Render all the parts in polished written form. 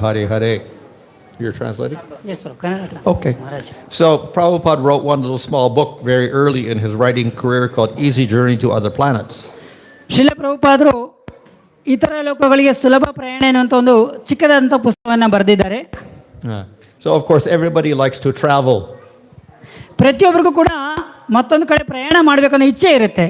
Hare Hare. You're translating? Yes, bro. Kannada. Okay. Maharaj. So Prabhupada wrote one little small book very early in his writing career called Easy Journey to Other Planets. Srila ಪ್ರಭುಪಾದರು ಇತರ ಲೋಕಗಳಿಗೆ ಸುಲಭ ಪ್ರಯಾಣ ಎನ್ನುವಂಥ ಒಂದು ಚಿಕ್ಕದಾದಂಥ ಪುಸ್ತಕವನ್ನು ಬರೆದಿದ್ದಾರೆ. So of course everybody likes to travel. ಪ್ರತಿಯೊಬ್ಬರಿಗೂ ಕೂಡ ಮತ್ತೊಂದು ಕಡೆ ಪ್ರಯಾಣ ಮಾಡಬೇಕನ್ನೋ ಇಚ್ಛೆ ಇರುತ್ತೆ.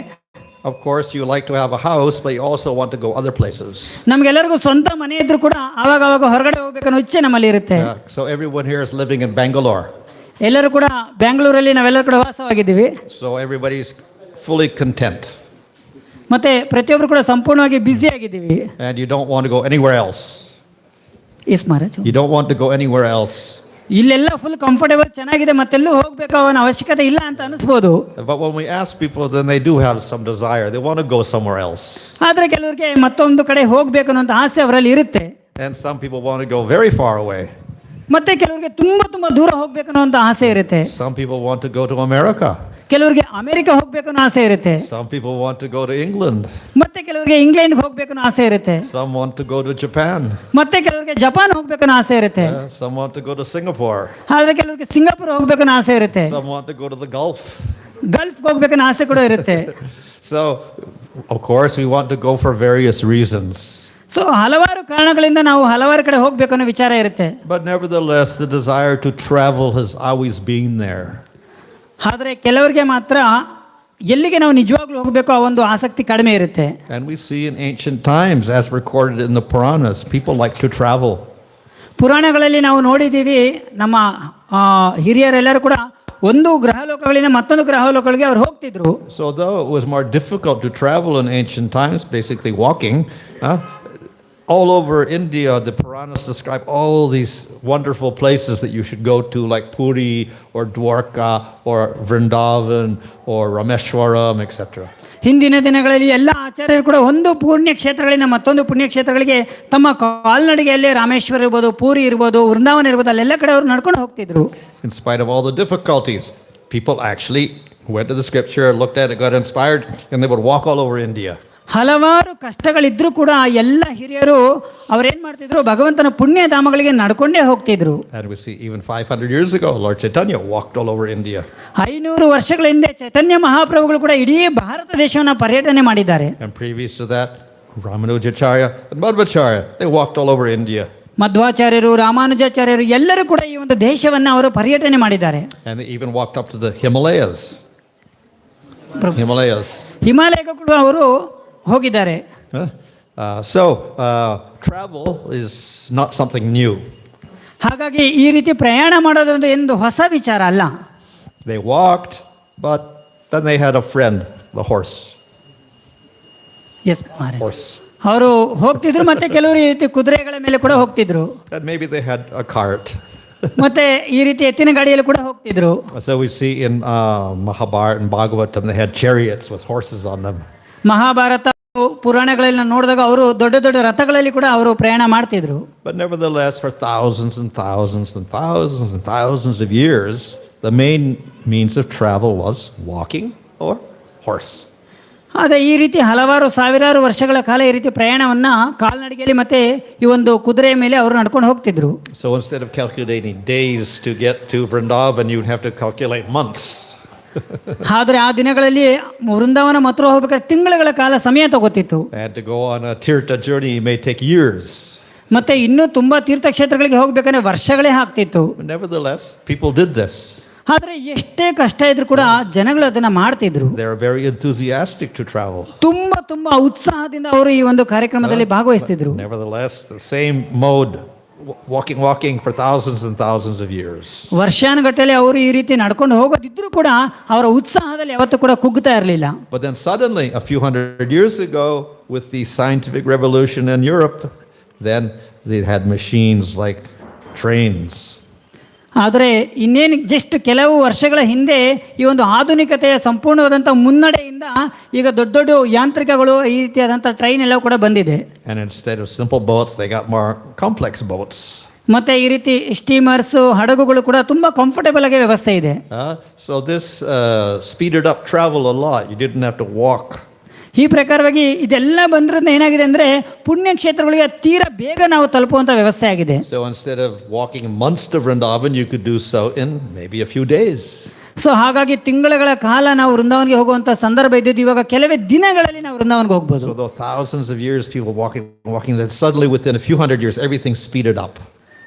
Of course you like to have a house, but you also want to go other places. ನಮಗೆಲ್ಲರಿಗೂ ಸ್ವಂತ ಮನೆ ಇದ್ರೂ ಕೂಡ ಆವಾಗ ಹೊರಗಡೆ ಹೋಗ್ಬೇಕನ್ನೋ ಇಚ್ಛೆ ನಮ್ಮಲ್ಲಿ ಇರುತ್ತೆ. So everyone here is living in Bangalore. ಎಲ್ಲರೂ ಕೂಡ ಬೆಂಗಳೂರಲ್ಲಿ ನಾವೆಲ್ಲರೂ ಕೂಡ ವಾಸವಾಗಿದ್ದೀವಿ. So everybody is fully content. ಮತ್ತೆ ಪ್ರತಿಯೊಬ್ಬರು ಕೂಡ ಸಂಪೂರ್ಣವಾಗಿ ಬ್ಯುಸಿ ಆಗಿದ್ದೀವಿ. And you don't want to go anywhere else. Yes Maharaj. You don't want to go anywhere else. ಇಲ್ಲೆಲ್ಲ ಫುಲ್ ಕಂಫರ್ಟೇಬಲ್ ಚೆನ್ನಾಗಿದೆ, ಮತ್ತೆಲ್ಲೂ ಹೋಗ್ಬೇಕು ಅವನ ಅವಶ್ಯಕತೆ ಇಲ್ಲ ಅಂತ ಅನಿಸ್ಬೋದು. But when we ask people, then they do have some desire. They want to go somewhere else. ಆದ್ರೆ ಕೆಲವರಿಗೆ ಮತ್ತೊಂದು ಕಡೆ ಹೋಗ್ಬೇಕು ಅನ್ನೋ ಆಸೆ ಅವರಲ್ಲಿ ಇರುತ್ತೆ. And some people want to go very far away. ಮತ್ತೆ ಕೆಲವರಿಗೆ ತುಂಬಾ ದೂರ ಹೋಗ್ಬೇಕು ಅನ್ನೋ ಆಸೆ ಇರುತ್ತೆ. Some people want to go to America. ಕೆಲವರಿಗೆ ಅಮೆರಿಕ ಹೋಗ್ಬೇಕು ಅನ್ನೋ ಆಸೆ ಇರುತ್ತೆ. Some people want to go to England. ಮತ್ತೆ ಕೆಲವರಿಗೆ ಇಂಗ್ಲೆಂಡ್ ಹೋಗ್ಬೇಕು ಅನ್ನೋ ಆಸೆ ಇರುತ್ತೆ. Some want to go to Japan. ಮತ್ತೆ ಕೆಲವರಿಗೆ ಜಪಾನ್ ಹೋಗ್ಬೇಕು ಅನ್ನೋ ಆಸೆ ಇರುತ್ತೆ. Some want to go to Singapore. ಆದ್ರೆ ಕೆಲವರಿಗೆ ಸಿಂಗಾಪುರ್ ಹೋಗ್ಬೇಕು ಅನ್ನೋ ಆಸೆ ಇರುತ್ತೆ. Some want to go to the Gulf. Gulf ಹೋಗ್ಬೇಕು ಅನ್ನೋ ಆಸೆ ಕೂಡ ಇರುತ್ತೆ. So of course we want to go for various reasons. So ಹಲವಾರು ಕಾರಣಗಳಿಂದ ನಾವು ಹಲವಾರು ಕಡೆ ಹೋಗ್ಬೇಕು ಅನ್ನೋ ವಿಚಾರ ಇರುತ್ತೆ. But nevertheless the desire to travel has always been there. ಆದರೆ ಕೆಲವರಿಗೆ ಮಾತ್ರ ಎಲ್ಲಿಗೆ ನಾವು ನಿಜವಾಗ್ಲೂ ಹೋಗಬೇಕು ಆ ಒಂದು ಆಸಕ್ತಿ ಕಡಿಮೆ ಇರುತ್ತೆ. And we see in ancient times, as recorded in the Puranas, people like to travel. ಪುರಾಣಗಳಲ್ಲಿ ನಾವು ನೋಡಿದ್ದೀವಿ, ನಮ್ಮ ಹಿರಿಯರೆಲ್ಲರೂ ಕೂಡ ಒಂದು ಗ್ರಹ ಲೋಕಗಳಿಂದ ಮತ್ತೊಂದು ಗ್ರಹ ಲೋಕಗಳಿಗೆ ಅವ್ರು ಹೋಗ್ತಿದ್ರು. So though it was more difficult to travel in ancient times, basically walking, all over India, the Puranas describe all these wonderful places that you should go to, like Puri or Dwarka or Vrindavan or Rameshwaram, etc. ಹಿಂದಿನ ದಿನಗಳಲ್ಲಿ ಎಲ್ಲ ಆಚಾರ್ಯರು ಕೂಡ ಒಂದು ಪುಣ್ಯ ಕ್ಷೇತ್ರಗಳಿಂದ ಮತ್ತೊಂದು ಪುಣ್ಯ ಕ್ಷೇತ್ರಗಳಿಗೆ ತಮ್ಮ ಕಾಲ್ನಡಿಗೆಯಲ್ಲೇ ರಾಮೇಶ್ವರ ಇರ್ಬೋದು, ಪೂರಿ ಇರ್ಬೋದು, ವೃಂದಾವನ ಇರ್ಬೋದು, ಅಲ್ಲೆಲ್ಲ ಕಡೆ ಅವರು ನಡ್ಕೊಂಡು ಹೋಗ್ತಿದ್ರು. In spite of all the difficulties, people actually went to the scripture, looked at it, got inspired, and they would walk all over India. ಹಲವಾರು ಕಷ್ಟಗಳಿದ್ರೂ ಕೂಡ ಎಲ್ಲ ಹಿರಿಯರು ಅವರೇನ್ ಮಾಡ್ತಿದ್ರು, ಭಗವಂತನ ಪುಣ್ಯ ಧಾಮಗಳಿಗೆ ನಡ್ಕೊಂಡೇ ಹೋಗ್ತಿದ್ರು. And we see even 500 years ago, Lord Chaitanya walked all over India. 500 ವರ್ಷಗಳ ಹಿಂದೆ ಚೈತನ್ಯ ಮಹಾಪ್ರಭುಗಳು ಕೂಡ ಇಡೀ ಭಾರತ ದೇಶವನ್ನ ಪರ್ಯಟನೆ ಮಾಡಿದ್ದಾರೆ. And previous to that, Ramanujacharya and Madhvacharya, they walked all over India. ಮಧ್ವಾಚಾರ್ಯರು, ರಾಮಾನುಜಾಚಾರ್ಯರು ಎಲ್ಲರೂ ಕೂಡ ಈ ಒಂದು ದೇಶವನ್ನ ಅವರು ಪರ್ಯಟನೆ ಮಾಡಿದ್ದಾರೆ. And they even walked up to the Himalayas. ಹಿಮಾಲಯಕ್ಕೂ ಕೂಡ ಅವರು ಹೋಗಿದ್ದಾರೆ. So travel is not something new. ಹಾಗಾಗಿ ಈ ರೀತಿ ಪ್ರಯಾಣ ಮಾಡೋದು ಎಂದು ಹೊಸ ವಿಚಾರ ಅಲ್ಲ. They walked, but then they had a friend, the horse. Yes, Maharaj. ಅವರು ಹೋಗ್ತಿದ್ರು, ಮತ್ತೆ ಕೆಲವರು ಈ ರೀತಿ ಕುದುರೆಗಳ ಮೇಲೆ ಕೂಡ ಹೋಗ್ತಿದ್ರು. And maybe they had a cart. ಮತ್ತೆ ಈ ರೀತಿ ಎತ್ತಿನ ಗಾಡಿಯಲ್ಲಿ ಕೂಡ ಹೋಗ್ತಿದ್ರು. So we see in Mahabharata and Bhagavatam they had chariots with horses on them. Mahabharata ಪುರಾಣಗಳಲ್ಲಿ ನೋಡಿದಾಗ ಅವರು ದೊಡ್ಡ ದೊಡ್ಡ ರಥಗಳಲ್ಲಿ ಕೂಡ ಅವರು ಪ್ರಯಾಣ ಮಾಡ್ತಿದ್ರು. But nevertheless, for thousands and thousands and thousands and thousands of years, the main means of travel was walking or horse. ಆದರೆ ಈ ರೀತಿ ಹಲವಾರು ಸಾವಿರಾರು ವರ್ಷಗಳ ಕಾಲ ಈ ರೀತಿ ಪ್ರಯಾಣವನ್ನ ಕಾಲ್ನಡಿಗೆಯಲ್ಲಿ ಮತ್ತೆ ಈ ಒಂದು ಕುದುರೆಯ ಮೇಲೆ ಅವರು ನಡ್ಕೊಂಡು ಹೋಗ್ತಿದ್ರು. So instead of calculating days to get to Vrindavan, you'd have to calculate months. ಆದರೆ ಆ ದಿನಗಳಲ್ಲಿ ವೃಂದಾವನ ಮಾತ್ರ ಹೋಗ್ಬೇಕಾದ್ರೆ ತಿಂಗಳುಗಳ ಕಾಲ ಸಮಯ ತಗೋತಿತ್ತು. And to go on a tirtha journey may take years. ಮತ್ತೆ ಇನ್ನೂ ತುಂಬಾ ತೀರ್ಥಕ್ಷೇತ್ರಗಳಿಗೆ ಹೋಗ್ಬೇಕಂದ್ರೆ ವರ್ಷಗಳೇ ಆಗ್ತಿತ್ತು. Nevertheless, people did this. ಆದ್ರೆ ಎಷ್ಟೇ ಕಷ್ಟ ಇದ್ರೂ ಕೂಡ ಜನಗಳು ಅದನ್ನ ಮಾಡ್ತಿದ್ರು. They are very enthusiastic to travel. ತುಂಬಾ ಉತ್ಸಾಹದಿಂದ ಅವರು ಈ ಒಂದು ಕಾರ್ಯಕ್ರಮದಲ್ಲಿ ಭಾಗವಹಿಸ್ತಿದ್ರು. Nevertheless, the same mode, walking for thousands and thousands of years. ವರ್ಷಾನುಗಟ್ಟಲೆ ಅವರು ಈ ರೀತಿ ನಡ್ಕೊಂಡು ಹೋಗೋದಿದ್ರು ಕೂಡ ಅವರ ಉತ್ಸಾಹದಲ್ಲಿ ಯಾವತ್ತೂ ಕೂಡ ಕುಗ್ಗುತ್ತಾ ಇರಲಿಲ್ಲ. But then suddenly, a few hundred years ago, with the scientific revolution in Europe, then they had machines like trains. ಆದರೆ ಇನ್ನೇನು ಜಸ್ಟ್ ಕೆಲವು ವರ್ಷಗಳ ಹಿಂದೆ ಈ ಒಂದು ಆಧುನಿಕತೆಯ ಸಂಪೂರ್ಣವಾದಂಥ ಮುನ್ನಡೆಯಿಂದ ಈಗ ದೊಡ್ಡ ದೊಡ್ಡ ಯಾಂತ್ರಿಕಗಳು ಈ ರೀತಿಯಾದಂಥ ಟ್ರೈನ್ ಎಲ್ಲ ಕೂಡ ಬಂದಿದೆ. And instead of simple boats, they got more complex boats. ಮತ್ತೆ ಈ ರೀತಿ ಸ್ಟೀಮರ್ಸ್, ಹಡಗುಗಳು ಕೂಡ ತುಂಬಾ ಕಂಫರ್ಟಬಲ್ ಆಗಿ ವ್ಯವಸ್ಥೆ ಇದೆ. So this speeded up travel a lot. You didn't have to walk. ಈ ಪ್ರಕಾರವಾಗಿ ಇದೆಲ್ಲ ಬಂದ್ರಿಂದ ಏನಾಗಿದೆ ಅಂದರೆ ಪುಣ್ಯಕ್ಷೇತ್ರಗಳಿಗೆ ತೀರಾ ಬೇಗ ನಾವು ತಲುಪುವಂಥ ವ್ಯವಸ್ಥೆ ಆಗಿದೆ. So instead of walking months to Vrindavan, you could do so in maybe a few days. So ಹಾಗಾಗಿ ತಿಂಗಳುಗಳ ಕಾಲ ನಾವು ವೃಂದಾವನ್ಗೆ ಹೋಗುವಂಥ ಸಂದರ್ಭ ಇದ್ದಿದ್ದು ಇವಾಗ ಕೆಲವೇ ದಿನಗಳಲ್ಲಿ ನಾವು ವೃಂದಾವನ್ಗೆ ಹೋಗ್ಬೋದು. So though thousands of years people walking, then suddenly within a few hundred years everything speeded up.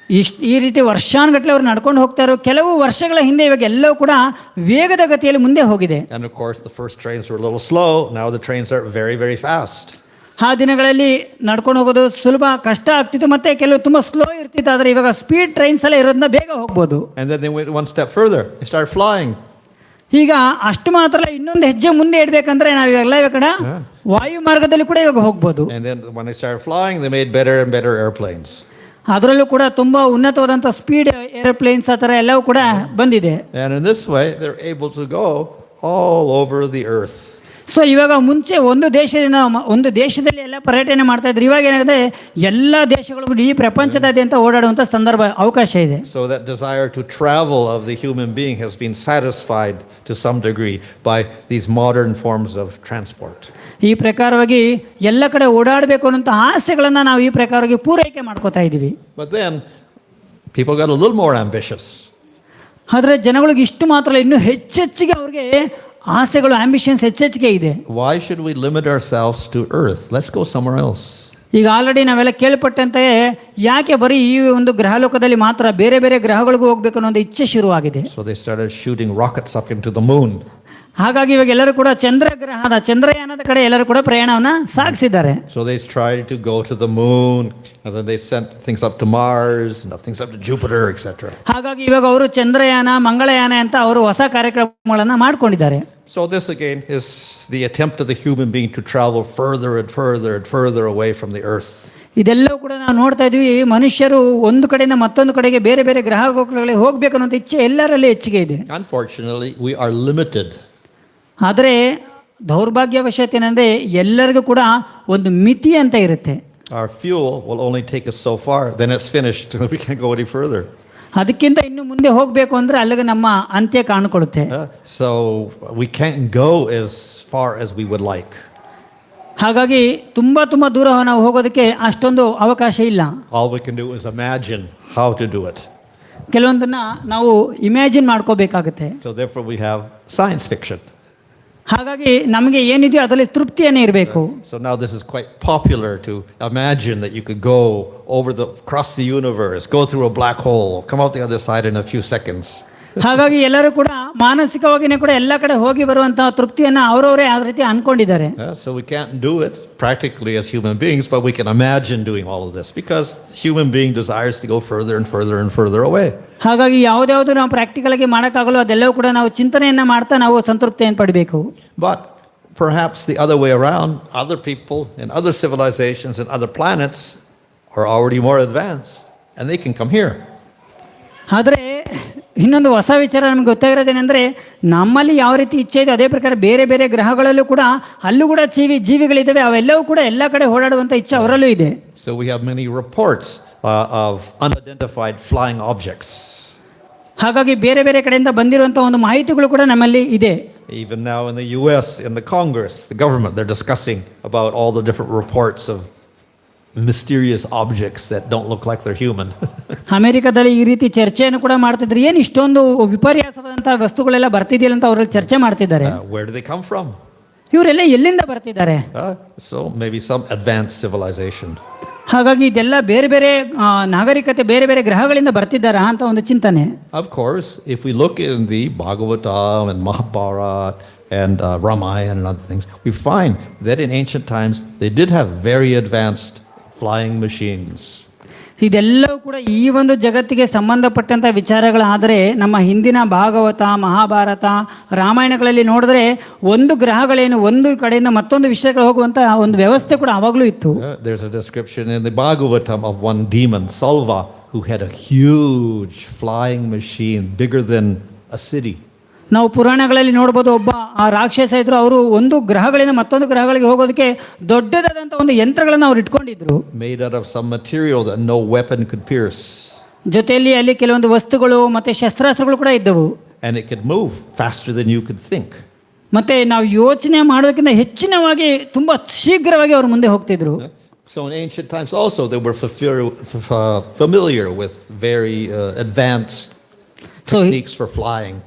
ಈ ರೀತಿ ವರ್ಷಾನುಗಟ್ಟಲೆ ಅವ್ರು ನಡ್ಕೊಂಡು ಹೋಗ್ತಾ ಇರೋ ಕೆಲವು ವರ್ಷಗಳ ಹಿಂದೆ ಇವಾಗ ಎಲ್ಲವೂ ಕೂಡ ವೇಗದ ಗತಿಯಲ್ಲಿ ಮುಂದೆ ಹೋಗಿದೆ. And of course the first trains were a little slow. Now the trains are very, very fast. ಆ ದಿನಗಳಲ್ಲಿ ನಡ್ಕೊಂಡು ಹೋಗೋದು ಸುಲಭ ಕಷ್ಟ ಆಗ್ತಿತ್ತು, ಮತ್ತೆ ಕೆಲವು ತುಂಬ ಸ್ಲೋ ಇರ್ತಿತ್ತು. ಆದರೆ ಇವಾಗ ಸ್ಪೀಡ್ ಟ್ರೈನ್ಸ್ ಎಲ್ಲ ಇರೋದನ್ನ ಬೇಗ ಹೋಗ್ಬೋದು. And then they went one step further. They started flying. ಈಗ ಅಷ್ಟು ಮಾತ್ರ ಅಲ್ಲ, ಇನ್ನೊಂದು ಹೆಜ್ಜೆ ಮುಂದೆ ಇಡಬೇಕಂದ್ರೆ ನಾವು ಇವಾಗೆಲ್ಲ ಇವಾಗ ವಾಯು ಮಾರ್ಗದಲ್ಲಿ ಕೂಡ ಇವಾಗ ಹೋಗ್ಬೋದು. And then when they started flying, they made better and better airplanes. ಅದರಲ್ಲೂ ಕೂಡ ತುಂಬ ಉನ್ನತವಾದಂಥ ಸ್ಪೀಡ್ ಏರೋಪ್ಲೇನ್ಸ್ ಆ ಥರ ಎಲ್ಲವೂ ಕೂಡ ಬಂದಿದೆ. And in this way, they're able to go all over the earth. So ಇವಾಗ ಮುಂಚೆ ಒಂದು ದೇಶದಲ್ಲಿ ಎಲ್ಲ ಪರ್ಯಟನೆ ಮಾಡ್ತಾ ಇದ್ರು. ಇವಾಗ ಏನಾಗಿದೆ, ಎಲ್ಲ ದೇಶಗಳು ಈ ಪ್ರಪಂಚದಾದ್ಯಂತ ಓಡಾಡುವಂಥ ಸಂದರ್ಭ ಅವಕಾಶ ಇದೆ. So that desire to travel of the human being has been satisfied to some degree by these modern forms of transport. ಈ ಪ್ರಕಾರವಾಗಿ ಎಲ್ಲ ಕಡೆ ಓಡಾಡಬೇಕು ಅನ್ನೋಂಥ ಆಸೆಗಳನ್ನು ನಾವು ಈ ಪ್ರಕಾರವಾಗಿ ಪೂರೈಕೆ ಮಾಡ್ಕೋತಾ ಇದ್ದೀವಿ. But then people got a little more ambitious. ಆದರೆ ಜನಗಳಿಗೆ ಇಷ್ಟು ಮಾತ್ರ ಅಲ್ಲ, ಇನ್ನೂ ಹೆಚ್ಚೆಚ್ಚಿಗೆ ಅವ್ರಿಗೆ ಆಸೆಗಳು, ಆಂಬಿಷನ್ಸ್ ಹೆಚ್ಚೆಚ್ಚಿಗೆ ಇದೆ. Why should we limit ourselves to earth? Let's go somewhere else. ಈಗ ಆಲ್ರೆಡಿ ನಾವೆಲ್ಲ ಕೇಳ್ಪಟ್ಟಂತೆ ಯಾಕೆ ಬರೀ ಈ ಒಂದು ಗ್ರಹಲೋಕದಲ್ಲಿ ಮಾತ್ರ, ಬೇರೆ ಬೇರೆ ಗ್ರಹಗಳಿಗೂ ಹೋಗ್ಬೇಕು ಅನ್ನೋ ಒಂದು ಇಚ್ಛೆ ಶುರುವಾಗಿದೆ. So they started shooting rockets up into the moon. ಹಾಗಾಗಿ ಇವಾಗ ಎಲ್ಲರೂ ಕೂಡ ಚಂದ್ರಯಾನದ ಕಡೆ ಎಲ್ಲರೂ ಕೂಡ ಪ್ರಯಾಣವನ್ನ ಸಾಗಿಸಿದ್ದಾರೆ. So they tried to go to the moon, and then they sent things up to Mars, and things up to Jupiter, etc. ಹಾಗಾಗಿ ಇವಾಗ ಅವರು ಚಂದ್ರಯಾನ, ಮಂಗಳಯಾನ ಅಂತ ಅವರು ಹೊಸ ಕಾರ್ಯಕ್ರಮಗಳನ್ನ ಮಾಡ್ಕೊಂಡಿದ್ದಾರೆ. So this again is the attempt of the human being to travel further and further and further away from the earth. ಇದೆಲ್ಲವೂ ಕೂಡ ನಾವು ನೋಡ್ತಾ ಇದ್ವಿ, ಮನುಷ್ಯರು ಒಂದು ಕಡೆಯಿಂದ ಮತ್ತೊಂದು ಕಡೆಗೆ ಬೇರೆ ಬೇರೆ ಗ್ರಹಗಳಿಗೆ ಹೋಗ್ಬೇಕು ಅನ್ನೋ ಇಚ್ಛೆ ಎಲ್ಲರಲ್ಲಿ ಹೆಚ್ಚಿಗೆ ಇದೆ. Unfortunately, we are limited. ಆದರೆ ದೌರ್ಭಾಗ್ಯವಶಾತ್ ಏನಂದರೆ ಎಲ್ಲರಿಗೂ ಕೂಡ ಒಂದು ಮಿತಿ ಅಂತ ಇರುತ್ತೆ. Our fuel will only take us so far, then it's finished. We can't go any further. ಅದಕ್ಕಿಂತ ಇನ್ನು ಮುಂದೆ ಹೋಗಬೇಕು ಅಂದರೆ ಅಲ್ಲಿಗೆ ನಮ್ಮ ಅಂತ್ಯ ಕಾಣಿಕೊಳ್ಳುತ್ತೆ. So we can't go as far as we would like. ಹಾಗಾಗಿ ತುಂಬ ದೂರ ನಾವು ಹೋಗೋದಕ್ಕೆ ಅಷ್ಟೊಂದು ಅವಕಾಶ ಇಲ್ಲ. All we can do is imagine how to do it. ಕೆಲವೊಂದನ್ನು ನಾವು ಇಮ್ಯಾಜಿನ್ ಮಾಡ್ಕೋಬೇಕಾಗುತ್ತೆ. So therefore we have science fiction. ಹಾಗಾಗಿ ನಮಗೆ ಏನಿದೆಯೋ ಅದರಲ್ಲಿ ತೃಪ್ತಿಯನ್ನೇ ಇರಬೇಕು. So now this is quite popular to imagine that you could go across the universe, go through a black hole, come out the other side in a few seconds. ಹಾಗಾಗಿ ಎಲ್ಲರೂ ಕೂಡ ಮಾನಸಿಕವಾಗಿಯೇ ಕೂಡ ಎಲ್ಲ ಕಡೆ ಹೋಗಿ ಬರುವಂತಹ ತೃಪ್ತಿಯನ್ನು ಅವರವರೇ ಆ ರೀತಿ ಅನ್ಕೊಂಡಿದ್ದಾರೆ. So we can't do it practically as human beings, but we can imagine doing all of this because human being desires to go further and further and further away. ಹಾಗಾಗಿ ಯಾವುದ್ಯಾವುದು ನಾವು ಪ್ರಾಕ್ಟಿಕಲ್ ಆಗಿ ಮಾಡೋಕ್ಕಾಗಲ್ಲ ಅದೆಲ್ಲವೂ ಕೂಡ ನಾವು ಚಿಂತನೆಯನ್ನು ಮಾಡ್ತಾ ನಾವು ಸಂತೃಪ್ತಿಯನ್ನು ಪಡಬೇಕು. But perhaps the other way around, other people in other civilizations and other planets are already more advanced and they can come here. ಆದರೆ ಇನ್ನೊಂದು ಹೊಸ ವಿಚಾರ ನಮ್ಗೆ ಗೊತ್ತಾಗಿರೋದೇನೆಂದರೆ, ನಮ್ಮಲ್ಲಿ ಯಾವ ರೀತಿ ಇಚ್ಛೆ ಇದೆ ಅದೇ ಪ್ರಕಾರ ಬೇರೆ ಬೇರೆ ಗ್ರಹಗಳಲ್ಲೂ ಕೂಡ ಅಲ್ಲೂ ಕೂಡ ಜೀವಿಗಳಿದ್ದಾವೆ. ಅವೆಲ್ಲವೂ ಕೂಡ ಎಲ್ಲ ಕಡೆ ಓಡಾಡುವಂಥ ಇಚ್ಛೆ ಅವರಲ್ಲೂ ಇದೆ. So we have many reports of unidentified flying objects. ಹಾಗಾಗಿ ಬೇರೆ ಬೇರೆ ಕಡೆಯಿಂದ ಬಂದಿರುವಂಥ ಒಂದು ಮಾಹಿತಿಗಳು ಕೂಡ ನಮ್ಮಲ್ಲಿ ಇದೆ. Even now in the US, in the Congress, the government, they're discussing about all the different reports of mysterious objects that don't look like they're human. ಅಮೆರಿಕದಲ್ಲಿ ಈ ರೀತಿ ಚರ್ಚೆಯನ್ನು ಕೂಡ ಮಾಡ್ತಿದ್ರು. ಏನು ಇಷ್ಟೊಂದು ವಿಪರ್ಯಾಸವಾದಂತಹ ವಸ್ತುಗಳೆಲ್ಲ ಬರ್ತಿದೆಯಲ್ಲ ಅಂತ ಅವರಲ್ಲಿ ಚರ್ಚೆ ಮಾಡ್ತಿದ್ದಾರೆ. Where do they come from? ಇವರೆಲ್ಲ ಎಲ್ಲಿಂದ ಬರ್ತಿದ್ದಾರೆ? So maybe some advanced civilization. ಹಾಗಾಗಿ ಇದೆಲ್ಲ ಬೇರೆ ಬೇರೆ ನಾಗರಿಕತೆ ಬೇರೆ ಬೇರೆ ಗ್ರಹಗಳಿಂದ ಬರ್ತಿದ್ದಾರಾ ಅಂತ ಒಂದು ಚಿಂತನೆ. Of course, if we look in the Bhagavatam and Mahabharata and Ramayana and other things, we find that in ancient times they did have very advanced flying machines. ಇದೆಲ್ಲವೂ ಕೂಡ ಈ ಒಂದು ಜಗತ್ತಿಗೆ ಸಂಬಂಧಪಟ್ಟಂಥ ವಿಚಾರಗಳಾದರೆ ನಮ್ಮ ಹಿಂದಿನ ಭಾಗವತ, ಮಹಾಭಾರತ, ರಾಮಾಯಣಗಳಲ್ಲಿ ನೋಡಿದ್ರೆ ಒಂದು ಗ್ರಹಗಳೇನು ಒಂದು ಕಡೆಯಿಂದ ಮತ್ತೊಂದು ವಿಷಯಗಳು ಹೋಗುವಂಥ ಒಂದು ವ್ಯವಸ್ಥೆ ಕೂಡ ಆವಾಗಲೂ ಇತ್ತು. There's a description in the Bhagavatam of one demon, Salva, who had a huge flying machine bigger than a city. ನಾವು ಪುರಾಣಗಳಲ್ಲಿ ನೋಡ್ಬೋದು, ಒಬ್ಬ ಆ ರಾಕ್ಷಸ ಇದ್ರು, ಅವರು ಒಂದು ಗ್ರಹಗಳಿಂದ ಮತ್ತೊಂದು ಗ್ರಹಗಳಿಗೆ ಹೋಗೋದಕ್ಕೆ ದೊಡ್ಡದಾದಂಥ ಒಂದು ಯಂತ್ರಗಳನ್ನು ಅವ್ರು ಇಟ್ಕೊಂಡಿದ್ರು. Made out of some material that no weapon could pierce. ಜೊತೆಯಲ್ಲಿ ಅಲ್ಲಿ ಕೆಲವೊಂದು ವಸ್ತುಗಳು ಮತ್ತೆ ಶಸ್ತ್ರಾಸ್ತ್ರಗಳು ಕೂಡ ಇದ್ದವು. And it could move faster than you could think. ಮತ್ತೆ ನಾವು ಯೋಚನೆ ಮಾಡೋದಕ್ಕಿಂತ ಹೆಚ್ಚಿನವಾಗಿ ತುಂಬ ಶೀಘ್ರವಾಗಿ ಅವರು ಮುಂದೆ ಹೋಗ್ತಿದ್ರು. So in ancient times also they were familiar with very advanced techniques for flying.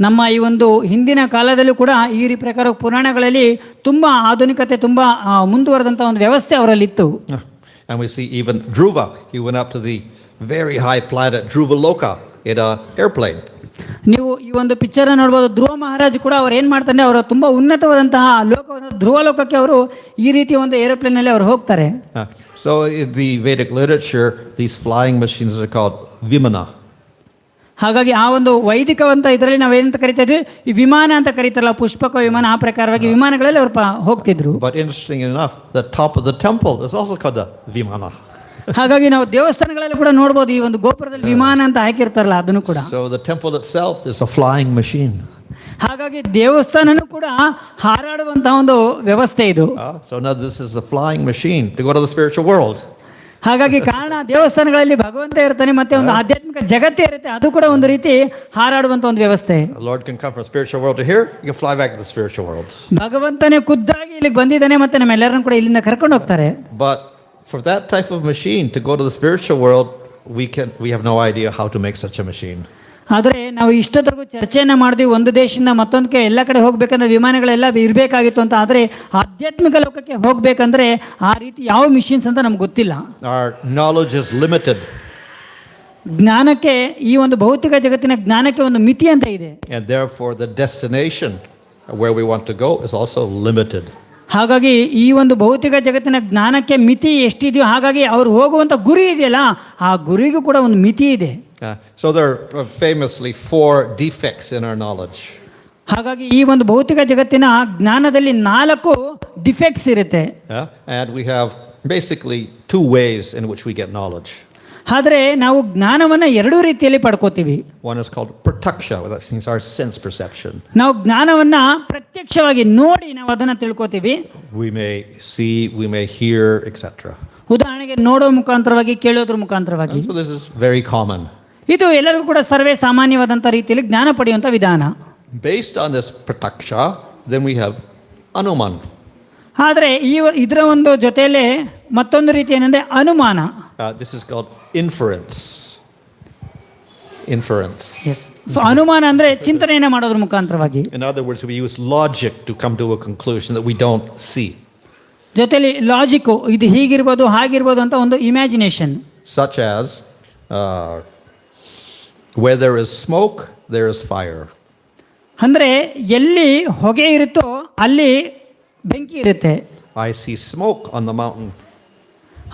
ನಮ್ಮ ಈ ಒಂದು ಹಿಂದಿನ ಕಾಲದಲ್ಲೂ ಕೂಡ ಈ ಪ್ರಕಾರ ಪುರಾಣಗಳಲ್ಲಿ ತುಂಬ ಆಧುನಿಕತೆ, ತುಂಬ ಮುಂದುವರೆದಂಥ ಒಂದು ವ್ಯವಸ್ಥೆ ಅವರಲ್ಲಿತ್ತು. And we see even Dhruva, he went up to the very high planet Dhruvaloka in an airplane. ನೀವು ಈ ಒಂದು ಪಿಕ್ಚರ್ ನೋಡ್ಬೋದು. ಧ್ರುವ ಮಹಾರಾಜ್ ಕೂಡ ಅವ್ರು ಏನು ಮಾಡ್ತಾರೆ, ಅವರು ತುಂಬ ಉನ್ನತವಾದಂತಹ ಲೋಕವಾದ ಧ್ರುವ ಲೋಕಕ್ಕೆ ಅವರು ಈ ರೀತಿಯ ಒಂದು ಏರೋಪ್ಲೇನಲ್ಲಿ ಅವರು ಹೋಗ್ತಾರೆ. So in the Vedic literature, these flying machines are called Vimana. ಹಾಗಾಗಿ ಆ ಒಂದು ವೈದಿಕವಂತ ಇದರಲ್ಲಿ ನಾವೇನಂತ ಕರಿತಾ ಇದ್ವಿ, ಈ ವಿಮಾನ ಅಂತ ಕರೀತಾರಲ್ಲ, ಪುಷ್ಪಕ ವಿಮಾನ, ಆ ಪ್ರಕಾರವಾಗಿ ವಿಮಾನಗಳಲ್ಲಿ ಅವರು ಹೋಗ್ತಿದ್ರು. But interesting enough, the top of the temple is also called the Vimana. ಹಾಗಾಗಿ ನಾವು ದೇವಸ್ಥಾನಗಳಲ್ಲಿ ಕೂಡ ನೋಡ್ಬೋದು, ಈ ಒಂದು ಗೋಪುರದಲ್ಲಿ ವಿಮಾನ ಅಂತ ಹಾಕಿರ್ತಾರಲ್ಲ ಅದನ್ನು ಕೂಡ. So the temple itself is a flying machine. ಹಾಗಾಗಿ ದೇವಸ್ಥಾನನೂ ಕೂಡ ಹಾರಾಡುವಂತಹ ಒಂದು ವ್ಯವಸ್ಥೆ ಇದು. So now this is a flying machine to go to the spiritual world. ಹಾಗಾಗಿ ಕಾರಣ ದೇವಸ್ಥಾನಗಳಲ್ಲಿ ಭಗವಂತ ಇರ್ತಾನೆ, ಮತ್ತೆ ಒಂದು ಆಧ್ಯಾತ್ಮಿಕ ಜಗತ್ತೇ ಇರುತ್ತೆ, ಅದು ಕೂಡ ಒಂದು ರೀತಿ ಹಾರಾಡುವಂತ ಒಂದು ವ್ಯವಸ್ಥೆ. The Lord can come from the spiritual world to here, you can fly back to the spiritual world. ಭಗವಂತನೇ ಖುದ್ದಾಗಿ ಇಲ್ಲಿಗೆ ಬಂದಿದ್ದಾನೆ, ಮತ್ತೆ ನಮ್ಮೆಲ್ಲರನ್ನು ಕೂಡ ಇಲ್ಲಿಂದ ಕರ್ಕೊಂಡು ಹೋಗ್ತಾರೆ. But for that type of machine to go to the spiritual world, we have no idea how to make such a machine. ಆದರೆ ನಾವು ಇಷ್ಟೊತ್ತರೆಗೂ ಚರ್ಚೆಯನ್ನು ಮಾಡಿದ್ವಿ, ಒಂದು ದೇಶದಿಂದ ಮತ್ತೊಂದಕ್ಕೆ ಎಲ್ಲ ಕಡೆ ಹೋಗ್ಬೇಕಂದ್ರೆ ವಿಮಾನಗಳೆಲ್ಲ ಇರಬೇಕಾಗಿತ್ತು ಅಂತ. ಆದರೆ ಆಧ್ಯಾತ್ಮಿಕ ಲೋಕಕ್ಕೆ ಹೋಗ್ಬೇಕಂದ್ರೆ ಆ ರೀತಿ ಯಾವ ಮಿಷಿನ್ಸ್ ಅಂತ ನಮ್ಗೆ ಗೊತ್ತಿಲ್ಲ. Our knowledge is limited. ಜ್ಞಾನಕ್ಕೆ, ಈ ಒಂದು ಭೌತಿಕ ಜಗತ್ತಿನ ಜ್ಞಾನಕ್ಕೆ ಒಂದು ಮಿತಿ ಅಂತ ಇದೆ. And therefore the destination where we want to go is also limited. ಹಾಗಾಗಿ ಈ ಒಂದು ಭೌತಿಕ ಜಗತ್ತಿನ ಜ್ಞಾನಕ್ಕೆ ಮಿತಿ ಎಷ್ಟಿದೆಯೋ, ಹಾಗಾಗಿ ಅವ್ರು ಹೋಗುವಂಥ ಗುರಿ ಇದೆಯಲ್ಲ, ಆ ಗುರಿಗೂ ಕೂಡ ಒಂದು ಮಿತಿ ಇದೆ. So there are famously 4 defects in our knowledge. ಹಾಗಾಗಿ ಈ ಒಂದು ಭೌತಿಕ ಜಗತ್ತಿನ ಜ್ಞಾನದಲ್ಲಿ 4 ಡಿಫೆಕ್ಟ್ಸ್ ಇರುತ್ತೆ. And we have basically 2 ways in which we get knowledge. ಆದರೆ ನಾವು ಜ್ಞಾನವನ್ನು 2 ರೀತಿಯಲ್ಲಿ ಪಡ್ಕೋತೀವಿ. One is called prataksha, that means our sense perception. ನಾವು ಜ್ಞಾನವನ್ನು ಪ್ರತ್ಯಕ್ಷವಾಗಿ ನೋಡಿ ನಾವು ಅದನ್ನು ತಿಳ್ಕೋತೀವಿ. We may see, we may hear, etc. ಉದಾಹರಣೆಗೆ ನೋಡೋ ಮುಖಾಂತರವಾಗಿ, ಕೇಳೋದ್ರ ಮುಖಾಂತರವಾಗಿ. So this is very common. ಇದು ಎಲ್ಲರಿಗೂ ಕೂಡ ಸರ್ವೇ ಸಾಮಾನ್ಯವಾದಂಥ ರೀತಿಯಲ್ಲಿ ಜ್ಞಾನ ಪಡೆಯುವಂಥ ವಿಧಾನ. Based on this prataksha, then we have anuman. ಆದರೆ ಇದರ ಒಂದು ಜೊತೆಯಲ್ಲೇ ಮತ್ತೊಂದು ರೀತಿ ಏನಂದ್ರೆ ಅನುಮಾನ. This is called inference. So ಅನುಮಾನ ಅಂದ್ರೆ ಚಿಂತನೆಯನ್ನು ಮಾಡೋದ್ರ ಮುಖಾಂತರವಾಗಿ. In other words, we use logic to come to a conclusion that we don't see. ಜೊತೆಲಿ ಲಾಜಿಕ್, ಇದು ಹೀಗಿರ್ಬೋದು ಹಾಗಿರ್ಬೋದು ಅಂತ ಒಂದು imagination. Such as where there is smoke, there is fire. ಅಂದ್ರೆ ಎಲ್ಲಿ ಹೊಗೆ ಇರುತ್ತೋ ಅಲ್ಲಿ ಬೆಂಕಿ ಇರುತ್ತೆ. I see smoke on the mountain.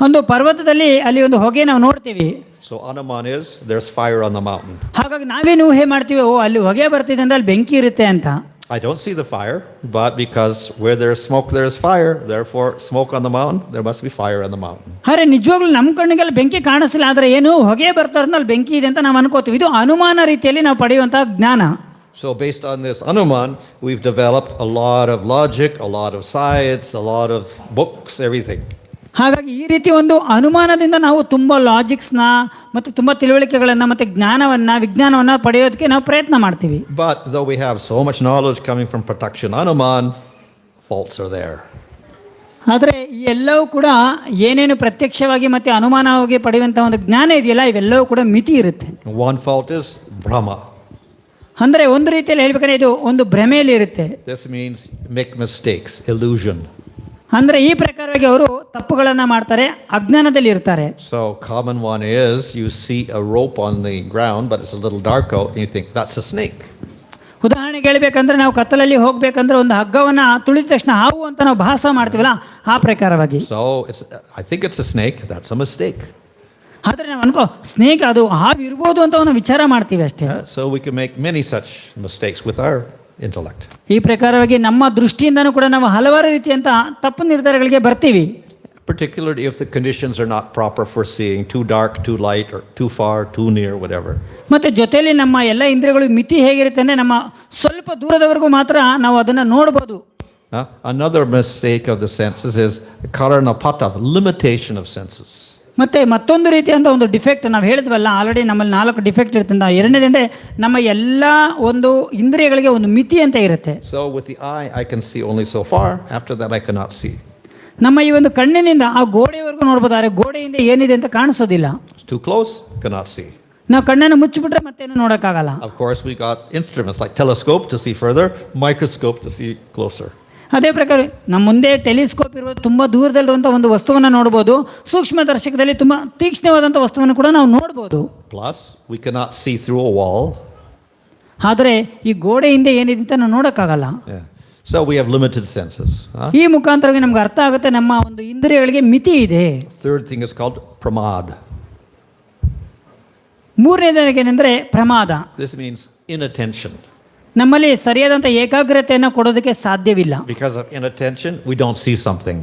ಒಂದು ಪರ್ವತದಲ್ಲಿ ಅಲ್ಲಿ ಒಂದು ಹೊಗೆ ನಾವು ನೋಡ್ತೀವಿ. So anuman is there's fire on the mountain. ಹಾಗಾಗಿ ನಾವೇನು ಊಹೆ ಮಾಡ್ತೀವಿ, ಓ ಅಲ್ಲಿ ಹೊಗೆ ಬರ್ತಿದೆ ಅಂದ್ರೆ ಅಲ್ಲಿ ಬೆಂಕಿ ಇರುತ್ತೆ ಅಂತ. I don't see the fire, but because where there is smoke there is fire, therefore smoke on the mountain, there must be fire on the mountain. ಅರೆ ನಿಜವಾಗ್ಲೂ ನಮ್ಮ ಕಣ್ಣಿಗೆಲ್ಲ ಬೆಂಕಿ ಕಾಣಿಸಿಲ್ಲ, ಆದರೆ ಏನು ಹೊಗೆ ಬರ್ತಾರಂದ್ರೆ ಅಲ್ಲಿ ಬೆಂಕಿ ಇದೆ ಅಂತ ನಾವು ಅನ್ಕೋತೀವಿ. ಇದು ಅನುಮಾನ ರೀತಿಯಲ್ಲಿ ನಾವು ಪಡೆಯುವಂತಹ ಜ್ಞಾನ. So based on this anuman, we've developed a lot of logic, a lot of science, a lot of books, everything. ಹಾಗಾಗಿ ಈ ರೀತಿ ಒಂದು ಅನುಮಾನದಿಂದ ನಾವು ತುಂಬ ಲಾಜಿಕ್ಸ್ನ ಮತ್ತು ತುಂಬ ತಿಳುವಳಿಕೆಗಳನ್ನು ಮತ್ತು ವಿಜ್ಞಾನವನ್ನು ಪಡೆಯೋದಕ್ಕೆ ನಾವು ಪ್ರಯತ್ನ ಮಾಡ್ತೀವಿ. But though we have so much knowledge coming from prataksha and anuman, faults are there. ಆದರೆ ಈ ಎಲ್ಲವೂ ಕೂಡ ಏನೇನು ಪ್ರತ್ಯಕ್ಷವಾಗಿ ಮತ್ತು ಅನುಮಾನವಾಗಿ ಪಡೆಯುವಂಥ ಒಂದು ಜ್ಞಾನ ಇದೆಯಲ್ಲ, ಇವೆಲ್ಲವೂ ಕೂಡ ಮಿತಿ ಇರುತ್ತೆ. One fault is brahma. ಅಂದರೆ ಒಂದು ರೀತಿಯಲ್ಲಿ ಹೇಳ್ಬೇಕಾದ್ರೆ ಇದು ಒಂದು ಭ್ರಮೆಯಲ್ಲಿ ಇರುತ್ತೆ. This means make mistakes, illusion. ಅಂದರೆ ಈ ಪ್ರಕಾರವಾಗಿ ಅವರು ತಪ್ಪುಗಳನ್ನು ಮಾಡ್ತಾರೆ, ಅಜ್ಞಾನದಲ್ಲಿ ಇರ್ತಾರೆ. So common one is you see a rope on the ground but it's a little dark out and you think that's a snake. ಉದಾಹರಣೆಗೆ ಹೇಳ್ಬೇಕಂದ್ರೆ ನಾವು ಕತ್ತಲಲ್ಲಿ ಹೋಗ್ಬೇಕಂದ್ರೆ ಒಂದು ಹಗ್ಗವನ್ನು ತುಳಿದ ತಕ್ಷಣ ಹಾವು ಅಂತ ನಾವು ಭಾಸ ಮಾಡ್ತೀವಲ್ಲ, ಆ ಪ್ರಕಾರವಾಗಿ. So I think it's a snake, that's a mistake. ಆದರೆ ನಾವು ಸ್ನೇಕ್ ಅದು ಹಾವು ಇರ್ಬೋದು ಅಂತ ನಾವು ವಿಚಾರ ಮಾಡ್ತೀವಿ ಅಷ್ಟೇ. So we can make many such mistakes with our intellect. ಈ ಪ್ರಕಾರವಾಗಿ ನಮ್ಮ ದೃಷ್ಟಿಯಿಂದನೂ ಕೂಡ ನಾವು ಹಲವಾರು ರೀತಿಯಂತ ತಪ್ಪು ನಿರ್ಧಾರಗಳಿಗೆ ಬರ್ತೀವಿ. Particularly if the conditions are not proper for seeing, too dark, too light, or too far, too near, whatever. ಮತ್ತೆ ಜೊತೆಯಲ್ಲಿ ನಮ್ಮ ಎಲ್ಲ ಇಂದ್ರಿಯಗಳು ಮಿತಿ ಹೇಗಿರುತ್ತೆ ಅಂದ್ರೆ ನಮ್ಮ ಸ್ವಲ್ಪ ದೂರದವರೆಗೂ ಮಾತ್ರ ನಾವು ಅದನ್ನು ನೋಡ್ಬೋದು. Another mistake of the senses is karanapata, limitation of senses. ಮತ್ತೆ ಮತ್ತೊಂದು ರೀತಿಯಾದ ಒಂದು ಡಿಫೆಕ್ಟ್ ನಾವು ಹೇಳಿದ್ವಲ್ಲ ಆಲ್ರೆಡಿ ನಮ್ಮಲ್ಲಿ 4 ಡಿಫೆಕ್ಟ್ ಇರ್ತದೆ. ಎರಡನೇದಂದ್ರೆ ನಮ್ಮ ಎಲ್ಲ ಒಂದು ಇಂದ್ರಿಯಗಳಿಗೆ ಒಂದು ಮಿತಿ ಅಂತ ಇರುತ್ತೆ. So with the eye I can see only so far, after that I cannot see. ನಮ್ಮ ಈ ಒಂದು ಕಣ್ಣಿನಿಂದ ಆ ಗೋಡೆವರೆಗೂ ನೋಡ್ಬೋದು, ಆದರೆ ಗೋಡೆಯಿಂದ ಏನಿದೆ ಅಂತ ಕಾಣಿಸೋದಿಲ್ಲ. It's too close, cannot see. ನಾವು ಕಣ್ಣನ್ನು ಮುಚ್ಚಿಬಿಟ್ರೆ ಮತ್ತೇನು ನೋಡೋಕ್ಕಾಗಲ್ಲ. Of course we got instruments like telescope to see further, microscope to see closer. ಅದೇ ಪ್ರಕಾರ ನಮ್ಮ ಮುಂದೆ ಟೆಲಿಸ್ಕೋಪ್ ಇರೋದು ತುಂಬ ದೂರದಲ್ಲಿರುವಂಥ ಒಂದು ವಸ್ತುವನ್ನು ನೋಡ್ಬೋದು, ಸೂಕ್ಷ್ಮದರ್ಶಕದಲ್ಲಿ ತುಂಬ ತೀಕ್ಷ್ಣವಾದಂಥ ವಸ್ತುವನ್ನು ಕೂಡ ನಾವು ನೋಡ್ಬೋದು. Plus we cannot see through a wall. ಆದರೆ ಈ ಗೋಡೆ ಹಿಂದೆ ಏನಿದೆ ಅಂತ ನಾವು ನೋಡೋಕ್ಕಾಗಲ್ಲ. So we have limited senses. ಈ ಮುಖಾಂತರವಾಗಿ ನಮ್ಗೆ ಅರ್ಥ ಆಗುತ್ತೆ ನಮ್ಮ ಒಂದು ಇಂದ್ರಿಯಗಳಿಗೆ ಮಿತಿ ಇದೆ. Third thing is called pramad. ಮೂರನೇದಾಗಿ ಏನಂದ್ರೆ ಪ್ರಮಾದ. This means inattention. ನಮ್ಮಲ್ಲಿ ಸರಿಯಾದಂಥ ಏಕಾಗ್ರತೆಯನ್ನು ಕೊಡೋದಕ್ಕೆ ಸಾಧ್ಯವಿಲ್ಲ. Because of inattention we don't see something.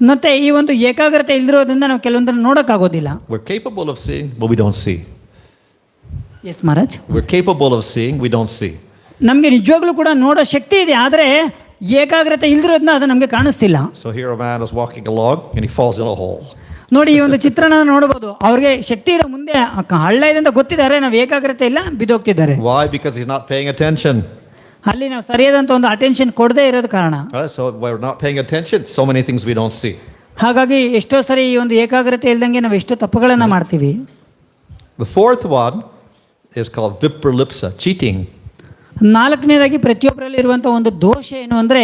ಮತ್ತೆ ಈ ಒಂದು ಏಕಾಗ್ರತೆ ಇಲ್ದಿರೋದ್ರಿಂದ ನಾವು ಕೆಲವೊಂದನ್ನು ನೋಡೋಕ್ಕಾಗೋದಿಲ್ಲ. We're capable of seeing but we don't see. Yes Maharaj. We're capable of seeing, we don't see. ನಮಗೆ ನಿಜವಾಗ್ಲೂ ಕೂಡ ನೋಡೋ ಶಕ್ತಿ ಇದೆ, ಆದರೆ ಏಕಾಗ್ರತೆ ಇಲ್ದಿರೋದನ್ನ ಅದು ನಮಗೆ ಕಾಣಿಸ್ತಿಲ್ಲ. So here a man is walking along and he falls in a hole. ನೋಡಿ ಈ ಒಂದು ಚಿತ್ರಣ ನೋಡಬಹುದು, ಅವ್ರಿಗೆ ಶಕ್ತಿ ಇದೆ, ಮುಂದೆ ಹಳ್ಳ ಇದೆ ಅಂತ ಗೊತ್ತಿದ್ದಾರೆ, ನಾವು ಏಕಾಗ್ರತೆ ಇಲ್ಲ, ಬಿದ್ದೋಗ್ತಿದ್ದಾರೆ. Why? Because he's not paying attention. ಅಲ್ಲಿ ನಾವು ಸರಿಯಾದಂತ ಒಂದು ಅಟೆನ್ಷನ್ ಕೊಡದೇ ಇರೋದು ಕಾರಣ. So we're not paying attention, so many things we don't see. ಹಾಗಾಗಿ ಎಷ್ಟೋ ಸರಿ ಈ ಒಂದು ಏಕಾಗ್ರತೆ ಇಲ್ದಂಗೆ ನಾವು ಎಷ್ಟೋ ತಪ್ಪುಗಳನ್ನ ಮಾಡ್ತೀವಿ. The fourth one is called vipralipsa, cheating. ನಾಲ್ಕನೇದಾಗಿ ಪ್ರತಿಯೊಬ್ಬರಲ್ಲಿ ಇರುವಂಥ ಒಂದು ದೋಷ ಏನು ಅಂದರೆ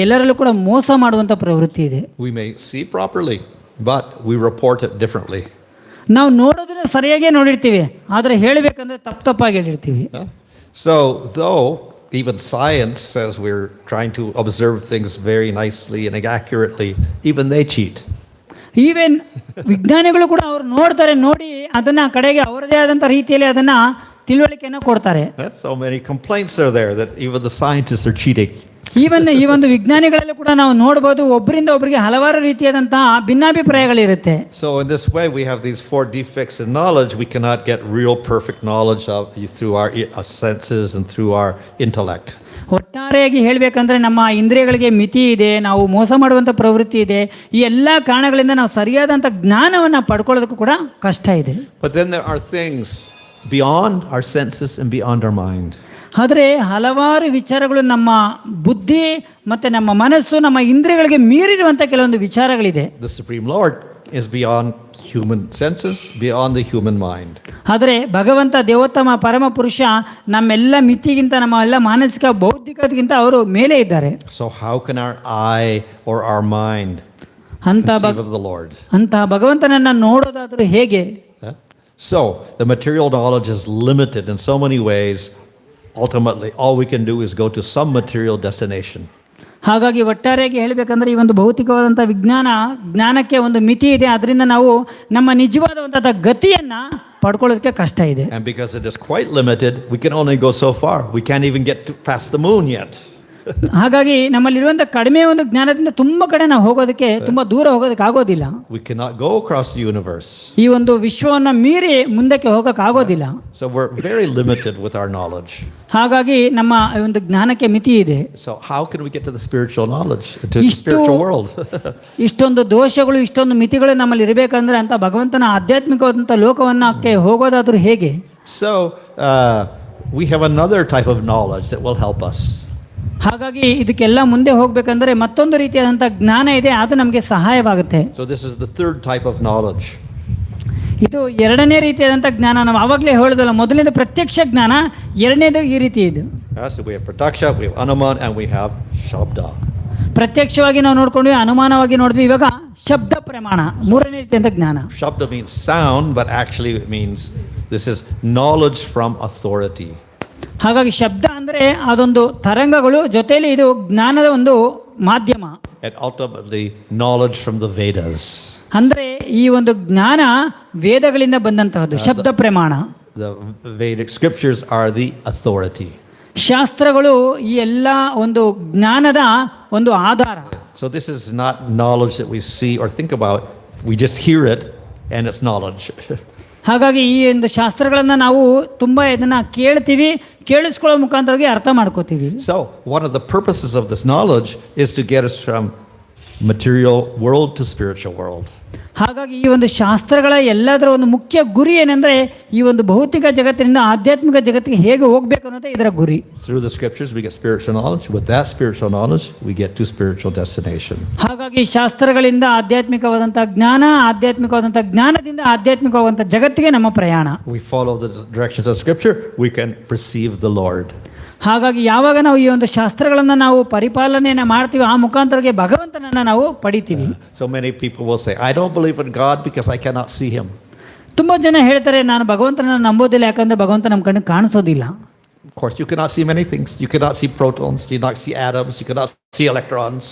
ಎಲ್ಲರಲ್ಲೂ ಕೂಡ ಮೋಸ ಮಾಡುವಂಥ ಪ್ರವೃತ್ತಿ ಇದೆ. We may see properly, but we report it differently. ನಾವು ನೋಡೋದನ್ನ ಸರಿಯಾಗೇ ನೋಡಿರ್ತೀವಿ, ಆದರೆ ಹೇಳಬೇಕಂದ್ರೆ ತಪ್ಪಾಗಿ ಹೇಳಿರ್ತೀವಿ. So though even science says we're trying to observe things very nicely and accurately, even they cheat. Even ವಿಜ್ಞಾನಿಗಳು ಕೂಡ ಅವ್ರು ನೋಡ್ತಾರೆ, ನೋಡಿ ಅದನ್ನ ಕಡೆಗೆ ಅವರದೇ ಆದಂಥ ರೀತಿಯಲ್ಲಿ ಅದನ್ನ ತಿಳುವಳಿಕೆಯನ್ನು ಕೊಡ್ತಾರೆ. So many complaints are there that even the scientists are cheating. Even ಈ ಒಂದು ವಿಜ್ಞಾನಿಗಳಲ್ಲೂ ಕೂಡ ನಾವು ನೋಡಬಹುದು, ಒಬ್ಬರಿಂದ ಒಬ್ಬರಿಗೆ ಹಲವಾರು ರೀತಿಯಾದಂತಹ ಭಿನ್ನಾಭಿಪ್ರಾಯಗಳಿರುತ್ತೆ. So in this way we have these 4 defects in knowledge. We cannot get real perfect knowledge through our senses and through our intellect. ಒಟ್ಟಾರೆಯಾಗಿ ಹೇಳಬೇಕಂದ್ರೆ ನಮ್ಮ ಇಂದ್ರಿಯಗಳಿಗೆ ಮಿತಿ ಇದೆ, ನಾವು ಮೋಸ ಮಾಡುವಂಥ ಪ್ರವೃತ್ತಿ ಇದೆ. ಈ ಎಲ್ಲ ಕಾರಣಗಳಿಂದ ನಾವು ಸರಿಯಾದಂಥ ಜ್ಞಾನವನ್ನು ಪಡ್ಕೊಳ್ಳೋದಕ್ಕೂ ಕೂಡ ಕಷ್ಟ ಇದೆ. But then there are things beyond our senses and beyond our mind. ಆದರೆ ಹಲವಾರು ವಿಚಾರಗಳು ನಮ್ಮ ಬುದ್ಧಿ ಮತ್ತು ನಮ್ಮ ಮನಸ್ಸು, ನಮ್ಮ ಇಂದ್ರಿಯಗಳಿಗೆ ಮೀರಿರುವಂಥ ಕೆಲವೊಂದು ವಿಚಾರಗಳಿದೆ. The Supreme Lord is beyond human senses, beyond the human mind. ಆದರೆ ಭಗವಂತ ದೇವೋತ್ತಮ ಪರಮ ಪುರುಷ ನಮ್ಮೆಲ್ಲ ಮಿತಿಗಿಂತ, ನಮ್ಮ ಎಲ್ಲ ಮಾನಸಿಕ ಬೌದ್ಧಿಕತೆಗಿಂತ ಅವರು ಮೇಲೆ ಇದ್ದಾರೆ. So how can our eye or our mind conceive of the Lord? ಅಂತಹ ಭಗವಂತನನ್ನ ನೋಡೋದಾದರೂ ಹೇಗೆ? So the material knowledge is limited in so many ways. Ultimately all we can do is go to some material destination. ಹಾಗಾಗಿ ಒಟ್ಟಾರೆಯಾಗಿ ಹೇಳಬೇಕಂದ್ರೆ ಈ ಒಂದು ಭೌತಿಕವಾದಂಥ ಜ್ಞಾನಕ್ಕೆ ಒಂದು ಮಿತಿ ಇದೆ. ಅದರಿಂದ ನಾವು ನಮ್ಮ ನಿಜವಾದಂಥ ಗತಿಯನ್ನ ಪಡ್ಕೊಳ್ಳೋದಕ್ಕೆ ಕಷ್ಟ ಇದೆ. And because it is quite limited, we can only go so far. We can't even get past the moon yet. ಹಾಗಾಗಿ ನಮ್ಮಲ್ಲಿರುವಂಥ ಕಡಿಮೆ ಒಂದು ಜ್ಞಾನದಿಂದ ತುಂಬ ಕಡೆ ನಾವು ಹೋಗೋದಕ್ಕೆ, ತುಂಬ ದೂರ ಹೋಗೋದಕ್ಕೆ ಆಗೋದಿಲ್ಲ. We cannot go across the universe. ಈ ಒಂದು ವಿಶ್ವವನ್ನು ಮೀರಿ ಮುಂದಕ್ಕೆ ಹೋಗಕ್ಕೆ ಆಗೋದಿಲ್ಲ. So we're very limited with our knowledge. ಹಾಗಾಗಿ ನಮ್ಮ ಒಂದು ಜ್ಞಾನಕ್ಕೆ ಮಿತಿ ಇದೆ. So how can we get to the spiritual knowledge, to the spiritual world? ಇಷ್ಟೊಂದು ದೋಷಗಳು, ಇಷ್ಟೊಂದು ಮಿತಿಗಳು ನಮ್ಮಲ್ಲಿ ಇರಬೇಕಂದ್ರೆ ಅಂತ ಭಗವಂತನ ಆಧ್ಯಾತ್ಮಿಕವಾದಂಥ ಲೋಕವನ್ನಕ್ಕೆ ಹೋಗೋದಾದ್ರೂ ಹೇಗೆ? So we have another type of knowledge that will help us. ಹಾಗಾಗಿ ಇದಕ್ಕೆಲ್ಲ ಮುಂದೆ ಹೋಗ್ಬೇಕಂದ್ರೆ ಮತ್ತೊಂದು ರೀತಿಯಾದಂಥ ಜ್ಞಾನ ಇದೆ, ಅದು ನಮಗೆ ಸಹಾಯವಾಗುತ್ತೆ. So this is the third type of knowledge. ಇದು ಎರಡನೇ ರೀತಿಯಾದಂಥ ಜ್ಞಾನ. ನಾವು ಆವಾಗಲೇ ಹೇಳಿದಲ್ಲ, ಮೊದಲನೇದು ಪ್ರತ್ಯಕ್ಷ ಜ್ಞಾನ, ಎರಡನೇದು ಈ ರೀತಿ ಇದು. So we have prataksha, we have anuman, and we have shabda. ಪ್ರತ್ಯಕ್ಷವಾಗಿ ನಾವು ನೋಡ್ಕೊಂಡ್ವಿ, ಅನುಮಾನವಾಗಿ ನೋಡಿದ್ವಿ, ಇವಾಗ ಶಬ್ದ ಪ್ರಮಾಣ, ಮೂರನೇ ರೀತಿಯಾದಂಥ ಜ್ಞಾನ. Shabda means sound, but actually it means this is knowledge from authority. ಹಾಗಾಗಿ ಶಬ್ದ ಅಂದರೆ ಅದೊಂದು ತರಂಗಗಳು, ಜೊತೆಯಲ್ಲಿ ಇದು ಜ್ಞಾನದ ಒಂದು ಮಾಧ್ಯಮ. And ultimately knowledge from the Vedas. ಅಂದರೆ ಈ ಒಂದು ಜ್ಞಾನ ವೇದಗಳಿಂದ ಬಂದಂತಹದ್ದು ಶಬ್ದ ಪ್ರಮಾಣ. The Vedic scriptures are the authority. ಶಾಸ್ತ್ರಗಳು ಈ ಎಲ್ಲ ಒಂದು ಜ್ಞಾನದ ಒಂದು ಆಧಾರ. So this is not knowledge that we see or think about. We just hear it and it's knowledge. ಹಾಗಾಗಿ ಈ ಒಂದು ಶಾಸ್ತ್ರಗಳನ್ನು ನಾವು ತುಂಬ ಇದನ್ನ ಕೇಳ್ತೀವಿ, ಕೇಳಿಸ್ಕೊಳ್ಳೋ ಮುಖಾಂತರವಾಗಿ ಅರ್ಥ ಮಾಡ್ಕೋತೀವಿ. So one of the purposes of this knowledge is to get us from material world to spiritual world. ಹಾಗಾಗಿ ಈ ಒಂದು ಶಾಸ್ತ್ರಗಳ ಎಲ್ಲದರ ಒಂದು ಮುಖ್ಯ ಗುರಿ ಏನಂದ್ರೆ ಈ ಒಂದು ಭೌತಿಕ ಜಗತ್ತಿನಿಂದ ಆಧ್ಯಾತ್ಮಿಕ ಜಗತ್ತಿಗೆ ಹೇಗೆ ಹೋಗ್ಬೇಕು ಅನ್ನೋದೇ ಇದರ ಗುರಿ. Through the scriptures we get spiritual knowledge. With that spiritual knowledge we get to spiritual destination. ಹಾಗಾಗಿ ಶಾಸ್ತ್ರಗಳಿಂದ ಆಧ್ಯಾತ್ಮಿಕವಾದಂತಹ ಜ್ಞಾನ, ಆಧ್ಯಾತ್ಮಿಕವಾದಂತಹ ಜ್ಞಾನದಿಂದ ಆಧ್ಯಾತ್ಮಿಕವಾದಂತಹ ಜಗತ್ತಿಗೆ ನಮ್ಮ ಪ್ರಯಾಣ. We follow the directions of scripture, we can perceive the Lord. ಹಾಗಾಗಿ ಯಾವಾಗ ನಾವು ಈ ಒಂದು ಶಾಸ್ತ್ರಗಳನ್ನು ನಾವು ಪರಿಪಾಲನೆಯನ್ನು ಮಾಡ್ತೀವಿ ಆ ಮುಖಾಂತರವಾಗಿ ಭಗವಂತನನ್ನು ನಾವು ಪಡಿತೀವಿ. So many people will say, I don't believe in God because I cannot see him. ತುಂಬ ಜನ ಹೇಳ್ತಾರೆ ನಾನು ಭಗವಂತನನ್ನು ನಂಬೋದಿಲ್ಲ ಯಾಕಂದ್ರೆ ಭಗವಂತ ನಮ್ಮ ಕಣ್ಣಿಗೆ ಕಾಣಿಸೋದಿಲ್ಲ. Of course you cannot see many things. You cannot see protons, you cannot see atoms, you cannot see electrons.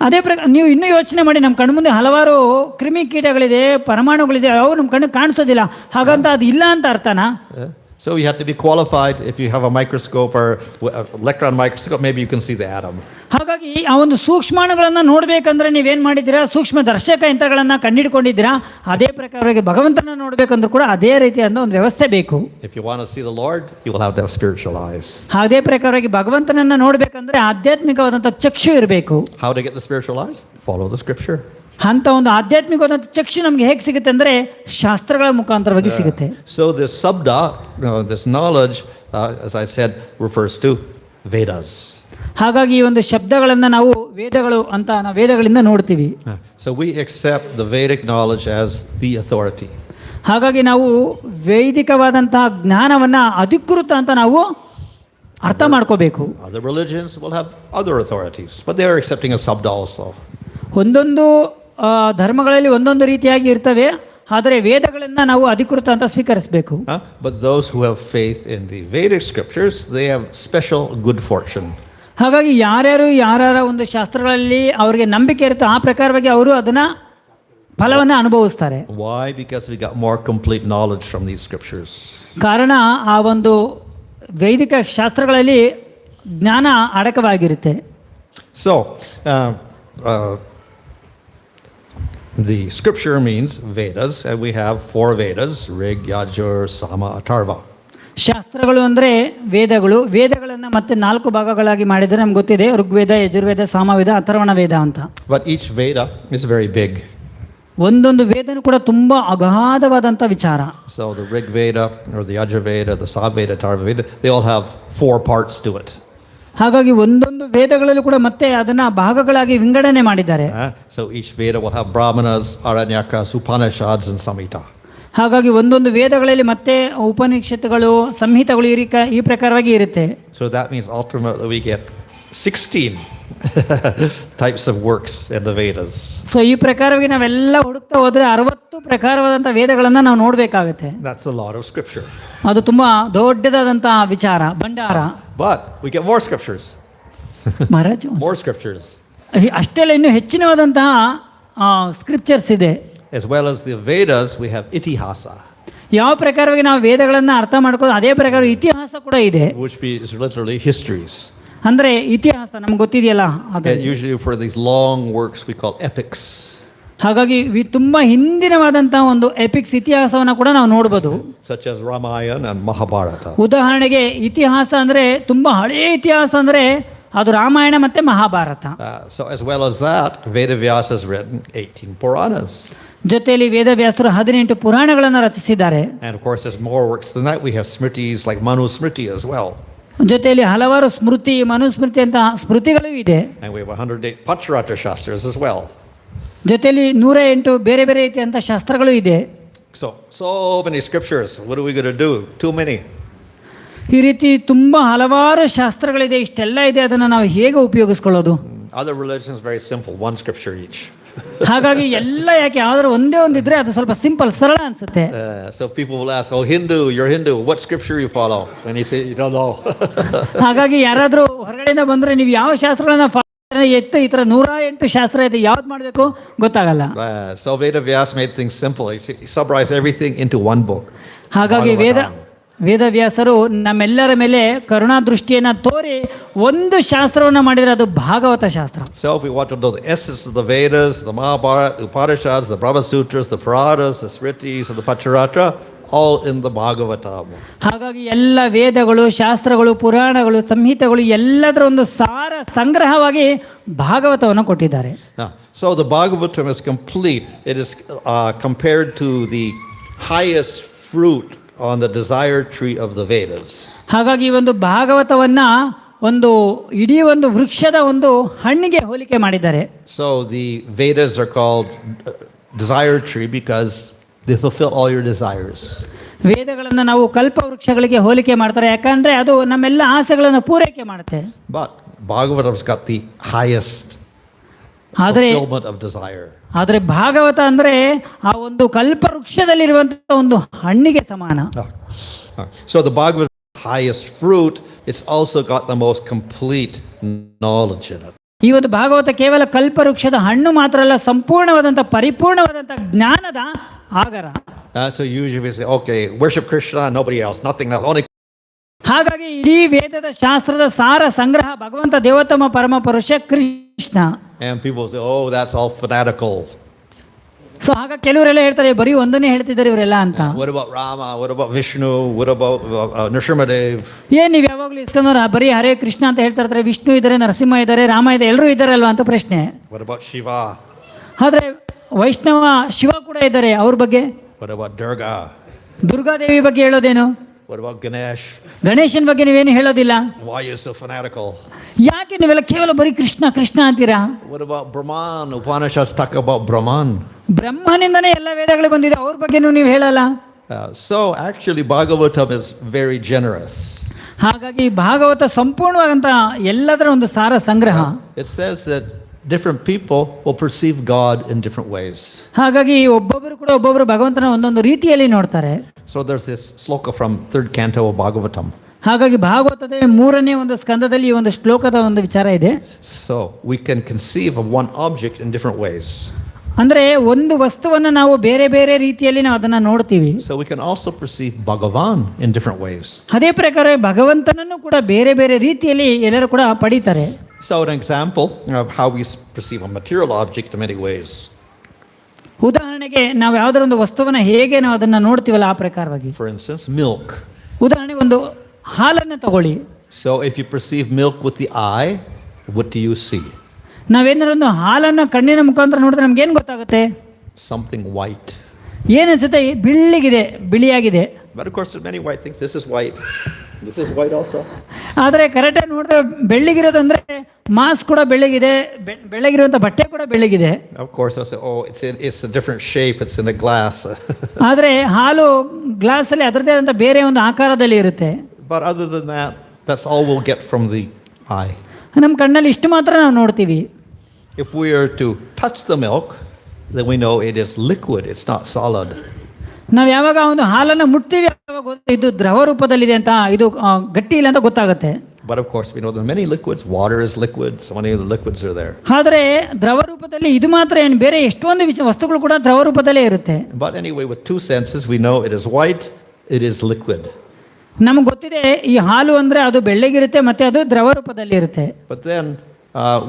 ಅದೇ ಪ್ರಕಾರ ನೀವು ಇನ್ನೂ ಯೋಚನೆ ಮಾಡಿ, ನಮ್ಮ ಕಣ್ಣು ಮುಂದೆ ಹಲವಾರು ಕ್ರಿಮಿಕೀಟಗಳಿದೆ, ಪರಮಾಣುಗಳಿದೆ, ಅವು ನಮ್ಮ ಕಣ್ಣಿಗೆ ಕಾಣಿಸೋದಿಲ್ಲ, ಹಾಗಂತ ಅದು ಇಲ್ಲ ಅಂತ ಅರ್ಥನಾ? So you have to be qualified. If you have a microscope or electron microscope, maybe you can see the atom. ಹಾಗಾಗಿ ಆ ಒಂದು ಸೂಕ್ಷ್ಮಾಣುಗಳನ್ನು ನೋಡಬೇಕಂದ್ರೆ ನೀವೇನು ಮಾಡಿದ್ದೀರಾ, ಸೂಕ್ಷ್ಮ ದರ್ಶಕ ಯಂತ್ರಗಳನ್ನು ಕಂಡುಹಿಡ್ಕೊಂಡಿದ್ದೀರಾ. ಅದೇ ಪ್ರಕಾರವಾಗಿ ಭಗವಂತನ ನೋಡಬೇಕಂದ್ರೂ ಕೂಡ ಅದೇ ರೀತಿಯಾದ ಒಂದು ವ್ಯವಸ್ಥೆ ಬೇಕು. If you want to see the Lord, you will have to have spiritual eyes. ಅದೇ ಪ್ರಕಾರವಾಗಿ ಭಗವಂತನನ್ನು ನೋಡಬೇಕಂದ್ರೆ ಆಧ್ಯಾತ್ಮಿಕವಾದಂಥ ಚಕ್ಷು ಇರಬೇಕು. How to get the spiritual eyes? Follow the scripture. ಅಂತ ಒಂದು ಆಧ್ಯಾತ್ಮಿಕವಾದಂಥ ಚಕ್ಷು ನಮಗೆ ಹೇಗೆ ಸಿಗುತ್ತೆ ಅಂದರೆ ಶಾಸ್ತ್ರಗಳ ಮುಖಾಂತರವಾಗಿ ಸಿಗುತ್ತೆ. So this sabda, this knowledge, as I said, refers to Vedas. ಹಾಗಾಗಿ ಈ ಒಂದು ಶಬ್ದಗಳನ್ನು ನಾವು ವೇದಗಳು ಅಂತ ನಾವು ವೇದಗಳಿಂದ ನೋಡ್ತೀವಿ. So we accept the Vedic knowledge as the authority. ಹಾಗಾಗಿ ನಾವು ವೈದಿಕವಾದಂತಹ ಜ್ಞಾನವನ್ನು ಅಧಿಕೃತ ಅಂತ ನಾವು ಅರ್ಥ ಮಾಡ್ಕೋಬೇಕು. Other religions will have other authorities, but they are accepting a sabda also. ಒಂದೊಂದು ಧರ್ಮಗಳಲ್ಲಿ ಒಂದೊಂದು ರೀತಿಯಾಗಿ ಇರ್ತವೆ, ಆದರೆ ವೇದಗಳನ್ನು ನಾವು ಅಧಿಕೃತ ಅಂತ ಸ್ವೀಕರಿಸಬೇಕು. But those who have faith in the Vedic scriptures, they have special good fortune. ಹಾಗಾಗಿ ಯಾರ್ಯಾರ ಒಂದು ಶಾಸ್ತ್ರಗಳಲ್ಲಿ ಅವರಿಗೆ ನಂಬಿಕೆ ಇರುತ್ತೋ ಆ ಪ್ರಕಾರವಾಗಿ ಅವರು ಅದನ್ನ ಫಲವನ್ನು ಅನುಭವಿಸ್ತಾರೆ. Why? Because we got more complete knowledge from these scriptures. ಕಾರಣ ಆ ಒಂದು ವೈದಿಕ ಶಾಸ್ತ್ರಗಳಲ್ಲಿ ಜ್ಞಾನ ಅಡಕವಾಗಿರುತ್ತೆ. So the scripture means Vedas, and we have 4 Vedas: Rig, Yajur, Sama, Atharva. ಶಾಸ್ತ್ರಗಳು ಅಂದರೆ ವೇದಗಳು. ವೇದಗಳನ್ನು ಮತ್ತೆ 4 ಭಾಗಗಳಾಗಿ ಮಾಡಿದರೆ ನಮ್ಗೆ ಗೊತ್ತಿದೆ: ಋಗ್ವೇದ, ಯಜುರ್ವೇದ, ಸಾಮವೇದ, ಅಥರ್ವಣ ವೇದ ಅಂತ. But each Veda is very big. ಒಂದೊಂದು ವೇದನೂ ಕೂಡ ತುಂಬಾ ಅಗಾಧವಾದಂಥ ವಿಚಾರ. So the Rig Veda or the Yajur Veda, the Sama Veda, Atharva Veda, they all have 4 parts to it. ಹಾಗಾಗಿ ಒಂದೊಂದು ವೇದಗಳಲ್ಲೂ ಕೂಡ ಮತ್ತೆ ಅದನ್ನ ಭಾಗಗಳಾಗಿ ವಿಂಗಡಣೆ ಮಾಡಿದ್ದಾರೆ. So each Veda will have Brahmanas, Aranyakas, Upanishads and Samhita. ಹಾಗಾಗಿ ಒಂದೊಂದು ವೇದಗಳಲ್ಲಿ ಮತ್ತೆ ಉಪನಿಷತ್ತುಗಳು, ಸಂಹಿತಗಳು ಈ ಪ್ರಕಾರವಾಗಿ ಇರುತ್ತೆ. So that means ultimately we get 16 types of works in the Vedas. So ಈ ಪ್ರಕಾರವಾಗಿ ನಾವೆಲ್ಲ ಹುಡುಕ್ತಾ ಹೋದ್ರೆ 60 ಪ್ರಕಾರವಾದಂಥ ವೇದಗಳನ್ನು ನಾವು ನೋಡಬೇಕಾಗುತ್ತೆ. That's a lot of scripture. ಅದು ತುಂಬಾ ದೊಡ್ಡದಾದಂಥ ವಿಚಾರ ಭಂಡಾರ. But we get more scriptures. Maharaj, More scriptures. ಅಷ್ಟೆಲ್ಲ ಇನ್ನೂ ಹೆಚ್ಚಿನವಾದಂತಹ ಸ್ಕ್ರಿಪ್ಚರ್ಸ್ ಇದೆ. As well as the Vedas, we have itihasa. ಯಾವ ಪ್ರಕಾರವಾಗಿ ನಾವು ವೇದಗಳನ್ನು ಅರ್ಥ ಮಾಡ್ಕೋದು ಅದೇ ಪ್ರಕಾರ ಇತಿಹಾಸ ಕೂಡ ಇದೆ. Which is literally histories. ಅಂದ್ರೆ ಇತಿಹಾಸ ನಮ್ಗೆ ಗೊತ್ತಿದೆಯಲ್ಲ. Usually for these long works we call epics. ಹಾಗಾಗಿ ತುಂಬಾ ಹಿಂದಿನವಾದಂತಹ ಒಂದು ಎಪಿಕ್ಸ್ ಇತಿಹಾಸವನ್ನ ಕೂಡ ನಾವು ನೋಡಬಹುದು. Such as Ramayana and Mahabharata. ಉದಾಹರಣೆಗೆ ಇತಿಹಾಸ ಅಂದ್ರೆ ತುಂಬಾ ಹಳೆಯ ಇತಿಹಾಸ ಅಂದ್ರೆ ಅದು ರಾಮಾಯಣ ಮತ್ತೆ Mahabharata. So as well as that, Vedavyasa has written 18 Puranas. ಜೊತೆಯಲ್ಲಿ ವೇದವ್ಯಾಸರು 18 ಪುರಾಣಗಳನ್ನು ರಚಿಸಿದ್ದಾರೆ. And of course there's more works than that. We have smritis like Manu Smriti as well. ಜೊತೆಯಲ್ಲಿ ಹಲವಾರು ಸ್ಮೃತಿ, ಮನುಸ್ಮೃತಿ ಅಂತ ಸ್ಮೃತಿಗಳು ಇದೆ. And we have 108 Pacharatra Shastras as well. ಜೊತೆಯಲ್ಲಿ 108 ಬೇರೆ ಬೇರೆ ರೀತಿಯಂತ ಶಾಸ್ತ್ರಗಳು ಇದೆ. So many scriptures. What are we going to do? Too many. ಈ ರೀತಿ ತುಂಬಾ ಹಲವಾರು ಶಾಸ್ತ್ರಗಳಿದೆ, ಇಷ್ಟೆಲ್ಲ ಇದೆ, ಅದನ್ನು ನಾವು ಹೇಗೆ ಉಪಯೋಗಿಸ್ಕೊಳ್ಳೋದು? Other religions very simple, one scripture each. ಹಾಗಾಗಿ ಎಲ್ಲ ಯಾಕೆ ಯಾವ್ದಾದ್ರು ಒಂದೇ ಒಂದಿದ್ರೆ ಅದು ಸ್ವಲ್ಪ ಸಿಂಪಲ್, ಸರಳ ಅನ್ಸುತ್ತೆ. So people will ask, "Oh, you're Hindu. What scripture you follow?" And you say, "You don't know." ಹಾಗಾಗಿ ಯಾರಾದ್ರೂ ಹೊರಗಡೆಯಿಂದ ಬಂದ್ರೆ ನೀವು ಯಾವ ಶಾಸ್ತ್ರಗಳನ್ನ ಎತ್ತು ಈ ತರ 108 ಶಾಸ್ತ್ರ ಇದೆ, ಯಾವ್ದು ಮಾಡಬೇಕು ಗೊತ್ತಾಗಲ್ಲ. So Vedavyasa made things simple. He summarized everything into one book. ಹಾಗಾಗಿ ವೇದವ್ಯಾಸರು ನಮ್ಮೆಲ್ಲರ ಮೇಲೆ ಕರುಣಾ ದೃಷ್ಟಿಯನ್ನ ತೋರಿ ಒಂದು ಶಾಸ್ತ್ರವನ್ನ ಮಾಡಿದ್ರೆ ಅದು ಭಾಗವತ ಶಾಸ್ತ್ರ. So if we want to know the essence of the Vedas, the Mahabharata, the Upanishads, the Brahma Sutras, the Puranas, the Smritis, and the Pacharatra, all in the Bhagavatam. ಹಾಗಾಗಿ ಎಲ್ಲ ವೇದಗಳು, ಶಾಸ್ತ್ರಗಳು, ಪುರಾಣಗಳು, ಸಂಹಿತೆಗಳು ಎಲ್ಲದರ ಒಂದು ಸಾರ ಸಂಗ್ರಹವಾಗಿ ಭಾಗವತವನ್ನು ಕೊಟ್ಟಿದ್ದಾರೆ. So the Bhagavatam is complete. It is compared to the highest fruit on the desire tree of the Vedas. ಹಾಗಾಗಿ ಈ ಒಂದು ಭಾಗವತವನ್ನ ಒಂದು ಇಡೀ ಒಂದು ವೃಕ್ಷದ ಒಂದು ಹಣ್ಣಿಗೆ ಹೋಲಿಕೆ ಮಾಡಿದ್ದಾರೆ. So the Vedas are called desire tree because they fulfill all your desires. ವೇದಗಳನ್ನು ನಾವು ಕಲ್ಪ ವೃಕ್ಷಗಳಿಗೆ ಹೋಲಿಕೆ ಮಾಡ್ತಾರೆ, ಯಾಕಂದ್ರೆ ಅದು ನಮ್ಮೆಲ್ಲ ಆಸೆಗಳನ್ನು ಪೂರೈಕೆ ಮಾಡುತ್ತೆ. But Bhagavatam's got the highest fulfillment of desire. ಆದರೆ ಭಾಗವತ ಅಂದ್ರೆ ಆ ಒಂದು ಕಲ್ಪ ವೃಕ್ಷದಲ್ಲಿರುವಂತಹ ಒಂದು ಹಣ್ಣಿಗೆ ಸಮಾನ. So the Bhagavatam highest fruit, it's also got the most complete knowledge in it. ಈ ಒಂದು ಭಾಗವತ ಕೇವಲ ಕಲ್ಪವೃಕ್ಷದ ಹಣ್ಣು ಮಾತ್ರ ಅಲ್ಲ, ಸಂಪೂರ್ಣವಾದಂಥ ಪರಿಪೂರ್ಣವಾದಂಥ ಜ್ಞಾನದ ಆಗರ. So usually we say, okay, worship Krishna, nobody else, nothing else, only. ಹಾಗಾಗಿ ಇಡೀ ವೇದದ ಶಾಸ್ತ್ರದ ಸಾರ ಸಂಗ್ರಹ ಭಗವಂತ ದೇವೋತ್ತಮ ಪರಮ ಪುರುಷ Krishna. And people say, oh, that's all fanatical. So ಆಗ ಕೆಲವರೆಲ್ಲ ಹೇಳ್ತಾರೆ ಬರೀ ಒಂದನ್ನೇ ಹೇಳ್ತಿದ್ದಾರೆ ಇವರೆಲ್ಲ ಅಂತ. What about Rama? What about Vishnu? What about Nrsimhadev? ಏನ್ ನೀವು ಯಾವಾಗಲೂ ಇಸ್ಕೊಂಡ್ರ ಬರೀ ಹರೇ ಕೃಷ್ಣ ಅಂತ ಹೇಳ್ತಾ ಇರ್ತಾರೆ, ವಿಷ್ಣು ಇದ್ದಾರೆ, ನರಸಿಂಹ ಇದ್ದಾರೆ, ರಾಮ ಇದೆ, ಎಲ್ಲರೂ ಇದ್ದಾರಲ್ವಾ ಅಂತ ಪ್ರಶ್ನೆ. What about Shiva? ಆದ್ರೆ ವೈಷ್ಣವ ಶಿವ ಕೂಡ ಇದ್ದಾರೆ, ಅವ್ರ ಬಗ್ಗೆ. What about Durga? ದುರ್ಗಾದೇವಿ ಬಗ್ಗೆ ಹೇಳೋದೇನು? What about Ganesh? ಗಣೇಶನ್ ಬಗ್ಗೆ ನೀವೇನು ಹೇಳೋದಿಲ್ಲ. Why are you so fanatical? ಯಾಕೆ ನೀವೆಲ್ಲ ಕೇವಲ ಬರೀ ಕೃಷ್ಣ ಕೃಷ್ಣ ಅಂತೀರಾ? What about Brahman? Upanishads talk about Brahman. ಬ್ರಹ್ಮನಿಂದನೇ ಎಲ್ಲ ವೇದಗಳು ಬಂದಿದೆ, ಅವ್ರ ಬಗ್ಗೆನೂ ನೀವು ಹೇಳಲ್ಲ. So actually Bhagavatam is very generous. ಹಾಗಾಗಿ ಭಾಗವತ ಸಂಪೂರ್ಣವಾದಂತ ಎಲ್ಲದರ ಒಂದು ಸಾರ ಸಂಗ್ರಹ. It says that different people will perceive God in different ways. ಹಾಗಾಗಿ ಒಬ್ಬೊಬ್ಬರು ಕೂಡ ಒಬ್ಬೊಬ್ಬರು ಭಗವಂತನ ಒಂದೊಂದು ರೀತಿಯಲ್ಲಿ ನೋಡ್ತಾರೆ. So there's this sloka from 3rd canto of Bhagavatam. ಹಾಗಾಗಿ ಭಾಗವತದ 3ನೇ ಒಂದು ಸ್ಕಂದದಲ್ಲಿ ಈ ಒಂದು ಶ್ಲೋಕದ ಒಂದು ವಿಚಾರ ಇದೆ. So we can conceive of one object in different ways. ಅಂದ್ರೆ ಒಂದು ವಸ್ತುವನ್ನು ನಾವು ಬೇರೆ ಬೇರೆ ರೀತಿಯಲ್ಲಿ ನಾವು ಅದನ್ನ ನೋಡ್ತೀವಿ. So we can also perceive Bhagavan in different ways. ಅದೇ ಪ್ರಕಾರ ಭಗವಂತನನ್ನು ಕೂಡ ಬೇರೆ ಬೇರೆ ರೀತಿಯಲ್ಲಿ ಎಲ್ಲರೂ ಕೂಡ ಪಡಿತಾರೆ. So an example of how we perceive a material object in many ways. ಉದಾಹರಣೆಗೆ ನಾವು ಯಾವುದರ ಒಂದು ವಸ್ತುವನ್ನ ಹೇಗೆ ನಾವು ಅದನ್ನ ನೋಡ್ತೀವಲ್ಲ ಆ ಪ್ರಕಾರವಾಗಿ. For instance, milk. ಉದಾಹರಣೆಗೆ ಒಂದು ಹಾಲನ್ನು ತಗೊಳ್ಳಿ. So if you perceive milk with the eye, what do you see? ನಾವೇನಾದ್ರು ಒಂದು ಹಾಲನ್ನು ಕಣ್ಣಿನ ಮುಖಾಂತರ ನೋಡಿದ್ರೆ ನಮ್ಗೆ ಏನು ಗೊತ್ತಾಗುತ್ತೆ? Something white. ಏನನ್ಸುತ್ತೆ? ಬಿಳಿಗಿದೆ, ಬಿಳಿಯಾಗಿದೆ. But of course there are many white things. This is white. This is white also. ಆದರೆ ಕರೆಕ್ಟಾಗಿ ನೋಡಿದ್ರೆ ಬೆಳ್ಳಗಿರೋದಂದ್ರೆ ಮಾಸ್ ಕೂಡ ಬೆಳ್ಳಗಿದೆ, ಬೆಳ್ಳಗಿರುವಂಥ ಬಟ್ಟೆ ಕೂಡ ಬೆಳ್ಳಗಿದೆ. Of course they'll say, oh, it's a different shape, it's in a glass. ಆದರೆ ಹಾಲು ಗ್ಲಾಸಲ್ಲಿ ಅದರದೇ ಆದಂಥ ಬೇರೆ ಒಂದು ಆಕಾರದಲ್ಲಿ ಇರುತ್ತೆ. But other than that, that's all we'll get from the eye. ನಮ್ಮ ಕಣ್ಣಲ್ಲಿ ಇಷ್ಟು ಮಾತ್ರ ನಾವು ನೋಡ್ತೀವಿ. If we are to touch the milk, then we know it is liquid, it's not solid. ನಾವು ಯಾವಾಗ ಒಂದು ಹಾಲನ್ನು ಮುಟ್ತೀವಿ ಆವಾಗ ಇದು ದ್ರವ ರೂಪದಲ್ಲಿದೆ ಅಂತ, ಇದು ಗಟ್ಟಿ ಇಲ್ಲ ಅಂತ ಗೊತ್ತಾಗುತ್ತೆ. But of course we know there are many liquids. Water is liquid, so many of the liquids are there. ಆದರೆ ದ್ರವ ರೂಪದಲ್ಲಿ ಇದು ಮಾತ್ರ ಏನು, ಬೇರೆ ಎಷ್ಟೊಂದು ವಸ್ತುಗಳು ಕೂಡ ದ್ರವ ರೂಪದಲ್ಲೇ ಇರುತ್ತೆ. But anyway, with two senses we know it is white, it is liquid. ನಮ್ಗೆ ಗೊತ್ತಿದೆ ಈ ಹಾಲು ಅಂದ್ರೆ ಅದು ಬೆಳ್ಳಗಿರುತ್ತೆ ಮತ್ತೆ ಅದು ದ್ರವ ರೂಪದಲ್ಲಿ ಇರುತ್ತೆ. But then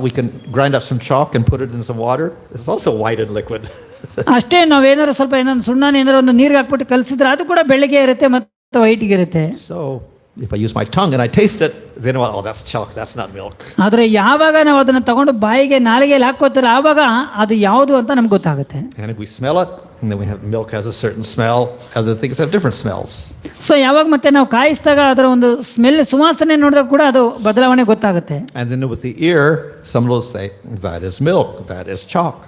we can grind up some chalk and put it in some water. It's also white and liquid. ಅಷ್ಟೇ, ನಾವೇನಾದ್ರು ಸ್ವಲ್ಪ ಏನಾದ್ರು ಸುಣ್ಣನ ಏನಾದ್ರು ಒಂದು ನೀರಿಗೆ ಹಾಕ್ಬಿಟ್ಟು ಕಲಸಿದ್ರೆ ಅದು ಕೂಡ ಬೆಳ್ಳಗೆ ಇರುತ್ತೆ ಮತ್ತು ವೈಟ್ಗೆ ಇರುತ್ತೆ. So if I use my tongue and I taste it, then oh, that's chalk, that's not milk. ಆದರೆ ಯಾವಾಗ ನಾವು ಅದನ್ನ ತಗೊಂಡು ಬಾಯಿಗೆ ನಾಲಿಗೆಯಲ್ಲಿ ಹಾಕೋತೀರ ಆವಾಗ ಅದು ಯಾವುದು ಅಂತ ನಮ್ಗೆ ಗೊತ್ತಾಗುತ್ತೆ. And if we smell it, and then we have milk has a certain smell, other things have different smells. So ಯಾವಾಗ ಮತ್ತೆ ನಾವು ಕಾಯಿಸಿದಾಗ ಅದರ ಒಂದು ಸ್ಮೆಲ್ ಸುವಾಸನೆ ನೋಡಿದಾಗ ಕೂಡ ಅದು ಬದಲಾವಣೆ ಗೊತ್ತಾಗುತ್ತೆ. And then with the ear, some will say that is milk, that is chalk.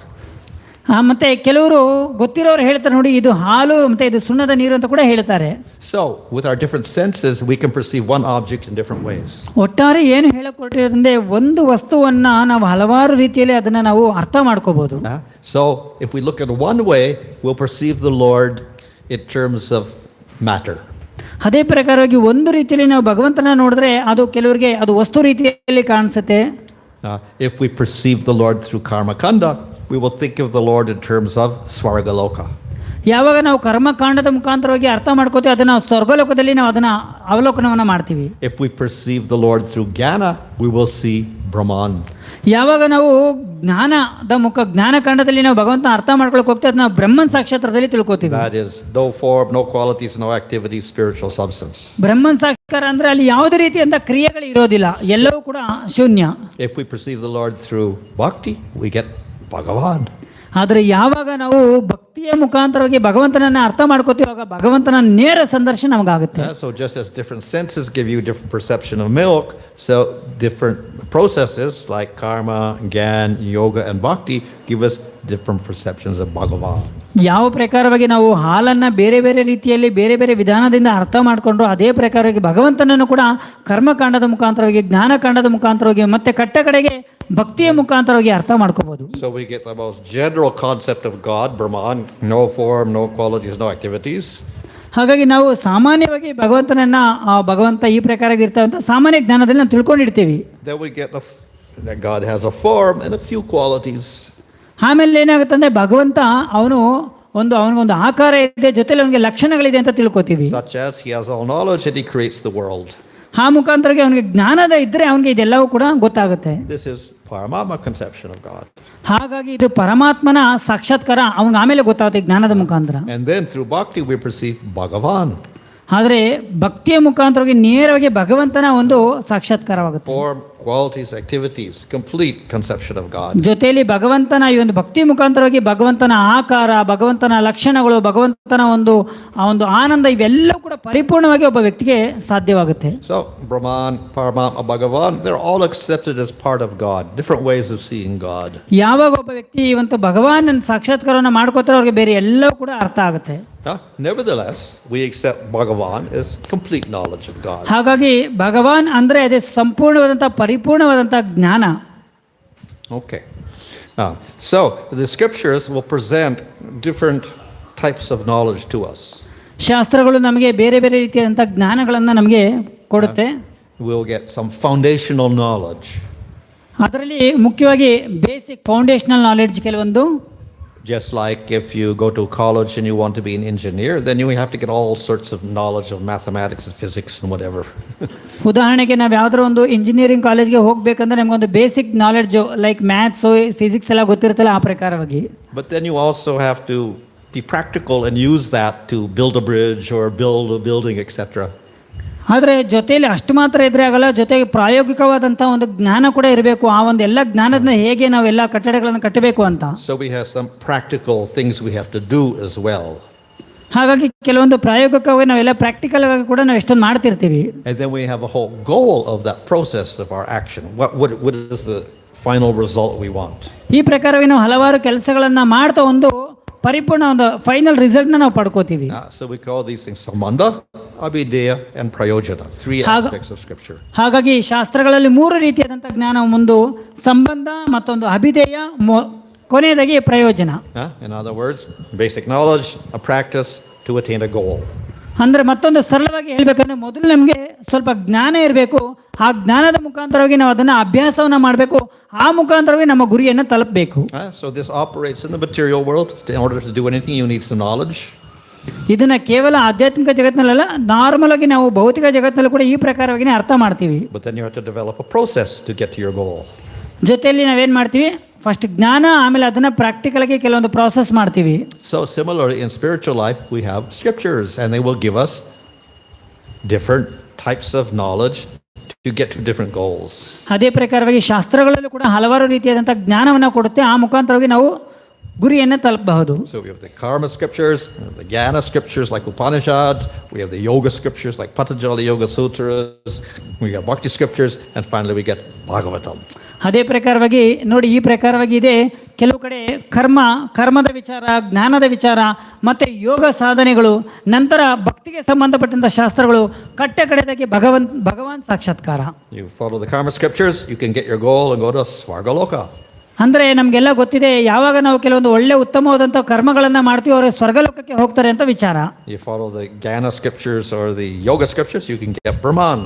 ಮತ್ತೆ ಕೆಲವರು ಗೊತ್ತಿರೋರು ಹೇಳ್ತಾರೆ ನೋಡಿ ಇದು ಹಾಲು ಮತ್ತೆ ಇದು ಸುಣ್ಣದ ನೀರು ಅಂತ ಕೂಡ ಹೇಳ್ತಾರೆ. So with our different senses we can perceive one object in different ways. ಒಟ್ಟಾರೆ ಏನು ಹೇಳಕೊಟ್ಟಿರೋದಂದ್ರೆ ಒಂದು ವಸ್ತುವನ್ನ ನಾವು ಹಲವಾರು ರೀತಿಯಲ್ಲಿ ಅದನ್ನ ನಾವು ಅರ್ಥ ಮಾಡ್ಕೋಬಹುದು. So if we look at one way, we'll perceive the Lord in terms of matter. ಅದೇ ಪ್ರಕಾರವಾಗಿ ಒಂದು ರೀತಿಯಲ್ಲಿ ನಾವು ಭಗವಂತನ ನೋಡಿದ್ರೆ ಅದು ಕೆಲವರಿಗೆ ಅದು ವಸ್ತು ರೀತಿಯಲ್ಲಿ ಕಾಣಿಸುತ್ತೆ. If we perceive the Lord through karma kanda, we will think of the Lord in terms of Svargaloka. ಯಾವಾಗ ನಾವು ಕರ್ಮಕಾಂಡದ ಮುಖಾಂತರವಾಗಿ ಅರ್ಥ ಮಾಡ್ಕೋತೀವಿ, ಅದನ್ನ ಸ್ವರ್ಗಲೋಕದಲ್ಲಿ ನಾವು ಅದನ್ನ ಅವಲೋಕನವನ್ನ ಮಾಡ್ತೀವಿ. If we perceive the Lord through jnana, we will see Brahman. ಯಾವಾಗ ನಾವು ಜ್ಞಾನಕಾಂಡದಲ್ಲಿ ನಾವು ಭಗವಂತನ ಅರ್ಥ ಮಾಡ್ಕೊಳಕ್ ಹೋಗ್ತೀವಿ, ಅದನ್ನ ಬ್ರಹ್ಮನ್ ಸಾಕ್ಷಾತ್ಕಾರದಲ್ಲಿ ತಿಳ್ಕೊತೀವಿ. That is no form, no qualities, no activities, spiritual substance. ಬ್ರಹ್ಮನ್ ಸಾಕ್ಷಾತ್ಕಾರ ಅಂದ್ರೆ ಅಲ್ಲಿ ಯಾವುದೇ ರೀತಿಯಂತ ಕ್ರಿಯೆಗಳು ಇರೋದಿಲ್ಲ, ಎಲ್ಲವೂ ಕೂಡ ಶೂನ್ಯ. If we perceive the Lord through bhakti, we get Bhagavan. ಆದರೆ ಯಾವಾಗ ನಾವು ಭಕ್ತಿಯ ಮುಖಾಂತರವಾಗಿ ಭಗವಂತನನ್ನ ಅರ್ಥ ಮಾಡ್ಕೋತೀವಾಗ ಭಗವಂತನ ನೇರ ಸಂದರ್ಶನ ನಮಗಾಗುತ್ತೆ. So just as different senses give you different perception of milk, so different processes like karma, gyan, yoga and bhakti give us different perceptions of Bhagavan. ಯಾವ ಪ್ರಕಾರವಾಗಿ ನಾವು ಹಾಲನ್ನ ಬೇರೆ ಬೇರೆ ರೀತಿಯಲ್ಲಿ ಬೇರೆ ಬೇರೆ ವಿಧಾನದಿಂದ ಅರ್ಥ ಮಾಡಿಕೊಂಡು ಅದೇ ಪ್ರಕಾರವಾಗಿ ಭಗವಂತನನ್ನು ಕೂಡ ಕರ್ಮಕಾಂಡದ ಮುಖಾಂತರವಾಗಿ ಜ್ಞಾನಕಾಂಡದ ಮುಖಾಂತರವಾಗಿ ಮತ್ತೆ ಕಟ್ಟ ಕಡೆಗೆ ಭಕ್ತಿಯ ಮುಖಾಂತರವಾಗಿ ಅರ್ಥ ಮಾಡ್ಕೋಬಹುದು. So we get the most general concept of God, Brahman, no form, no qualities, no activities. ಹಾಗಾಗಿ ನಾವು ಸಾಮಾನ್ಯವಾಗಿ ಭಗವಂತನನ್ನ ಭಗವಂತ ಈ ಪ್ರಕಾರ ಇರ್ತಾವೆ ಅಂತ ಸಾಮಾನ್ಯ ಜ್ಞಾನದಲ್ಲಿ ನಾವು ತಿಳ್ಕೊಂಡಿರ್ತೀವಿ. Then we get that God has a form and a few qualities. ಆಮೇಲೆ ಏನಾಗುತ್ತೆ ಅಂದ್ರೆ ಭಗವಂತ ಅವನಿಗೊಂದು ಆಕಾರ ಇದೆ, ಜೊತೆಲಿ ಅವನಿಗೆ ಲಕ್ಷಣಗಳಿದೆ ಅಂತ ತಿಳ್ಕೊತೀವಿ. Such as he has all knowledge and he creates the world. ಆ ಮುಖಾಂತರವಾಗಿ ಅವನಿಗೆ ಜ್ಞಾನದ ಇದ್ರೆ ಅವನಿಗೆ ಇದೆಲ್ಲವೂ ಕೂಡ ಗೊತ್ತಾಗುತ್ತೆ. This is Paramama conception of God. ಹಾಗಾಗಿ ಇದು ಪರಮಾತ್ಮನ ಸಾಕ್ಷಾತ್ಕಾರ ಅವನಿಗೆ ಆಮೇಲೆ ಗೊತ್ತಾಗುತ್ತೆ ಜ್ಞಾನದ ಮುಖಾಂತರ. And then through bhakti we perceive Bhagavan. ಆದರೆ ಭಕ್ತಿಯ ಮುಖಾಂತರವಾಗಿ ನೇರವಾಗಿ ಭಗವಂತನ ಒಂದು ಸಾಕ್ಷಾತ್ಕಾರವಾಗುತ್ತೆ. Form, qualities, activities, complete conception of God. ಜೊತೆಯಲ್ಲಿ ಭಗವಂತನ ಈ ಒಂದು ಭಕ್ತಿ ಮುಖಾಂತರವಾಗಿ ಭಗವಂತನ ಆಕಾರ, ಭಗವಂತನ ಲಕ್ಷಣಗಳು, ಭಗವಂತನ ಒಂದು ಆನಂದ ಇವೆಲ್ಲವೂ ಕೂಡ ಪರಿಪೂರ್ಣವಾಗಿ ಒಬ್ಬ ವ್ಯಕ್ತಿಗೆ ಸಾಧ್ಯವಾಗುತ್ತೆ. So Brahman, Paramatma, Bhagavan, they're all accepted as part of God. Different ways of seeing God. ಯಾವಾಗ ಒಬ್ಬ ವ್ಯಕ್ತಿ ಇವಂತ ಭಗವಾನ್ ಸಾಕ್ಷಾತ್ಕಾರವನ್ನು ಮಾಡ್ಕೋತಾರೆ ಅವ್ರಿಗೆ ಬೇರೆ ಎಲ್ಲವೂ ಕೂಡ ಅರ್ಥ ಆಗುತ್ತೆ. Nevertheless, we accept Bhagavan as complete knowledge of God. ಹಾಗಾಗಿ ಭಗವಾನ್ ಅಂದ್ರೆ ಅದೇ ಸಂಪೂರ್ಣವಾದಂತಹ ಪರಿಪೂರ್ಣವಾದಂತಹ ಜ್ಞಾನ. Okay. So the scriptures will present different types of knowledge to us. ಶಾಸ್ತ್ರಗಳು ನಮಗೆ ಬೇರೆ ಬೇರೆ ರೀತಿಯಾದಂತಹ ಜ್ಞಾನಗಳನ್ನು ನಮಗೆ ಕೊಡುತ್ತೆ. We'll get some foundational knowledge. ಅದರಲ್ಲಿ ಮುಖ್ಯವಾಗಿ ಬೇಸಿಕ್ ಫೌಂಡೇಶನಲ್ ನಾಲೆಡ್ಜ್ ಕೆಲವೊಂದು. Just like if you go to college and you want to be an engineer, then you have to get all sorts of knowledge of mathematics and physics and whatever. ಉದಾಹರಣೆಗೆ ನಾವು ಯಾವ್ದಾರ ಒಂದು engineering ಕಾಲೇಜ್ಗೆ ಹೋಗ್ಬೇಕಂದ್ರೆ ನಮಗೊಂದು basic knowledge like maths, physics ಎಲ್ಲ ಗೊತ್ತಿರುತ್ತಲ್ಲ ಆ ಪ್ರಕಾರವಾಗಿ. But then you also have to be practical and use that to build a bridge or build a building, etc. ಆದರೆ ಜೊತೆಯಲ್ಲಿ ಅಷ್ಟು ಮಾತ್ರ ಇದ್ರೆ ಆಗಲ್ಲ, ಜೊತೆಗೆ ಪ್ರಾಯೋಗಿಕವಾದಂಥ ಒಂದು ಜ್ಞಾನ ಕೂಡ ಇರಬೇಕು. ಆ ಒಂದು ಎಲ್ಲ ಜ್ಞಾನದನ್ನ ಹೇಗೆ ನಾವೆಲ್ಲ ಕಟ್ಟಡಗಳನ್ನು ಕಟ್ಟಬೇಕು ಅಂತ. So we have some practical things we have to do as well. ಹಾಗಾಗಿ ಕೆಲವೊಂದು ಪ್ರಾಯೋಗಿಕವಾಗಿ ನಾವೆಲ್ಲ ಪ್ರಾಕ್ಟಿಕಲ್ ಆಗಿ ಕೂಡ ನಾವು ಎಷ್ಟೊಂದು ಮಾಡ್ತಿರ್ತೀವಿ. And then we have a whole goal of that process of our action. What is the final result we want? ಈ ಪ್ರಕಾರವಾಗಿ ನಾವು ಹಲವಾರು ಕೆಲಸಗಳನ್ನ ಮಾಡ್ತಾ ಒಂದು ಪರಿಪೂರ್ಣ ಒಂದು ಫೈನಲ್ ರಿಸಲ್ಟ್ ನಾವು ಪಡ್ಕೋತೀವಿ. So we call these things Sambandha, Abhideya and Prayojana, three aspects of scripture. ಹಾಗಾಗಿ ಶಾಸ್ತ್ರಗಳಲ್ಲಿ ಮೂರು ರೀತಿಯಾದಂಥ ಜ್ಞಾನ, ಒಂದು ಸಂಬಂಧ, ಮತ್ತೊಂದು ಅಭಿಧೇಯ, ಕೊನೆಯದಾಗಿ ಪ್ರಯೋಜನ. In other words, basic knowledge, a practice to attain a goal. ಅಂದ್ರೆ ಮತ್ತೊಂದು ಸರಳವಾಗಿ ಹೇಳ್ಬೇಕಂದ್ರೆ ಮೊದಲು ನಮಗೆ ಸ್ವಲ್ಪ ಜ್ಞಾನ ಇರಬೇಕು. ಆ ಜ್ಞಾನದ ಮುಖಾಂತರವಾಗಿ ನಾವು ಅದನ್ನ ಅಭ್ಯಾಸವನ್ನ ಮಾಡಬೇಕು. ಆ ಮುಖಾಂತರವಾಗಿ ನಮ್ಮ ಗುರಿಯನ್ನು ತಲುಪಬೇಕು. So this operates in the material world. In order to do anything, you need some knowledge. ಇದನ್ನ ಕೇವಲ ಆಧ್ಯಾತ್ಮಿಕ ಜಗತ್ತಿನಲ್ಲ, ನಾರ್ಮಲ್ ಆಗಿ ನಾವು ಭೌತಿಕ ಜಗತ್ತಿನಲ್ಲೂ ಕೂಡ ಈ ಪ್ರಕಾರವಾಗಿ ಅರ್ಥ ಮಾಡ್ತೀವಿ. But then you have to develop a process to get to your goal. ಜೊತೆಯಲ್ಲಿ ನಾವೇನ್ ಮಾಡ್ತೀವಿ, ಫಸ್ಟ್ ಜ್ಞಾನ, ಆಮೇಲೆ ಅದನ್ನ ಪ್ರಾಕ್ಟಿಕಲ್ ಆಗಿ ಕೆಲವೊಂದು ಪ್ರಾಸೆಸ್ ಮಾಡ್ತೀವಿ. So similarly in spiritual life we have scriptures and they will give us different types of knowledge to get to different goals. ಅದೇ ಪ್ರಕಾರವಾಗಿ ಶಾಸ್ತ್ರಗಳಲ್ಲೂ ಕೂಡ ಹಲವಾರು ರೀತಿಯಾದಂಥ ಜ್ಞಾನವನ್ನು ಕೊಡುತ್ತೆ. ಆ ಮುಖಾಂತರವಾಗಿ ನಾವು ಗುರಿಯನ್ನು ತಲುಪಬಹುದು. So we have the karma scriptures, the jnana scriptures like Upanishads, we have the yoga scriptures like Patanjali Yoga Sutras, we have bhakti scriptures, and finally we get Bhagavatam. ಅದೇ ಪ್ರಕಾರವಾಗಿ ನೋಡಿ, ಈ ಪ್ರಕಾರವಾಗಿ ಇದೆ. ಕೆಲವು ಕಡೆ ಕರ್ಮದ ವಿಚಾರ, ಜ್ಞಾನದ ವಿಚಾರ, ಮತ್ತೆ ಯೋಗ ಸಾಧನೆಗಳು, ನಂತರ ಭಕ್ತಿಗೆ ಸಂಬಂಧಪಟ್ಟಂತ ಶಾಸ್ತ್ರಗಳು, ಕಟ್ಟ ಕಡೆದಾಗಿ ಭಗವಾನ್ ಸಾಕ್ಷಾತ್ಕಾರ. You follow the karma scriptures, you can get your goal and go to Svargaloka. ಅಂದ್ರೆ ನಮಗೆಲ್ಲ ಗೊತ್ತಿದೆ, ಯಾವಾಗ ನಾವು ಕೆಲವೊಂದು ಒಳ್ಳೆ ಉತ್ತಮವಾದಂಥ ಕರ್ಮಗಳನ್ನ ಮಾಡ್ತೀವಿ ಅವರು ಸ್ವರ್ಗಲೋಕಕ್ಕೆ ಹೋಗ್ತಾರೆ ಅಂತ ವಿಚಾರ. You follow the jnana scriptures or the yoga scriptures, you can get Brahman.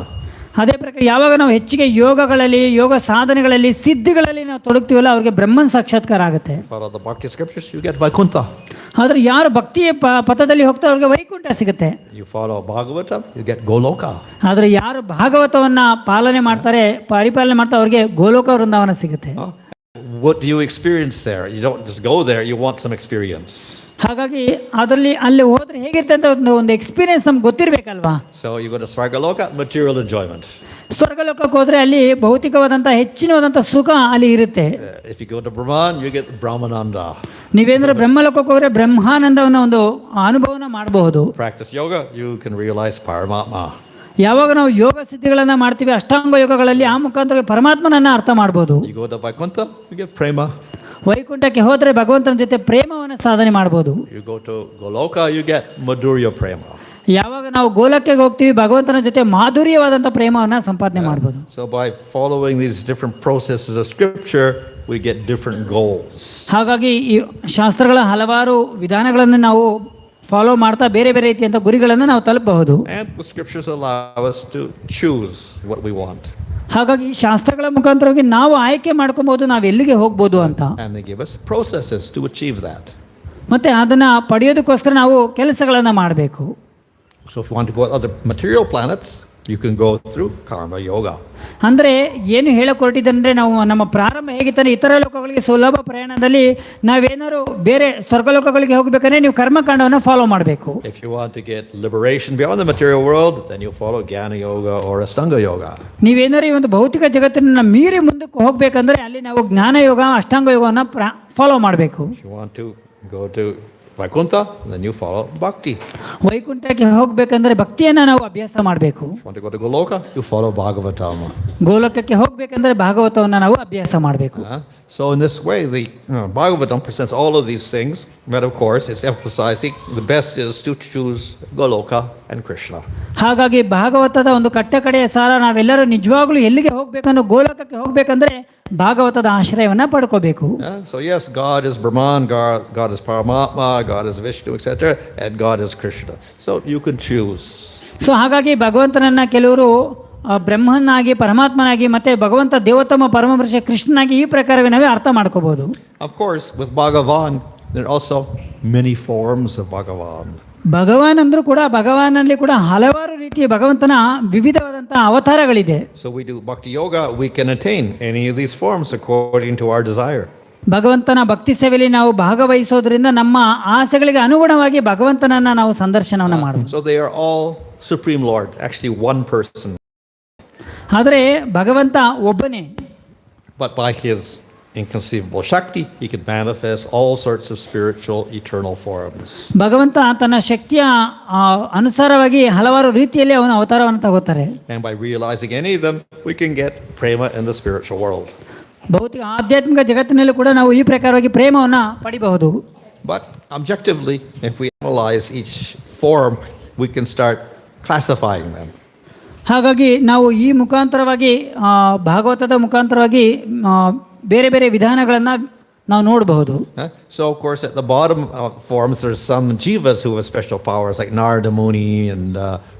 ಅದೇ ಪ್ರಕಾರ ಯಾವಾಗ ನಾವು ಹೆಚ್ಚಿಗೆ ಯೋಗಗಳಲ್ಲಿ, ಯೋಗ ಸಾಧನೆಗಳಲ್ಲಿ, ಸಿದ್ಧಿಗಳಲ್ಲಿ ನಾವು ತೊಡಗ್ತೀವಲ್ಲ ಅವ್ರಿಗೆ ಬ್ರಹ್ಮನ್ ಸಾಕ್ಷಾತ್ಕಾರ ಆಗುತ್ತೆ. Follow the bhakti scriptures, you get Vaikuntha. ಆದ್ರೆ ಯಾರು ಭಕ್ತಿಯ ಪಥದಲ್ಲಿ ಹೋಗ್ತಾರೆ ಅವ್ರಿಗೆ ವೈಕುಂಠ ಸಿಗುತ್ತೆ. You follow Bhagavatam, you get Goloka. ಆದ್ರೆ ಯಾರು ಭಾಗವತವನ್ನ ಪಾಲನೆ ಮಾಡ್ತಾರೆ, ಪರಿಪಾಲನೆ ಮಾಡ್ತಾರೆ, ಅವ್ರಿಗೆ ಗೋಲೋಕ ವೃಂದಾವನ ಸಿಗುತ್ತೆ. What do you experience there? You don't just go there, you want some experience. ಹಾಗಾಗಿ ಅದರಲ್ಲಿ ಅಲ್ಲಿ ಹೋದ್ರೆ ಹೇಗಿರುತ್ತೆ ಅಂತ ಒಂದು ಎಕ್ಸ್ಪೀರಿಯನ್ಸ್ ನಮ್ಗೆ ಗೊತ್ತಿರಬೇಕಲ್ವಾ. So you go to Svargaloka, material enjoyment. ಸ್ವರ್ಗಲೋಕಕ್ಕೆ ಹೋದ್ರೆ ಅಲ್ಲಿ ಭೌತಿಕವಾದಂಥ ಹೆಚ್ಚಿನವಾದಂಥ ಸುಖ ಅಲ್ಲಿ ಇರುತ್ತೆ. If you go to Brahman, you get Brahmananda. ನೀವೇಂದ್ರೆ ಬ್ರಹ್ಮಲೋಕಕ್ಕೆ ಹೋದ್ರೆ ಬ್ರಹ್ಮಾನಂದವನ್ನ ಒಂದು ಅನುಭವನ ಮಾಡಬಹುದು. Practice yoga, you can realize Paramatma. ಯಾವಾಗ ನಾವು ಯೋಗ ಸಿದ್ಧಿಗಳನ್ನ ಮಾಡ್ತೀವಿ, ಅಷ್ಟಾಂಗ ಯೋಗಗಳಲ್ಲಿ, ಆ ಮುಖಾಂತರ ಪರಮಾತ್ಮನನ್ನ ಅರ್ಥ ಮಾಡಬಹುದು. You go to Vaikuntha, you get Prema. ವೈಕುಂಠಕ್ಕೆ ಹೋದ್ರೆ ಭಗವಂತನ ಜೊತೆ ಪ್ರೇಮವನ್ನು ಸಾಧನೆ ಮಾಡಬಹುದು. You go to Goloka, you get Madhurya Prema. ಯಾವಾಗ ನಾವು ಗೋಲಕ್ಕೆ ಹೋಗ್ತೀವಿ, ಭಗವಂತನ ಜೊತೆ ಮಾಧುರ್ಯವಾದಂಥ ಪ್ರೇಮವನ್ನು ಸಂಪಾದನೆ ಮಾಡಬಹುದು. So by following these different processes of scripture, we get different goals. ಹಾಗಾಗಿ ಈ ಶಾಸ್ತ್ರಗಳ ಹಲವಾರು ವಿಧಾನಗಳನ್ನು ನಾವು ಫಾಲೋ ಮಾಡ್ತಾ ಬೇರೆ ಬೇರೆ ರೀತಿಯಂಥ ಗುರಿಗಳನ್ನು ನಾವು ತಲುಪಬಹುದು. And the scriptures allow us to choose what we want. ಹಾಗಾಗಿ ಶಾಸ್ತ್ರಗಳ ಮುಖಾಂತರವಾಗಿ ನಾವು ಆಯ್ಕೆ ಮಾಡ್ಕೊಬಹುದು ನಾವು ಎಲ್ಲಿಗೆ ಹೋಗ್ಬೋದು ಅಂತ. And they give us processes to achieve that. ಮತ್ತೆ ಅದನ್ನ ಪಡೆಯೋದಕ್ಕೋಸ್ಕರ ನಾವು ಕೆಲಸಗಳನ್ನು ಮಾಡಬೇಕು. So if you want to go to other material planets, you can go through karma yoga. ಅಂದರೆ ಏನು ಹೇಳಕ್ಕೆ ಹೊರಟಿದ್ದಂದ್ರೆ, ನಾವು ನಮ್ಮ ಪ್ರಾರಂಭ ಹೇಗಿತ್ತಾನೆ ಇತರ ಲೋಕಗಳಿಗೆ ಸುಲಭ ಪ್ರಯಾಣದಲ್ಲಿ ನಾವೇನಾದ್ರು ಬೇರೆ ಸ್ವರ್ಗಲೋಕಗಳಿಗೆ ಹೋಗಬೇಕಂದ್ರೆ ನೀವು ಕರ್ಮಕಾಂಡವನ್ನು ಫಾಲೋ ಮಾಡಬೇಕು. If you want to get liberation beyond the material world, then you follow Jnana yoga or Ashtanga yoga. ನೀವೇನಾದ್ರು ಈ ಒಂದು ಭೌತಿಕ ಜಗತ್ತನ್ನು ಮೀರಿ ಮುಂದಕ್ಕೆ ಹೋಗಬೇಕಂದ್ರೆ ಅಲ್ಲಿ ನಾವು ಜ್ಞಾನ ಯೋಗ, ಅಷ್ಟಾಂಗ ಯೋಗವನ್ನು ಫಾಲೋ ಮಾಡಬೇಕು. If you want to go to Vaikuntha, then you follow Bhakti. ವೈಕುಂಠಕ್ಕೆ ಹೋಗ್ಬೇಕಂದ್ರೆ ಭಕ್ತಿಯನ್ನ ನಾವು ಅಭ್ಯಾಸ ಮಾಡಬೇಕು. If you want to go to Goloka, you follow Bhagavatam. ಗೋಲಕಕ್ಕೆ ಹೋಗ್ಬೇಕಂದ್ರೆ ಭಾಗವತವನ್ನ ನಾವು ಅಭ್ಯಾಸ ಮಾಡಬೇಕು. So in this way, the Bhagavatam presents all of these things, but of course it's emphasizing the best is to choose Goloka and Krishna. ಹಾಗಾಗಿ ಭಾಗವತದ ಒಂದು ಕಟ್ಟಕಡೆಯ ಸಾರ, ನಾವೆಲ್ಲರೂ ನಿಜವಾಗ್ಲೂ ಎಲ್ಲಿಗೆ ಹೋಗ್ಬೇಕನ್ನೋ ಗೋಲಕಕ್ಕೆ ಹೋಗ್ಬೇಕಂದ್ರೆ ಭಾಗವತದ ಆಶ್ರಯವನ್ನ ಪಡ್ಕೋಬೇಕು. So yes, God is Brahman, God is Paramatma, God is Vishnu, etc., and God is Krishna. So you can choose. So ಹಾಗಾಗಿ ಭಗವಂತನನ್ನ ಕೆಲವರು ಬ್ರಹ್ಮನಾಗಿ, ಪರಮಾತ್ಮನಾಗಿ, ಮತ್ತೆ ಭಗವಂತ ದೇವೋತ್ತಮ ಪರಮಪುರುಷ ಕೃಷ್ಣನಾಗಿ ಈ ಪ್ರಕಾರವೇ ನಾವೇ ಅರ್ಥ ಮಾಡ್ಕೋಬಹುದು. Of course, with Bhagavan, there are also many forms of Bhagavan. ಭಗವಾನ್ ಅಂದ್ರೂ ಕೂಡ ಭಗವಾನಲ್ಲಿ ಕೂಡ ಹಲವಾರು ರೀತಿಯ ಭಗವಂತನ ವಿವಿಧವಾದಂತಹ ಅವತಾರಗಳಿದೆ. So we do bhakti yoga, we can attain any of these forms according to our desire. ಭಗವಂತನ ಭಕ್ತಿ ಸೇವೆಯಲ್ಲಿ ನಾವು ಭಾಗವಹಿಸೋದ್ರಿಂದ ನಮ್ಮ ಆಸೆಗಳಿಗೆ ಅನುಗುಣವಾಗಿ ಭಗವಂತನನ್ನ ನಾವು ಸಂದರ್ಶನವನ್ನ ಮಾಡಬಹುದು. So they are all Supreme Lord, actually one person. ಆದರೆ ಭಗವಂತ ಒಬ್ಬನೇ. But by his inconceivable Shakti, he can manifest all sorts of spiritual eternal forms. ಭಗವಂತ ತನ್ನ ಶಕ್ತಿಯ ಅನುಸಾರವಾಗಿ ಹಲವಾರು ರೀತಿಯಲ್ಲಿ ಅವನ ಅವತಾರವನ್ನು ತಗೋತಾರೆ. And by realizing any of them, we can get prema in the spiritual world. ಭೌತಿಕ ಆಧ್ಯಾತ್ಮಿಕ ಜಗತ್ತಿನಲ್ಲಿ ಕೂಡ ನಾವು ಈ ಪ್ರಕಾರವಾಗಿ ಪ್ರೇಮವನ್ನು ಪಡಿಬಹುದು. But objectively, if we analyze each form, we can start classifying them. ಹಾಗಾಗಿ ನಾವು ಈ ಮುಖಾಂತರವಾಗಿ ಭಾಗವತದ ಮುಖಾಂತರವಾಗಿ ಬೇರೆ ಬೇರೆ ವಿಧಾನಗಳನ್ನು ನಾವು ನೋಡಬಹುದು. So of course at the bottom of forms there's some jivas who have special powers like Narada Muni and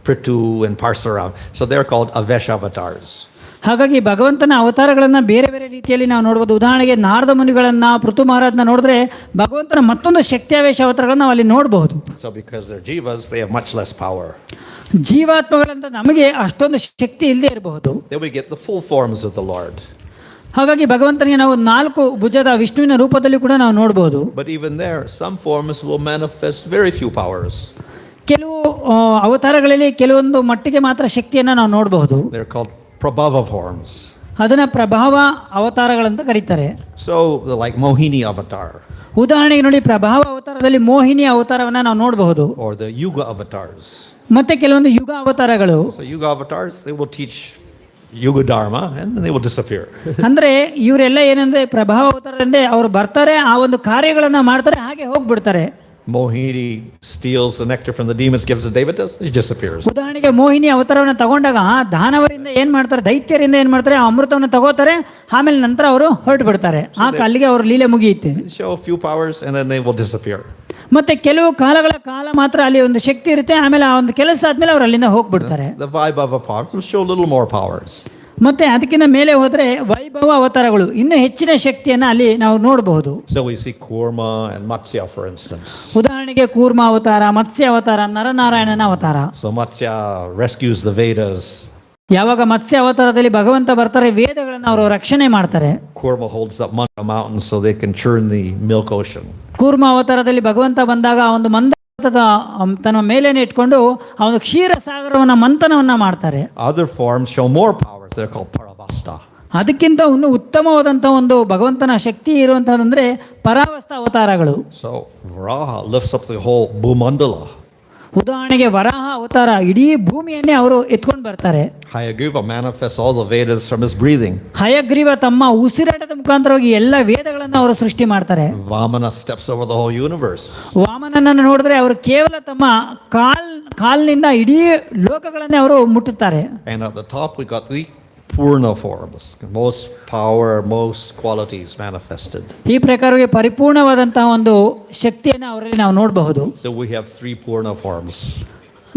Prithu and Parsuram. So they're called Aveshavatars. ಹಾಗಾಗಿ ಭಗವಂತನ ಅವತಾರಗಳನ್ನು ಬೇರೆ ಬೇರೆ ರೀತಿಯಲ್ಲಿ ನಾವು ನೋಡಬಹುದು. ಉದಾಹರಣೆಗೆ ನಾರದ ಮುನಿಗಳನ್ನ, ಪೃಥು ಮಹಾರಾಜನ ನೋಡಿದ್ರೆ ಭಗವಂತನ ಮತ್ತೊಂದು ಶಕ್ತಿಯಾವೇಶ ಅವತಾರಗಳನ್ನು ನಾವು ಅಲ್ಲಿ ನೋಡಬಹುದು. So because they're jivas, they have much less power. ಜೀವಾತ್ಮಗಳಂತ ನಮಗೆ ಅಷ್ಟೊಂದು ಶಕ್ತಿ ಇಲ್ಲದೆ ಇರಬಹುದು. Then we get the full forms of the Lord. ಹಾಗಾಗಿ ಭಗವಂತನಿಗೆ ನಾವು 4 ಭುಜದ ವಿಷ್ಣುವಿನ ರೂಪದಲ್ಲಿ ಕೂಡ ನಾವು ನೋಡಬಹುದು. But even there, some forms will manifest very few powers. ಕೆಲವು ಅವತಾರಗಳಲ್ಲಿ ಕೆಲವೊಂದು ಮಟ್ಟಿಗೆ ಮಾತ್ರ ಶಕ್ತಿಯನ್ನು ನಾವು ನೋಡಬಹುದು. They're called Prabhava forms. ಅದನ್ನ ಪ್ರಭಾವ ಅವತಾರಗಳಂತ ಕರೀತಾರೆ. So like Mohini avatar. ಉದಾಹರಣೆಗೆ ನೋಡಿ, ಪ್ರಭಾವ ಅವತಾರದಲ್ಲಿ ಮೋಹಿನಿ ಅವತಾರವನ್ನ ನಾವು ನೋಡಬಹುದು. Or the Yuga avatars. ಮತ್ತೆ ಕೆಲವೊಂದು ಯುಗ ಅವತಾರಗಳು. So Yuga avatars, they will teach Yuga Dharma and then they will disappear. ಅಂದ್ರೆ ಇವರೆಲ್ಲ ಏನಂದ್ರೆ ಪ್ರಭಾವ ಅವತಾರ ಅಂದ್ರೆ ಅವ್ರು ಬರ್ತಾರೆ, ಆ ಒಂದು ಕಾರ್ಯಗಳನ್ನ ಮಾಡ್ತಾರೆ, ಹಾಗೆ ಹೋಗ್ಬಿಡ್ತಾರೆ. Mohini steals the nectar from the demons, gives to Devatas, he disappears. ಉದಾಹರಣೆಗೆ ಮೋಹಿನಿ ಅವತಾರವನ್ನು ತಗೊಂಡಾಗ ದಾನವರಿಂದ ಏನ್ ಮಾಡ್ತಾರೆ, ದೈತ್ಯರಿಂದ ಏನ್ ಮಾಡ್ತಾರೆ, ಆ ಅಮೃತವನ್ನು ತಗೋತಾರೆ, ಆಮೇಲೆ ನಂತರ ಅವರು ಹೊರಟು ಬಿಡ್ತಾರೆ. ಆ ಅಲ್ಲಿಗೆ ಅವ್ರ ಲೀಲೆ ಮುಗಿಯುತ್ತೆ. Show a few powers and then they will disappear. ಮತ್ತೆ ಕೆಲವು ಕಾಲಗಳ ಕಾಲ ಮಾತ್ರ ಅಲ್ಲಿ ಒಂದು ಶಕ್ತಿ ಇರುತ್ತೆ, ಆಮೇಲೆ ಆ ಒಂದು ಕೆಲಸ ಆದ್ಮೇಲೆ ಅವ್ರು ಅಲ್ಲಿಂದ ಹೋಗ್ಬಿಡ್ತಾರೆ. The Vaibhava powers will show a little more powers. ಮತ್ತೆ ಅದಕ್ಕಿಂತ ಮೇಲೆ ಹೋದರೆ ವೈಭವ ಅವತಾರಗಳು ಇನ್ನೂ ಹೆಚ್ಚಿನ ಶಕ್ತಿಯನ್ನು ಅಲ್ಲಿ ನಾವು ನೋಡಬಹುದು. So we see Kurma and Matsya, for instance. ಉದಾಹರಣೆಗೆ ಕೂರ್ಮ ಅವತಾರ, ಮತ್ಸ್ಯ ಅವತಾರ, ನರನಾರಾಯಣನ ಅವತಾರ. So Matsya rescues the Vedas. ಯಾವಾಗ ಮತ್ಸ್ಯ ಅವತಾರದಲ್ಲಿ ಭಗವಂತ ಬರ್ತಾರೆ, ವೇದಗಳನ್ನು ಅವರು ರಕ್ಷಣೆ ಮಾಡ್ತಾರೆ. Kurma holds up Manda mountain so they can churn the milk ocean. Kurma ಅವತಾರದಲ್ಲಿ ಭಗವಂತ ಬಂದಾಗ ಆ ಒಂದು ಮಂದ ತನ್ನ ಮೇಲೇನೆ ಇಟ್ಕೊಂಡು ಆ ಒಂದು ಕ್ಷೀರ ಸಾಗರವನ್ನ ಮಂಥನವನ್ನ ಮಾಡ್ತಾರೆ. Other forms show more powers. They're called Paravasta. ಅದಕ್ಕಿಂತ ಇನ್ನೂ ಉತ್ತಮವಾದಂಥ ಒಂದು ಭಗವಂತನ ಶಕ್ತಿ ಇರುವಂತಹದಂದ್ರೆ ಪರಾವಸ್ತ ಅವತಾರಗಳು. So Varaha lifts up the whole Bhumandala. ಉದಾಹರಣೆಗೆ ವರಾಹ ಅವತಾರ ಇಡೀ ಭೂಮಿಯನ್ನೇ ಅವರು ಎತ್ಕೊಂಡು ಬರ್ತಾರೆ. Hayagriva manifests all the Vedas from his breathing. Hayagriva ತಮ್ಮ ಉಸಿರಾಟದ ಮುಖಾಂತರವಾಗಿ ಎಲ್ಲ ವೇದಗಳನ್ನು ಅವರು ಸೃಷ್ಟಿ ಮಾಡ್ತಾರೆ. Vamana steps over the whole universe. ವಾಮನನನ್ನು ನೋಡಿದ್ರೆ ಅವರು ಕೇವಲ ತಮ್ಮ ಕಾಲ್ನಿಂದ ಇಡೀ ಲೋಕಗಳನ್ನೇ ಅವರು ಮುಟ್ಟುತ್ತಾರೆ. And at the top we got the Purna forms, most power, most qualities manifested. ಈ ಪ್ರಕಾರವಾಗಿ ಪರಿಪೂರ್ಣವಾದಂತಹ ಒಂದು ಶಕ್ತಿಯನ್ನು ಅವರಲ್ಲಿ ನಾವು ನೋಡಬಹುದು. So we have 3 Purna forms.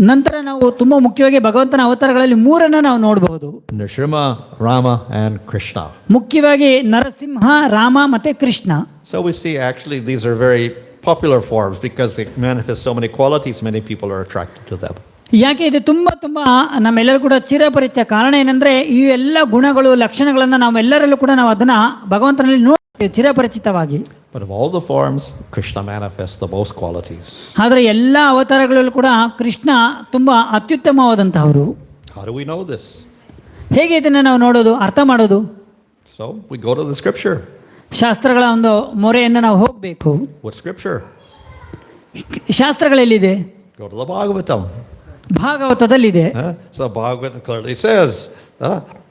ನಂತರ ನಾವು ತುಂಬಾ ಮುಖ್ಯವಾಗಿ ಭಗವಂತನ ಅವತಾರಗಳಲ್ಲಿ 3 ನಾವು ನೋಡಬಹುದು. Nrsimha, Rama and Krishna. ಮುಖ್ಯವಾಗಿ ನರಸಿಂಹ, ರಾಮ ಮತ್ತೆ Krishna. So we see actually these are very popular forms because they manifest so many qualities, many people are attracted to them. ಯಾಕೆ ಇದು ತುಂಬಾ ನಮ್ಮೆಲ್ಲರೂ ಕೂಡ ಚಿರಪರಿಚಿತ. ಕಾರಣ ಏನಂದ್ರೆ ಈ ಎಲ್ಲ ಗುಣಗಳು, ಲಕ್ಷಣಗಳನ್ನ ನಾವೆಲ್ಲರಲ್ಲೂ ಕೂಡ ನಾವು ಅದನ್ನ ಭಗವಂತನಲ್ಲಿ ನೋಡ್ತೀವಿ ಚಿರಪರಿಚಿತವಾಗಿ. But of all the forms, Krishna manifests the most qualities. ಆದ್ರೆ ಎಲ್ಲ ಅವತಾರಗಳಲ್ಲೂ ಕೂಡ ಕೃಷ್ಣ ತುಂಬಾ ಅತ್ಯುತ್ತಮವಾದಂತಹವರು. How do we know this? ಹೇಗೆ ಇದನ್ನ ನಾವು ನೋಡೋದು, ಅರ್ಥ ಮಾಡೋದು? So we go to the scripture. ಶಾಸ್ತ್ರಗಳ ಒಂದು ಮೊರೆಯನ್ನು ನಾವು ಹೋಗಬೇಕು. What scripture? ಶಾಸ್ತ್ರಗಳೆಲ್ಲಿದೆ? Go to the Bhagavatam. ಭಾಗವತದಲ್ಲಿದೆ. So Bhagavatam clearly says,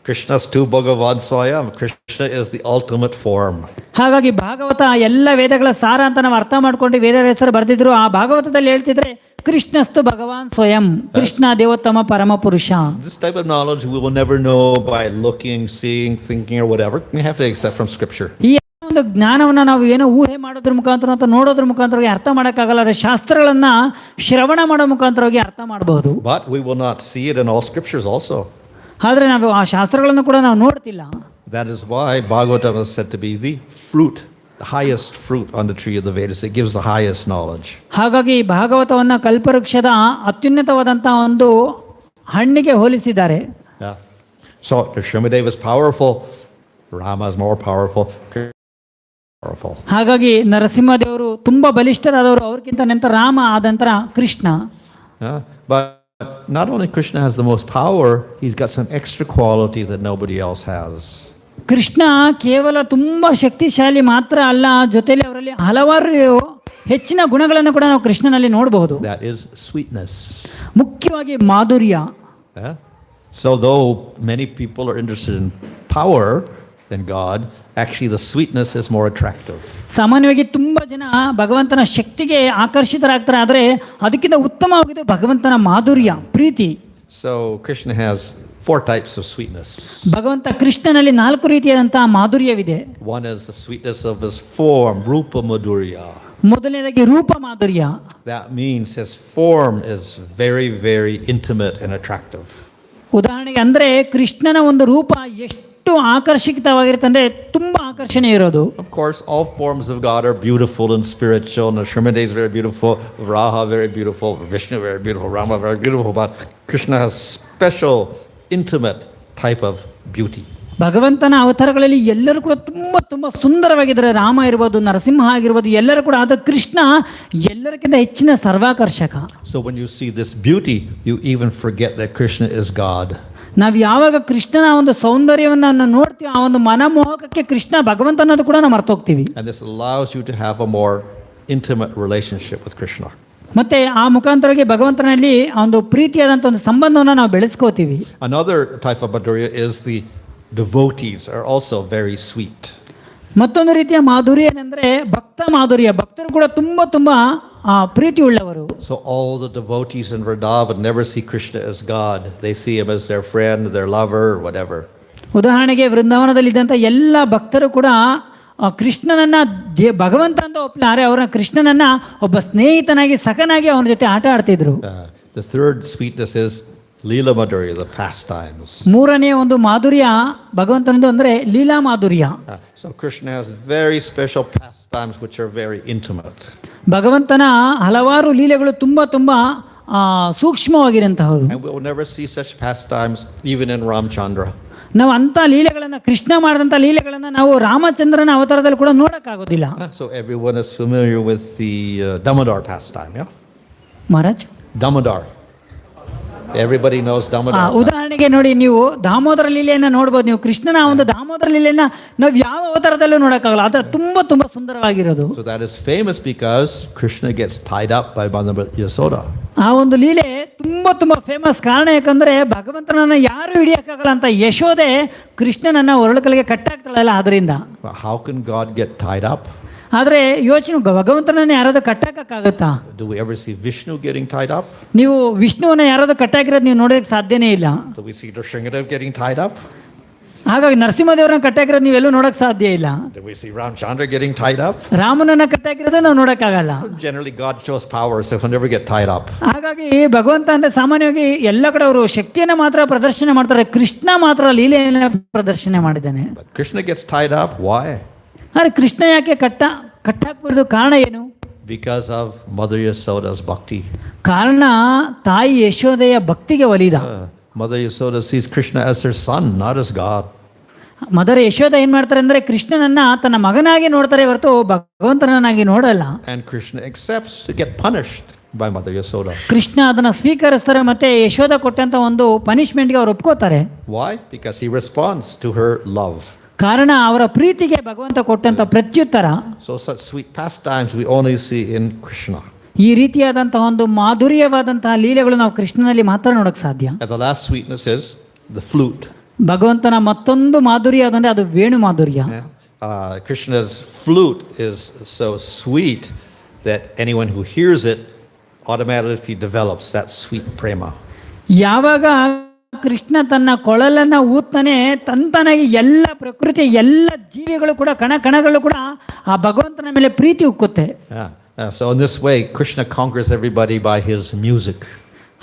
Krishna's tu Bhagavan Swayam. Krishna is the ultimate form. ಹಾಗಾಗಿ ಭಾಗವತ ಎಲ್ಲ ವೇದಗಳ ಸಾರ ಅಂತ ನಾವು ಅರ್ಥ ಮಾಡ್ಕೊಂಡು ವೇದವ್ಯಾಸರು ಬರೆದಿದ್ರು. ಆ ಭಾಗವತದಲ್ಲಿ ಹೇಳ್ತಿದ್ರೆ ಕೃಷ್ಣಸ್ತು ಭಗವಾನ್ ಸ್ವಯಂ, ಕೃಷ್ಣ ದೇವೋತ್ತಮ ಪರಮ ಪುರುಷ. This type of knowledge we will never know by looking, seeing, thinking or whatever. We have to accept from scripture. ಈ ಒಂದು ಜ್ಞಾನವನ್ನ ನಾವು ಏನೋ ಊಹೆ ಮಾಡೋದ್ರ ಮುಖಾಂತರ ಅಥವಾ ನೋಡೋದ್ರ ಮುಖಾಂತರವಾಗಿ ಅರ್ಥ ಮಾಡೋಕ್ಕಾಗಲ್ಲ. ಶಾಸ್ತ್ರಗಳನ್ನ ಶ್ರವಣ ಮಾಡೋ ಮುಖಾಂತರವಾಗಿ ಅರ್ಥ ಮಾಡಬಹುದು. But we will not see it in all scriptures also. ಆದ್ರೆ ನಾವು ಆ ಶಾಸ್ತ್ರಗಳನ್ನು ಕೂಡ ನಾವು ನೋಡ್ತಿಲ್ಲ. That is why Bhagavatam is said to be the fruit, the highest fruit on the tree of the Vedas. It gives the highest knowledge. ಹಾಗಾಗಿ ಭಾಗವತವನ್ನ ಕಲ್ಪವೃಕ್ಷದ ಅತ್ಯುನ್ನತವಾದಂತಹ ಒಂದು ಹಣ್ಣಿಗೆ ಹೋಲಿಸಿದ್ದಾರೆ. Yeah. So Nrsimhadev is powerful. Rama is more powerful. Powerful. ಹಾಗಾಗಿ ನರಸಿಂಹದೇವರು ತುಂಬಾ ಬಲಿಷ್ಠರಾದವರು, ಅವ್ರಿಗಿಂತ ನಂತರ ರಾಮ, ಆದ ನಂತರ Krishna. But not only Krishna has the most power, he's got some extra quality that nobody else has. Krishna ಕೇವಲ ತುಂಬಾ ಶಕ್ತಿಶಾಲಿ ಮಾತ್ರ ಅಲ್ಲ, ಜೊತೆಲಿ ಅವರಲ್ಲಿ ಹಲವಾರು ಹೆಚ್ಚಿನ ಗುಣಗಳನ್ನು ಕೂಡ ನಾವು ಕೃಷ್ಣನಲ್ಲಿ ನೋಡಬಹುದು. That is sweetness. ಮುಖ್ಯವಾಗಿ ಮಾಧುರ್ಯ. So though many people are interested in power than God, actually the sweetness is more attractive. ಸಾಮಾನ್ಯವಾಗಿ ತುಂಬಾ ಜನ ಭಗವಂತನ ಶಕ್ತಿಗೆ ಆಕರ್ಷಿತರಾಗ್ತಾರೆ, ಆದರೆ ಅದಕ್ಕಿಂತ ಉತ್ತಮವಾಗಿದೆ ಭಗವಂತನ ಮಾಧುರ್ಯ, ಪ್ರೀತಿ. So Krishna has 4 types of sweetness. ಭಗವಂತ ಕೃಷ್ಣನಲ್ಲಿ 4 ರೀತಿಯಾದಂತಹ ಮಾಧುರ್ಯವಿದೆ. One is the sweetness of his form, Rupa Madhurya. ಮೊದಲನೇದಾಗಿ ರೂಪ ಮಾಧುರ್ಯ. That means his form is very, very intimate and attractive. ಉದಾಹರಣೆಗೆ ಅಂದ್ರೆ ಕೃಷ್ಣನ ಒಂದು ರೂಪ ಎಷ್ಟು ಆಕರ್ಷಿತವಾಗಿರುತ್ತೆ ಅಂದ್ರೆ ತುಂಬಾ ಆಕರ್ಷಣೆ ಇರೋದು. Of course, all forms of God are beautiful and spiritual. Nrsimhadev is very beautiful, Varaha very beautiful, Vishnu very beautiful, Rama very beautiful. But Krishna has special, intimate type of beauty. ಭಗವಂತನ ಅವತಾರಗಳಲ್ಲಿ ಎಲ್ಲರೂ ಕೂಡ ತುಂಬಾ ಸುಂದರವಾಗಿದ್ದಾರೆ. ರಾಮ ಇರ್ಬೋದು, ನರಸಿಂಹ ಆಗಿರ್ಬೋದು, ಎಲ್ಲರೂ ಕೂಡ. ಆದ್ರೆ ಕೃಷ್ಣ ಎಲ್ಲರಿಗಿಂತ ಹೆಚ್ಚಿನ ಸರ್ವಾಕರ್ಷಕ. So when you see this beauty, you even forget that Krishna is God. ನಾವು ಯಾವಾಗ ಕೃಷ್ಣನ ಒಂದು ಸೌಂದರ್ಯವನ್ನು ನೋಡ್ತೀವಿ, ಆ ಒಂದು ಮನಮೋಹಕಕ್ಕೆ ಕೃಷ್ಣ ಭಗವಂತ ಅನ್ನೋದು ಕೂಡ ನಾವು ಮರ್ತೋಗ್ತೀವಿ. And this allows you to have a more intimate relationship with Krishna. ಮತ್ತೆ ಆ ಮುಖಾಂತರವಾಗಿ ಭಗವಂತನಲ್ಲಿ ಒಂದು ಪ್ರೀತಿಯಾದಂಥ ಒಂದು ಸಂಬಂಧವನ್ನು ನಾವು ಬೆಳೆಸ್ಕೋತೀವಿ. Another type of madhurya is the devotees are also very sweet. ಮತ್ತೊಂದು ರೀತಿಯ ಮಾಧುರ್ಯ ಏನಂದ್ರೆ ಭಕ್ತ ಮಾಧುರ್ಯ. ಭಕ್ತರು ಕೂಡ ತುಂಬಾ ಪ್ರೀತಿ ಉಳ್ಳವರು. So all the devotees in Vrindavan never see Krishna as God. They see him as their friend, their lover, whatever. ಉದಾಹರಣೆಗೆ ವೃಂದಾವನದಲ್ಲಿ ಇದ್ದಂಥ ಎಲ್ಲ ಭಕ್ತರು ಕೂಡ ಕೃಷ್ಣನನ್ನ ಭಗವಂತ ಅಂತ ಒಪ್ಪಲಾರೆ, ಅವರ ಕೃಷ್ಣನನ್ನ ಒಬ್ಬ ಸ್ನೇಹಿತನಾಗಿ, ಸಖನಾಗಿ ಅವನ ಜೊತೆ ಆಟ ಆಡ್ತಿದ್ರು. The third sweetness is Leela Madhurya, the pastimes. ಮೂರನೇ ಒಂದು ಮಾಧುರ್ಯ ಭಗವಂತನದು ಅಂದರೆ ಲೀಲಾ ಮಾಧುರ್ಯ. So Krishna has very special pastimes which are very intimate. ಭಗವಂತನ ಹಲವಾರು ಲೀಲೆಗಳು ತುಂಬ ಸೂಕ್ಷ್ಮವಾಗಿರುವಂತಹವು. And we'll never see such pastimes even in Ramchandra. ನಾವು ಅಂಥ ಲೀಲೆಗಳನ್ನು, ಕೃಷ್ಣ ಮಾಡಿದಂಥ ಲೀಲೆಗಳನ್ನು ನಾವು ರಾಮಚಂದ್ರನ ಅವತಾರದಲ್ಲಿ ಕೂಡ ನೋಡೋಕ್ಕಾಗೋದಿಲ್ಲ. So everyone is familiar with the Damodar pastime, yeah? Maharaj, Damodar. Everybody knows Damodar. ಉದಾಹರಣೆಗೆ ನೋಡಿ, ನೀವು ದಾಮೋದರ ಲೀಲೆಯನ್ನು ನೋಡ್ಬೋದು. ನೀವು ಕೃಷ್ಣನ ಒಂದು ದಾಮೋದರ ಲೀಲೆಯನ್ನು ನಾವು ಯಾವ ಅವತಾರದಲ್ಲೂ ನೋಡೋಕ್ಕಾಗಲ್ಲ. ಆದರೆ ತುಂಬ ಸುಂದರವಾಗಿರೋದು. So that is famous because Krishna gets tied up by Bhanu Yasoda. ಆ ಒಂದು ಲೀಲೆ ತುಂಬ ಫೇಮಸ್. ಕಾರಣ ಯಾಕಂದ್ರೆ ಭಗವಂತನನ್ನ ಯಾರು ಹಿಡಿಯಕ್ಕಾಗಲ್ಲ ಅಂತ ಯಶೋದೆ ಕೃಷ್ಣನನ್ನ ಒರಳುಕಲಿಗೆ ಕಟ್ಟಾಗ್ತಾಳಲ್ಲ, ಅದರಿಂದ. How can God get tied up? ಆದರೆ ಯೋಚನೆ, ಭಗವಂತನನ್ನ ಯಾರಾದ್ರೂ ಕಟ್ಟಾಕಕ್ಕಾಗತ್ತಾ? Do we ever see Vishnu getting tied up? ನೀವು ವಿಷ್ಣುವನ್ನ ಯಾರಾದ್ರೂ ಕಟ್ಟಾಕಿರೋದು ನೀವು ನೋಡೋದಕ್ಕೆ ಸಾಧ್ಯನೇ ಇಲ್ಲ. Do we see Nrsimhadev getting tied up? ಹಾಗಾಗಿ ನರಸಿಂಹದೇವರನ್ನ ಕಟ್ಟಾಕಿರೋದು ನೀವೆಲ್ಲೂ ನೋಡಕ್ ಸಾಧ್ಯ ಇಲ್ಲ. Do we see Ramchandra getting tied up? ರಾಮನನ್ನ ಕಟ್ಟಾಕಿರೋದು ನಾವು ನೋಡಕ್ಕಾಗಲ್ಲ. Generally God shows power, so he'll never get tied up. ಹಾಗಾಗಿ ಭಗವಂತ ಅಂದ್ರೆ ಸಾಮಾನ್ಯವಾಗಿ ಎಲ್ಲ ಕಡೆ ಅವರು ಶಕ್ತಿಯನ್ನ ಮಾತ್ರ ಪ್ರದರ್ಶನ ಮಾಡ್ತಾರೆ, ಕೃಷ್ಣ ಮಾತ್ರ ಲೀಲೆಯನ್ನ ಪ್ರದರ್ಶನ ಮಾಡಿದ್ದಾನೆ. But Krishna gets tied up. Why? ಆದರೆ ಕೃಷ್ಣ ಯಾಕೆ ಕಟ್ಟಾಕ್ಬಿಡೋದು ಕಾರಣ ಏನು? Because of Mother Yasoda's bhakti. ಕಾರಣ ತಾಯಿ ಯಶೋದೆಯ ಭಕ್ತಿಗೆ ಒಲಿದ. Mother Yasoda sees Krishna as her son, not as God. Mother Yashoda ಏನ್ ಮಾಡ್ತಾರೆ ಅಂದ್ರೆ ಕೃಷ್ಣನನ್ನ ತನ್ನ ಮಗನಾಗಿ ನೋಡ್ತಾರೆ ಹೊರತು ಭಗವಂತನನ್ನಾಗಿ ನೋಡಲ್ಲ. And Krishna accepts to get punished by Mother Yasoda. Krishna ಅದನ್ನ ಸ್ವೀಕರಿಸ್ತಾರೆ, ಮತ್ತೆ ಯಶೋದ ಕೊಟ್ಟಂತ ಒಂದು ಪನಿಷ್ಮೆಂಟ್ಗೆ ಅವ್ರು ಒಪ್ಕೋತಾರೆ. Why? Because he responds to her love. ಕಾರಣ ಅವರ ಪ್ರೀತಿಗೆ ಭಗವಂತ ಕೊಟ್ಟಂತ ಪ್ರತ್ಯುತ್ತರ. So such sweet pastimes we only see in Krishna. ಈ ರೀತಿಯಾದಂತಹ ಒಂದು ಮಾಧುರ್ಯವಾದಂತಹ ಲೀಲೆಗಳು ನಾವು ಕೃಷ್ಣನಲ್ಲಿ ಮಾತ್ರ ನೋಡಕ್ ಸಾಧ್ಯ. And the last sweetness is the flute. ಭಗವಂತನ ಮತ್ತೊಂದು ಮಾಧುರ್ಯ ಅದಂದ್ರೆ ಅದು ವೇಣು ಮಾಧುರ್ಯ. Krishna's flute is so sweet that anyone who hears it automatically develops that sweet prema. ಯಾವಾಗ ಕೃಷ್ಣ ತನ್ನ ಕೊಳಲನ್ನ ಊದ್ತಾನೆ, ತಂತಾನಾಗಿ ಎಲ್ಲ ಪ್ರಕೃತಿ, ಎಲ್ಲ ಜೀವಿಗಳು ಕೂಡ, ಕಣಗಳು ಕೂಡ ಆ ಭಗವಂತನ ಮೇಲೆ ಪ್ರೀತಿ ಉಕ್ಕುತ್ತೆ. So in this way Krishna conquers everybody by his music.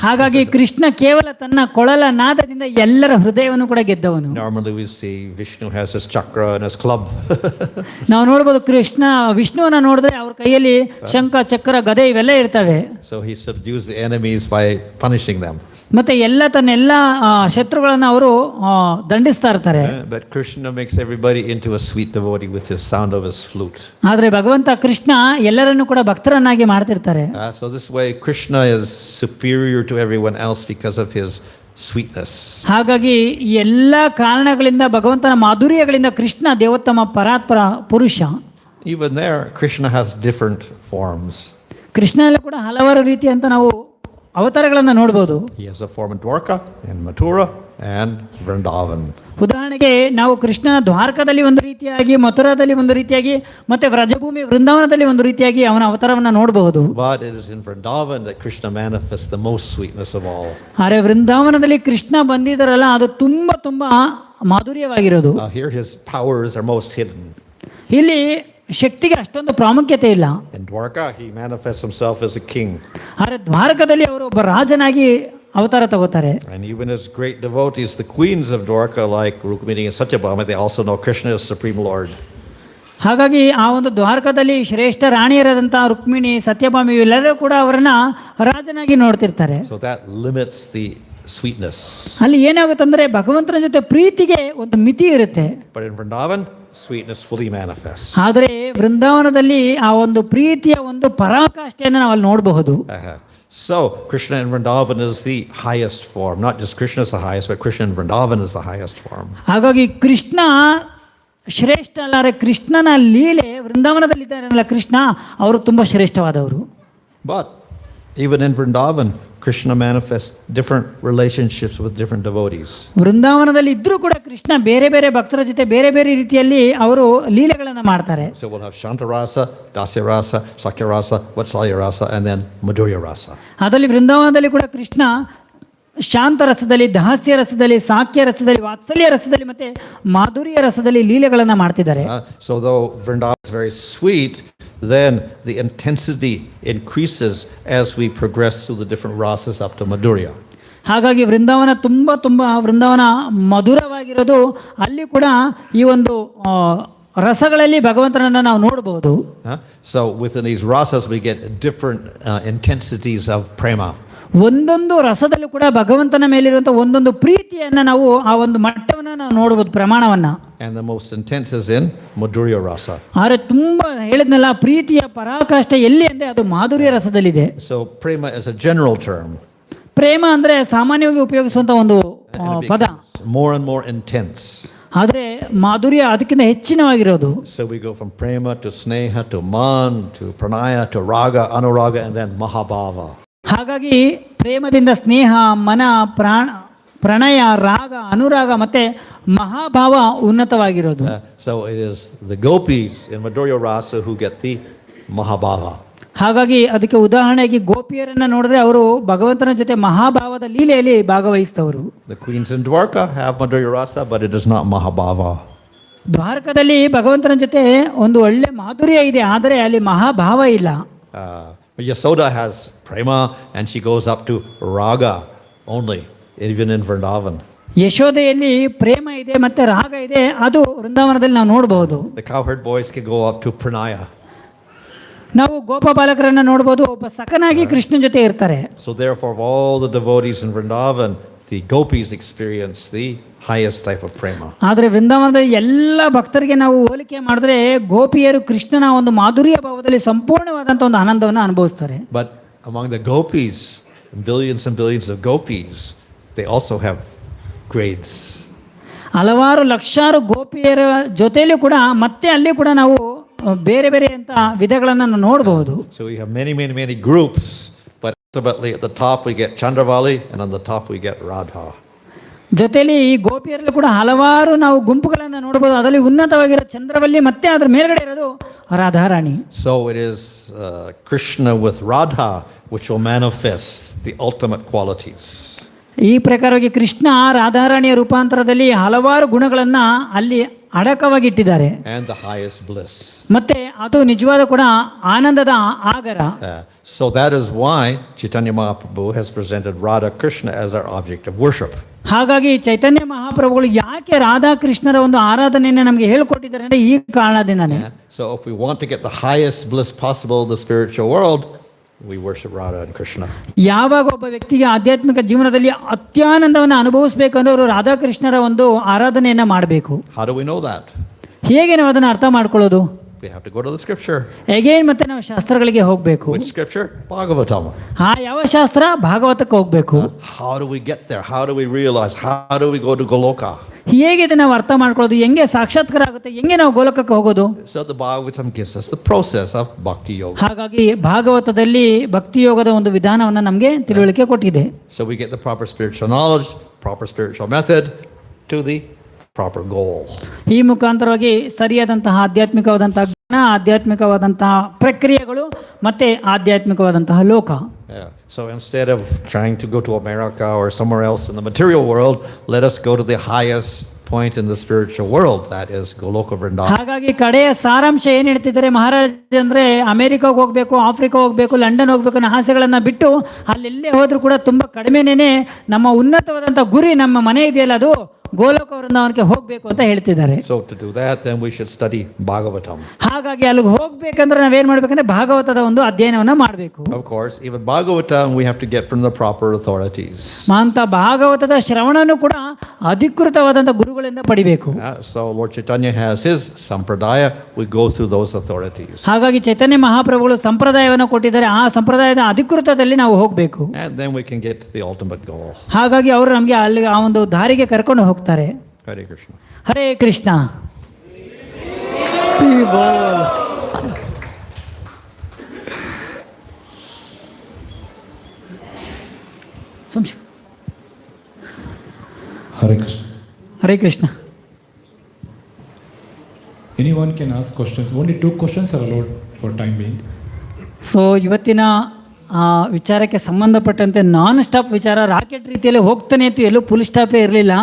ಹಾಗಾಗಿ ಕೃಷ್ಣ ಕೇವಲ ತನ್ನ ಕೊಳಲ ನಾದದಿಂದ ಎಲ್ಲರ ಹೃದಯವನ್ನು ಕೂಡ ಗೆದ್ದವನು. Normally we see Vishnu has his chakra and his club. ನಾವು ನೋಡ್ಬೋದು ವಿಷ್ಣುವನ್ನ ನೋಡಿದ್ರೆ ಅವ್ರ ಕೈಯಲ್ಲಿ ಶಂಖ, ಚಕ್ರ, ಗದೆ ಇವೆಲ್ಲ ಇರ್ತವೆ. So he subdues the enemies by punishing them. ಮತ್ತೆ ತನ್ನೆಲ್ಲ ಶತ್ರುಗಳನ್ನ ಅವರು ದಂಡಿಸ್ತಾ ಇರ್ತಾರೆ. But Krishna makes everybody into a sweet devotee with his sound of his flute. ಆದ್ರೆ ಭಗವಂತ ಕೃಷ್ಣ ಎಲ್ಲರನ್ನು ಕೂಡ ಭಕ್ತರನ್ನಾಗಿ ಮಾಡ್ತಿರ್ತಾರೆ. So this way Krishna is superior to everyone else because of his sweetness. ಹಾಗಾಗಿ ಎಲ್ಲ ಕಾರಣಗಳಿಂದ, ಭಗವಂತನ ಮಾಧುರ್ಯಗಳಿಂದ ಕೃಷ್ಣ ದೇವೋತ್ತಮ ಪರಾತ್ಪರ ಪುರುಷ. Even there Krishna has different forms. ಕೃಷ್ಣನಲ್ಲಿ ಕೂಡ ಹಲವಾರು ರೀತಿ ಅಂತ ನಾವು ಅವತಾರಗಳನ್ನು ನೋಡಬಹುದು. He has a form in Dwarka and Mathura and Vrindavan. ಉದಾಹರಣೆಗೆ ನಾವು ಕೃಷ್ಣನ ದ್ವಾರಕದಲ್ಲಿ ಒಂದು ರೀತಿಯಾಗಿ, ಮಥುರಾದಲ್ಲಿ ಒಂದು ರೀತಿಯಾಗಿ, ಮತ್ತೆ ವ್ರಜಭೂಮಿ ವೃಂದಾವನದಲ್ಲಿ ಒಂದು ರೀತಿಯಾಗಿ ಅವನ ಅವತಾರವನ್ನು ನೋಡಬಹುದು. But it is in Vrindavan that Krishna manifests the most sweetness of all. ಆದರೆ ವೃಂದಾವನದಲ್ಲಿ ಕೃಷ್ಣ ಬಂದಿದ್ದಾರಲ್ಲ, ಅದು ತುಂಬಾ ಮಾಧುರ್ಯವಾಗಿರೋದು. Here his powers are most hidden. ಇಲ್ಲಿ ಶಕ್ತಿಗೆ ಅಷ್ಟೊಂದು ಪ್ರಾಮುಖ್ಯತೆ ಇಲ್ಲ. In Dwarka he manifests himself as a king. ಆದರೆ ದ್ವಾರಕದಲ್ಲಿ ಅವರು ಒಬ್ಬ ರಾಜನಾಗಿ ಅವತಾರ ತಗೋತಾರೆ. And even as great devotees, the queens of Dwarka like Rukmini and Satyabhama, they also know Krishna is Supreme Lord. ಹಾಗಾಗಿ ಆ ಒಂದು ದ್ವಾರಕದಲ್ಲಿ ಶ್ರೇಷ್ಠ ರಾಣಿಯರಾದಂತಹ ರುಕ್ಮಿಣಿ, ಸತ್ಯಭಾಮಿ ಎಲ್ಲರೂ ಕೂಡ ಅವರನ್ನ ರಾಜನಾಗಿ ನೋಡ್ತಿರ್ತಾರೆ. So that limits the sweetness. ಅಲ್ಲಿ ಏನಾಗುತ್ತಂದ್ರೆ ಭಗವಂತನ ಜೊತೆ ಪ್ರೀತಿಗೆ ಒಂದು ಮಿತಿ ಇರುತ್ತೆ. But in Vrindavan sweetness fully manifests. ಆದರೆ ವೃಂದಾವನದಲ್ಲಿ ಆ ಒಂದು ಪ್ರೀತಿಯ ಒಂದು ಪರಾಕಾಷ್ಠೆಯನ್ನು ನಾವು ಅಲ್ಲಿ ನೋಡಬಹುದು. So Krishna in Vrindavan is the highest form. Not just Krishna is the highest, but Krishna in Vrindavan is the highest form. ಹಾಗಾಗಿ ಕೃಷ್ಣ ಶ್ರೇಷ್ಠ ಅಲ್ಲಾರೆ, ಕೃಷ್ಣನ ಲೀಲೆ ವೃಂದಾವನದಲ್ಲಿ ಇದ್ದಾರಲ್ಲ ಕೃಷ್ಣ, ಅವರು ತುಂಬಾ ಶ್ರೇಷ್ಠವಾದವರು. But even in Vrindavan Krishna manifests different relationships with different devotees. ವೃಂದಾವನದಲ್ಲಿ ಇದ್ರೂ ಕೂಡ ಕೃಷ್ಣ ಬೇರೆ ಬೇರೆ ಭಕ್ತರ ಜೊತೆ ಬೇರೆ ಬೇರೆ ರೀತಿಯಲ್ಲಿ ಅವರು ಲೀಲೆಗಳನ್ನು ಮಾಡ್ತಾರೆ. So we'll have Shantarasa, Dasyarasa, Sakyarasa, Vatsalyarasa, and then Madhurya Rasa. ಅದರಲ್ಲಿ ವೃಂದಾವನದಲ್ಲಿ ಕೂಡ ಕೃಷ್ಣ ಶಾಂತ ರಸದಲ್ಲಿ, ದಾಸ್ಯ ರಸದಲ್ಲಿ, ಸಾಕ್ಯ ರಸದಲ್ಲಿ, ವಾತ್ಸಲ್ಯ ರಸದಲ್ಲಿ ಮತ್ತೆ ಮಾಧುರ್ಯ ರಸದಲ್ಲಿ ಲೀಲೆಗಳನ್ನು ಮಾಡ್ತಿದ್ದಾರೆ. So though Vrindavan is very sweet, then the intensity increases as we progress through the different rasas up to Madhurya. ಹಾಗಾಗಿ ವೃಂದಾವನ ತುಂಬ ವೃಂದಾವನ ಮಧುರವಾಗಿರೋದು, ಅಲ್ಲಿ ಕೂಡ ಈ ಒಂದು ರಸಗಳಲ್ಲಿ ಭಗವಂತನನ್ನು ನಾವು ನೋಡಬಹುದು. So within these rasas we get different intensities of prema. ಒಂದೊಂದು ರಸದಲ್ಲೂ ಕೂಡ ಭಗವಂತನ ಮೇಲಿರುವಂಥ ಒಂದೊಂದು ಪ್ರೀತಿಯನ್ನು ನಾವು ಆ ಒಂದು ಮಟ್ಟವನ್ನು ನಾವು ನೋಡಬಹುದು, ಪ್ರಮಾಣವನ್ನು. And the most intense is in Madhurya rasa. ಆದರೆ ತುಂಬ ಹೇಳಿದ್ನಲ್ಲ, ಪ್ರೀತಿಯ ಪರಾಕಾಷ್ಠೆ ಎಲ್ಲಿ ಅಂದರೆ ಅದು ಮಾಧುರ್ಯ ರಸದಲ್ಲಿದೆ. So prema is a general term. ಪ್ರೇಮ ಅಂದರೆ ಸಾಮಾನ್ಯವಾಗಿ ಉಪಯೋಗಿಸುವಂಥ ಒಂದು ಪದ. More and more intense. ಆದರೆ ಮಾಧುರ್ಯ ಅದಕ್ಕಿಂತ ಹೆಚ್ಚಿನವಾಗಿರೋದು. So we go from prema to sneha to man to pranaya to raga, anuraga and then mahabhava. ಹಾಗಾಗಿ ಪ್ರೇಮದಿಂದ ಸ್ನೇಹ, ಮನ, ಪ್ರಣಯ, ರಾಗ, ಅನುರಾಗ ಮತ್ತೆ ಮಹಾಭಾವ ಉನ್ನತವಾಗಿರೋದು. So it is the gopis in Madhurya rasa who get the mahabhava. ಹಾಗಾಗಿ ಅದಕ್ಕೆ ಉದಾಹರಣೆಯಾಗಿ ಗೋಪಿಯರನ್ನ ನೋಡಿದ್ರೆ ಅವರು ಭಗವಂತನ ಜೊತೆ ಮಹಾಭಾವದ ಲೀಲೆಯಲ್ಲಿ ಭಾಗವಹಿಸಿದವರು. The queens in Dwarka have Madhurya rasa, but it is not mahabhava. ದ್ವಾರಕದಲ್ಲಿ ಭಗವಂತನ ಜೊತೆ ಒಂದು ಒಳ್ಳೆ ಮಾಧುರ್ಯ ಇದೆ, ಆದರೆ ಅಲ್ಲಿ ಮಹಾಭಾವ ಇಲ್ಲ. Yasoda has prema and she goes up to raga only, even in Vrindavan. ಯಶೋದೆಯಲ್ಲಿ ಪ್ರೇಮ ಇದೆ ಮತ್ತೆ ರಾಗ ಇದೆ, ಅದು ವೃಂದಾವನದಲ್ಲಿ ನಾವು ನೋಡಬಹುದು. The cowherd boys can go up to pranaya. ನಾವು ಗೋಪ ಬಾಲಕರನ್ನ ನೋಡಬಹುದು, ಒಬ್ಬ ಸಖನಾಗಿ ಕೃಷ್ಣನ ಜೊತೆ ಇರ್ತಾರೆ. So therefore of all the devotees in Vrindavan, the gopis experience the highest type of prema. ಆದರೆ ವೃಂದಾವನದ ಎಲ್ಲ ಭಕ್ತರಿಗೆ ನಾವು ಹೋಲಿಕೆ ಮಾಡಿದ್ರೆ ಗೋಪಿಯರು ಕೃಷ್ಣನ ಒಂದು ಮಾಧುರ್ಯ ಭಾವದಲ್ಲಿ ಸಂಪೂರ್ಣವಾದಂಥ ಒಂದು ಆನಂದವನ್ನು ಅನುಭವಿಸ್ತಾರೆ. But among the gopis, billions and billions of gopis, they also have grades. ಹಲವಾರು ಲಕ್ಷಾರು ಗೋಪಿಯರ ಜೊತೆಯಲ್ಲೂ ಕೂಡ ಮತ್ತೆ ಅಲ್ಲಿ ಕೂಡ ನಾವು ಬೇರೆ ಬೇರೆ ಅಂತ ವಿಧಗಳನ್ನು ನೋಡಬಹುದು. So we have many groups, but ultimately at the top we get Chandravali and on the top we get Radha. ಜೊತೆಯಲ್ಲಿ ಈ ಗೋಪಿಯರಲ್ಲಿ ಕೂಡ ಹಲವಾರು ನಾವು ಗುಂಪುಗಳನ್ನು ನೋಡಬಹುದು, ಅದರಲ್ಲಿ ಉನ್ನತವಾಗಿರೋ ಚಂದ್ರವಲ್ಲಿ ಮತ್ತೆ ಅದರ ಮೇಲ್ಗಡೆ ಇರೋದು Radharani. So it is Krishna with Radha which will manifest the ultimate qualities. ಈ ಪ್ರಕಾರವಾಗಿ ಕೃಷ್ಣ ರಾಧಾರಾಣಿಯ ರೂಪಾಂತರದಲ್ಲಿ ಹಲವಾರು ಗುಣಗಳನ್ನು ಅಲ್ಲಿ ಅಡಕವಾಗಿ ಇಟ್ಟಿದ್ದಾರೆ. And the highest bliss. ಮತ್ತೆ ಅದು ನಿಜವಾದ ಕೂಡ ಆನಂದದ ಆಗರ. So that is why Chaitanya Mahaprabhu has presented Radha Krishna as our object of worship. ಹಾಗಾಗಿ ಚೈತನ್ಯ ಮಹಾಪ್ರಭುಗಳು ಯಾಕೆ ರಾಧಾ ಕೃಷ್ಣರ ಒಂದು ಆರಾಧನೆಯನ್ನು ನಮಗೆ ಹೇಳಿಕೊಟ್ಟಿದ್ದಾರೆ ಅಂದರೆ ಈ ಕಾರಣದಿಂದಾನೆ. So if we want to get the highest bliss possible in the spiritual world, we worship Radha and Krishna. ಯಾವಾಗ ಒಬ್ಬ ವ್ಯಕ್ತಿಗೆ ಆಧ್ಯಾತ್ಮಿಕ ಜೀವನದಲ್ಲಿ ಅತ್ಯಾನಂದವನ್ನು ಅನುಭವಿಸಬೇಕಂದ್ರೆ ಅವರು ರಾಧಾಕೃಷ್ಣರ ಒಂದು ಆರಾಧನೆಯನ್ನು ಮಾಡಬೇಕು. How do we know that? ಹೇಗೆ ನಾವು ಅದನ್ನು ಅರ್ಥ ಮಾಡ್ಕೊಳ್ಳೋದು? We have to go to the scripture. ಹೇಗೇನು ಮತ್ತೆ ನಾವು ಶಾಸ್ತ್ರಗಳಿಗೆ ಹೋಗಬೇಕು. Which scripture? Bhagavatam. ಯಾವ ಶಾಸ್ತ್ರ? ಭಾಗವತಕ್ಕೆ ಹೋಗಬೇಕು. How do we get there? How do we realize? How do we go to Goloka? ಹೇಗೆ ನಾವು ಅರ್ಥ ಮಾಡ್ಕೊಳ್ಳೋದು? ಹೆಂಗೆ ಸಾಕ್ಷಾತ್ಕಾರ ಆಗುತ್ತೆ? ಹೆಂಗೆ ನಾವು ಗೋಲಕಕ್ಕೆ ಹೋಗೋದು? So the Bhagavatam gives us the process of bhakti yoga. ಹಾಗಾಗಿ ಭಾಗವತದಲ್ಲಿ ಭಕ್ತಿ ಯೋಗದ ಒಂದು ವಿಧಾನವನ್ನು ನಮಗೆ ತಿಳುವಳಿಕೆ ಕೊಟ್ಟಿದೆ. So we get the proper spiritual knowledge, proper spiritual method to the proper goal. ಈ ಮುಖಾಂತರವಾಗಿ ಸರಿಯಾದಂತಹ ಆಧ್ಯಾತ್ಮಿಕವಾದಂತಹ ಜ್ಞಾನ, ಆಧ್ಯಾತ್ಮಿಕವಾದಂತಹ ಪ್ರಕ್ರಿಯೆಗಳು ಮತ್ತೆ ಆಧ್ಯಾತ್ಮಿಕವಾದಂತಹ ಲೋಕ. Yeah. So instead of trying to go to America or somewhere else in the material world, let us go to the highest point in the spiritual world, that is Goloka Vrindavan. ಹಾಗಾಗಿ ಕಡೆಯ ಸಾರಾಂಶ ಏನು ಹೇಳ್ತಿದ್ದಾರೆ ಮಹಾರಾಜ್ ಅಂದ್ರೆ, ಅಮೆರಿಕಾಗೆ ಹೋಗಬೇಕು, Africa ಹೋಗಬೇಕು, London ಹೋಗಬೇಕು ಅನ್ನೋ ಆಸೆಗಳನ್ನು ಬಿಟ್ಟು ಅಲ್ಲೆಲ್ಲೇ ಹೋದ್ರೂ ಕೂಡ ತುಂಬ ಕಡಿಮೆನೇ ನಮ್ಮ ಉನ್ನತವಾದಂಥ ಗುರಿ, ನಮ್ಮ ಮನೆ ಇದೆಯಲ್ಲ ಅದು ಗೋಲೋಕ ವೃಂದಾವನಕ್ಕೆ ಹೋಗಬೇಕು ಅಂತ ಹೇಳ್ತಿದ್ದಾರೆ. So to do that, then we should study Bhagavatam. ಹಾಗಾಗಿ ಅಲ್ಲಿಗೆ ಹೋಗ್ಬೇಕಂದ್ರೆ ನಾವೇನ್ ಮಾಡ್ಬೇಕಂದ್ರೆ ಭಾಗವತದ ಒಂದು ಅಧ್ಯಯನವನ್ನ ಮಾಡಬೇಕು. Of course, even Bhagavatam we have to get from the proper authorities. ಅಂತ ಭಾಗವತದ ಶ್ರವಣನು ಕೂಡ ಅಧಿಕೃತವಾದಂಥ ಗುರುಗಳಿಂದ ಪಡಿಬೇಕು. So Lord Chaitanya has his sampradaya, we go through those authorities. ಹಾಗಾಗಿ ಚೈತನ್ಯ ಮಹಾಪ್ರಭುಗಳು ಸಂಪ್ರದಾಯವನ್ನು ಕೊಟ್ಟಿದ್ದಾರೆ, ಆ ಸಂಪ್ರದಾಯದ ಅಧಿಕೃತದಲ್ಲಿ ನಾವು ಹೋಗಬೇಕು. And then we can get to the ultimate goal. ಹಾಗಾಗಿ ಅವರು ನಮಗೆ ಅಲ್ಲಿ ಆ ಒಂದು ದಾರಿಗೆ ಕರ್ಕೊಂಡು ಹೋಗ್ತಾರೆ. Hare Krishna. Hare Krishna. Hare Krishna. Hare Krishna. Anyone can ask questions. Only 2 questions are allowed for time being. So ಇವತ್ತಿನ ವಿಚಾರಕ್ಕೆ ಸಂಬಂಧಪಟ್ಟಂತೆ ನಾನ್ ಸ್ಟಾಪ್ ವಿಚಾರ, ರಾಕೆಟ್ ರೀತಿಯಲ್ಲಿ ಹೋಗ್ತಾನೆ ಇತ್ತು, ಎಲ್ಲೂ ಫುಲ್ ಸ್ಟಾಪೇ ಇರಲಿಲ್ಲ.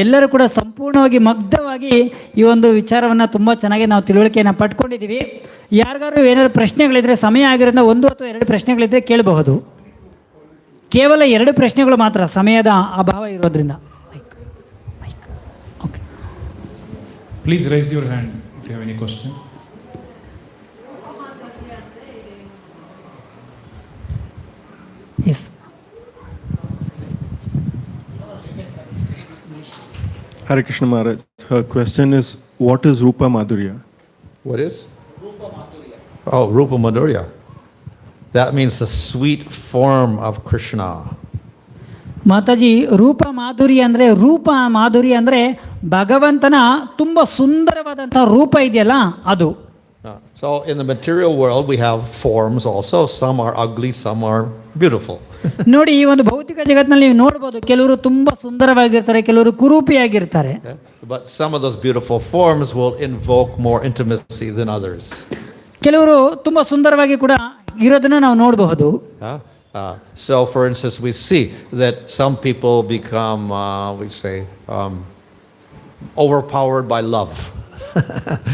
ಎಲ್ಲರೂ ಕೂಡ ಸಂಪೂರ್ಣವಾಗಿ ಮಗ್ಧವಾಗಿ ಈ ಒಂದು ವಿಚಾರವನ್ನು ತುಂಬ ಚೆನ್ನಾಗಿ ನಾವು ತಿಳುವಳಿಕೆಯನ್ನು ಪಡ್ಕೊಂಡಿದ್ದೀವಿ. ಯಾರಿಗಾರು ಏನಾದರೂ ಪ್ರಶ್ನೆಗಳಿದ್ರೆ, ಸಮಯ ಆಗಿರೋದ್ರಿಂದ 1 ಅಥವಾ 2 ಪ್ರಶ್ನೆಗಳಿದ್ರೆ ಕೇಳಬಹುದು. ಕೇವಲ 2 ಪ್ರಶ್ನೆಗಳು ಮಾತ್ರ, ಸಮಯದ ಅಭಾವ ಇರೋದ್ರಿಂದ. Okay, Please raise your hand if you have any question. Yes. Hare Krishna Maharaj. Her question is, what is Rupa Madhurya? What is? Oh, Rupa Madhurya. That means the sweet form of Krishna. Mataji, ರೂಪ ಮಾಧುರಿ ಅಂದರೆ, ರೂಪ ಮಾಧುರಿ ಅಂದರೆ ಭಗವಂತನ ತುಂಬ ಸುಂದರವಾದಂಥ ರೂಪ ಇದೆಯಲ್ಲ ಅದು. So in the material world we have forms also. Some are ugly, some are beautiful. ನೋಡಿ, ಈ ಒಂದು ಭೌತಿಕ ಜಗತ್ತಿನಲ್ಲಿ ನೀವು ನೋಡ್ಬೋದು, ಕೆಲವರು ತುಂಬ ಸುಂದರವಾಗಿರ್ತಾರೆ, ಕೆಲವರು ಕುರೂಪಿಯಾಗಿರ್ತಾರೆ. But some of those beautiful forms will invoke more intimacy than others. ಕೆಲವರು ತುಂಬ ಸುಂದರವಾಗಿ ಕೂಡ ಇರೋದನ್ನ ನಾವು ನೋಡಬಹುದು. So for instance, we see that some people become, overpowered by love.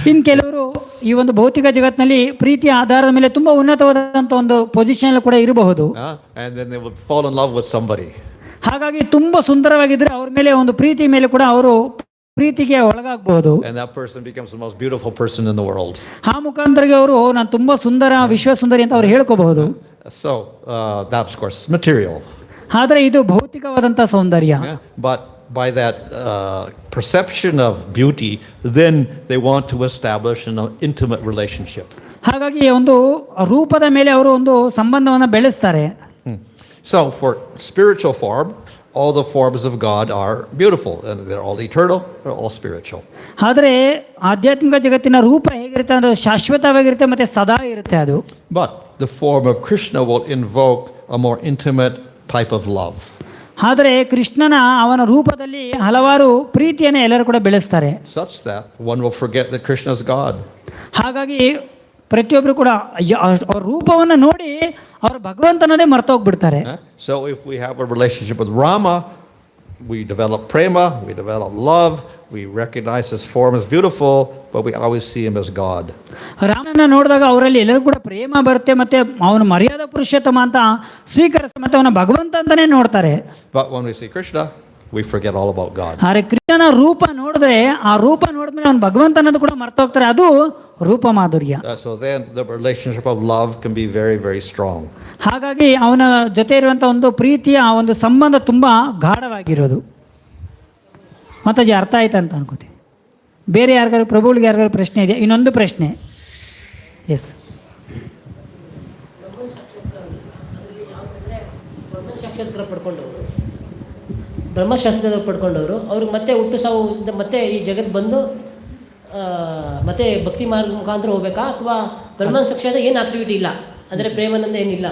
ಇನ್ನು ಕೆಲವರು ಈ ಒಂದು ಭೌತಿಕ ಜಗತ್ತಿನಲ್ಲಿ ಪ್ರೀತಿಯ ಆಧಾರದ ಮೇಲೆ ತುಂಬಾ ಉನ್ನತವಾದಂಥ ಒಂದು ಪೊಸಿಷನ್ ಕೂಡ ಇರಬಹುದು. And then they will fall in love with somebody. ಹಾಗಾಗಿ ತುಂಬಾ ಸುಂದರವಾಗಿದ್ರೆ ಅವ್ರ ಮೇಲೆ ಒಂದು ಪ್ರೀತಿ ಮೇಲೆ ಕೂಡ ಅವರು ಪ್ರೀತಿಗೆ ಒಳಗಾಗಬಹುದು. And that person becomes the most beautiful person in the world. ಆ ಮುಖಾಂತರವಾಗಿ ಅವರು ನಾನು ತುಂಬಾ ಸುಂದರ, ವಿಶ್ವ ಸುಂದರಿ ಅಂತ ಅವ್ರು ಹೇಳ್ಕೋಬಹುದು. So that of course is material. ಆದರೆ ಇದು ಭೌತಿಕವಾದಂಥ ಸೌಂದರ್ಯ. But by that perception of beauty, then they want to establish an intimate relationship. ಹಾಗಾಗಿ ಒಂದು ರೂಪದ ಮೇಲೆ ಅವರು ಒಂದು ಸಂಬಂಧವನ್ನು ಬೆಳೆಸ್ತಾರೆ. So for spiritual form, all the forms of God are beautiful, and they're all eternal, they're all spiritual. ಆದರೆ ಆಧ್ಯಾತ್ಮಿಕ ಜಗತ್ತಿನ ರೂಪ ಹೇಗಿರುತ್ತೆ ಅಂದರೆ ಶಾಶ್ವತವಾಗಿರುತ್ತೆ ಮತ್ತೆ ಸದಾ ಇರುತ್ತೆ ಅದು. But the form of Krishna will invoke a more intimate type of love. ಆದರೆ ಕೃಷ್ಣನ ಅವನ ರೂಪದಲ್ಲಿ ಹಲವಾರು ಪ್ರೀತಿಯನ್ನು ಎಲ್ಲರೂ ಕೂಡ ಬೆಳೆಸ್ತಾರೆ. Such that one will forget that Krishna is God. ಹಾಗಾಗಿ ಪ್ರತಿಯೊಬ್ಬರು ಕೂಡ ಅವ್ರ ರೂಪವನ್ನು ನೋಡಿ ಅವರು ಭಗವಂತನದೇ ಮರ್ತೋಗ್ಬಿಡ್ತಾರೆ. So if we have a relationship with Rama, we develop prema, we develop love, we recognize his form as beautiful, but we always see him as God. ರಾಮನನ್ನ ನೋಡಿದಾಗ ಅವರಲ್ಲಿ ಎಲ್ಲರೂ ಕೂಡ ಪ್ರೇಮ ಬರುತ್ತೆ, ಮತ್ತೆ ಅವನು ಮರ್ಯಾದಾ ಪುರುಷೋತ್ತಮ ಅಂತ ಸ್ವೀಕರಿಸ, ಮತ್ತೆ ಅವನ ಭಗವಂತ ಅಂತಾನೆ ನೋಡ್ತಾರೆ. But when we see Krishna, we forget all about God. ಆದರೆ ಕೃಷ್ಣನ ರೂಪ ನೋಡಿದ್ರೆ ಆ ರೂಪ ನೋಡಿದ್ಮೇಲೆ ಅವನ ಭಗವಂತ ಅನ್ನೋದು ಕೂಡ ಮರ್ತೋಗ್ತಾರೆ. ಅದು ರೂಪ ಮಾಧುರ್ಯ. So then the relationship of love can be very, very strong. ಹಾಗಾಗಿ ಅವನ ಜೊತೆ ಇರುವಂಥ ಒಂದು ಪ್ರೀತಿಯ ಆ ಒಂದು ಸಂಬಂಧ ತುಂಬಾ ಗಾಢವಾಗಿರೋದು. ಮಾತಾಜಿ ಅರ್ಥ ಆಯ್ತು ಅಂತ ಅನ್ಕೋತೀನಿ. ಬೇರೆ ಯಾರಿಗಾರು ಪ್ರಭುಗಳಿಗೆ ಯಾರಿಗಾರು ಪ್ರಶ್ನೆ ಇದೆಯಾ? ಇನ್ನೊಂದು ಪ್ರಶ್ನೆ. ಎಸ್. ಸಾಕ್ಷಾತ್ಕಾರ ಬ್ರಹ್ಮಶಾಸ್ತ್ರ ಪಡ್ಕೊಂಡವರು ಅವ್ರಿಗೆ ಮತ್ತೆ ಹುಟ್ಟು ಸಾವು ಮತ್ತೆ ಈ ಜಗತ್ತು ಬಂದು ಮತ್ತೆ ಭಕ್ತಿ ಮಾರ್ಗ ಮುಖಾಂತರ ಹೋಗ್ಬೇಕಾ, ಅಥವಾ ಬ್ರಹ್ಮ ಸಾಕ್ಷಾತ್ ಏನು ಆಕ್ಟಿವಿಟಿ ಇಲ್ಲ ಅಂದರೆ ಪ್ರೇಮಾನಂದ ಏನಿಲ್ಲ,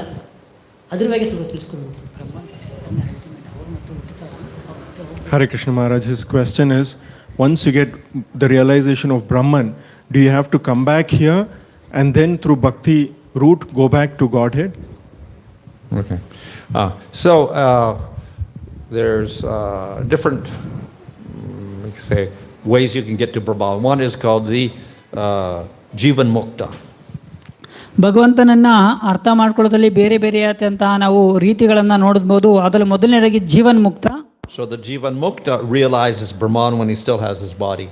ಅದ್ರ ಬಗ್ಗೆ ಸ್ವಲ್ಪ ತಿಳಿಸ್ಕೊಂಡು. Hare Krishna Maharaj, his question is, once you get the realization of Brahman, do you have to come back here and then through bhakti route go back to Godhead? Okay. There's different, ways you can get to Brahman. One is called the Jivan Mukta. ಭಗವಂತನನ್ನ ಅರ್ಥ ಮಾಡ್ಕೊಳ್ಳೋದ್ರಲ್ಲಿ ಬೇರೆ ಬೇರೆಯಾದಂತಹ ನಾವು ರೀತಿಗಳನ್ನು ನೋಡಬಹುದು. ಅದರಲ್ಲಿ ಮೊದಲನೇದಾಗಿ ಜೀವನ್ ಮುಕ್ತ. So the Jivan Mukta realizes Brahman when he still has his body.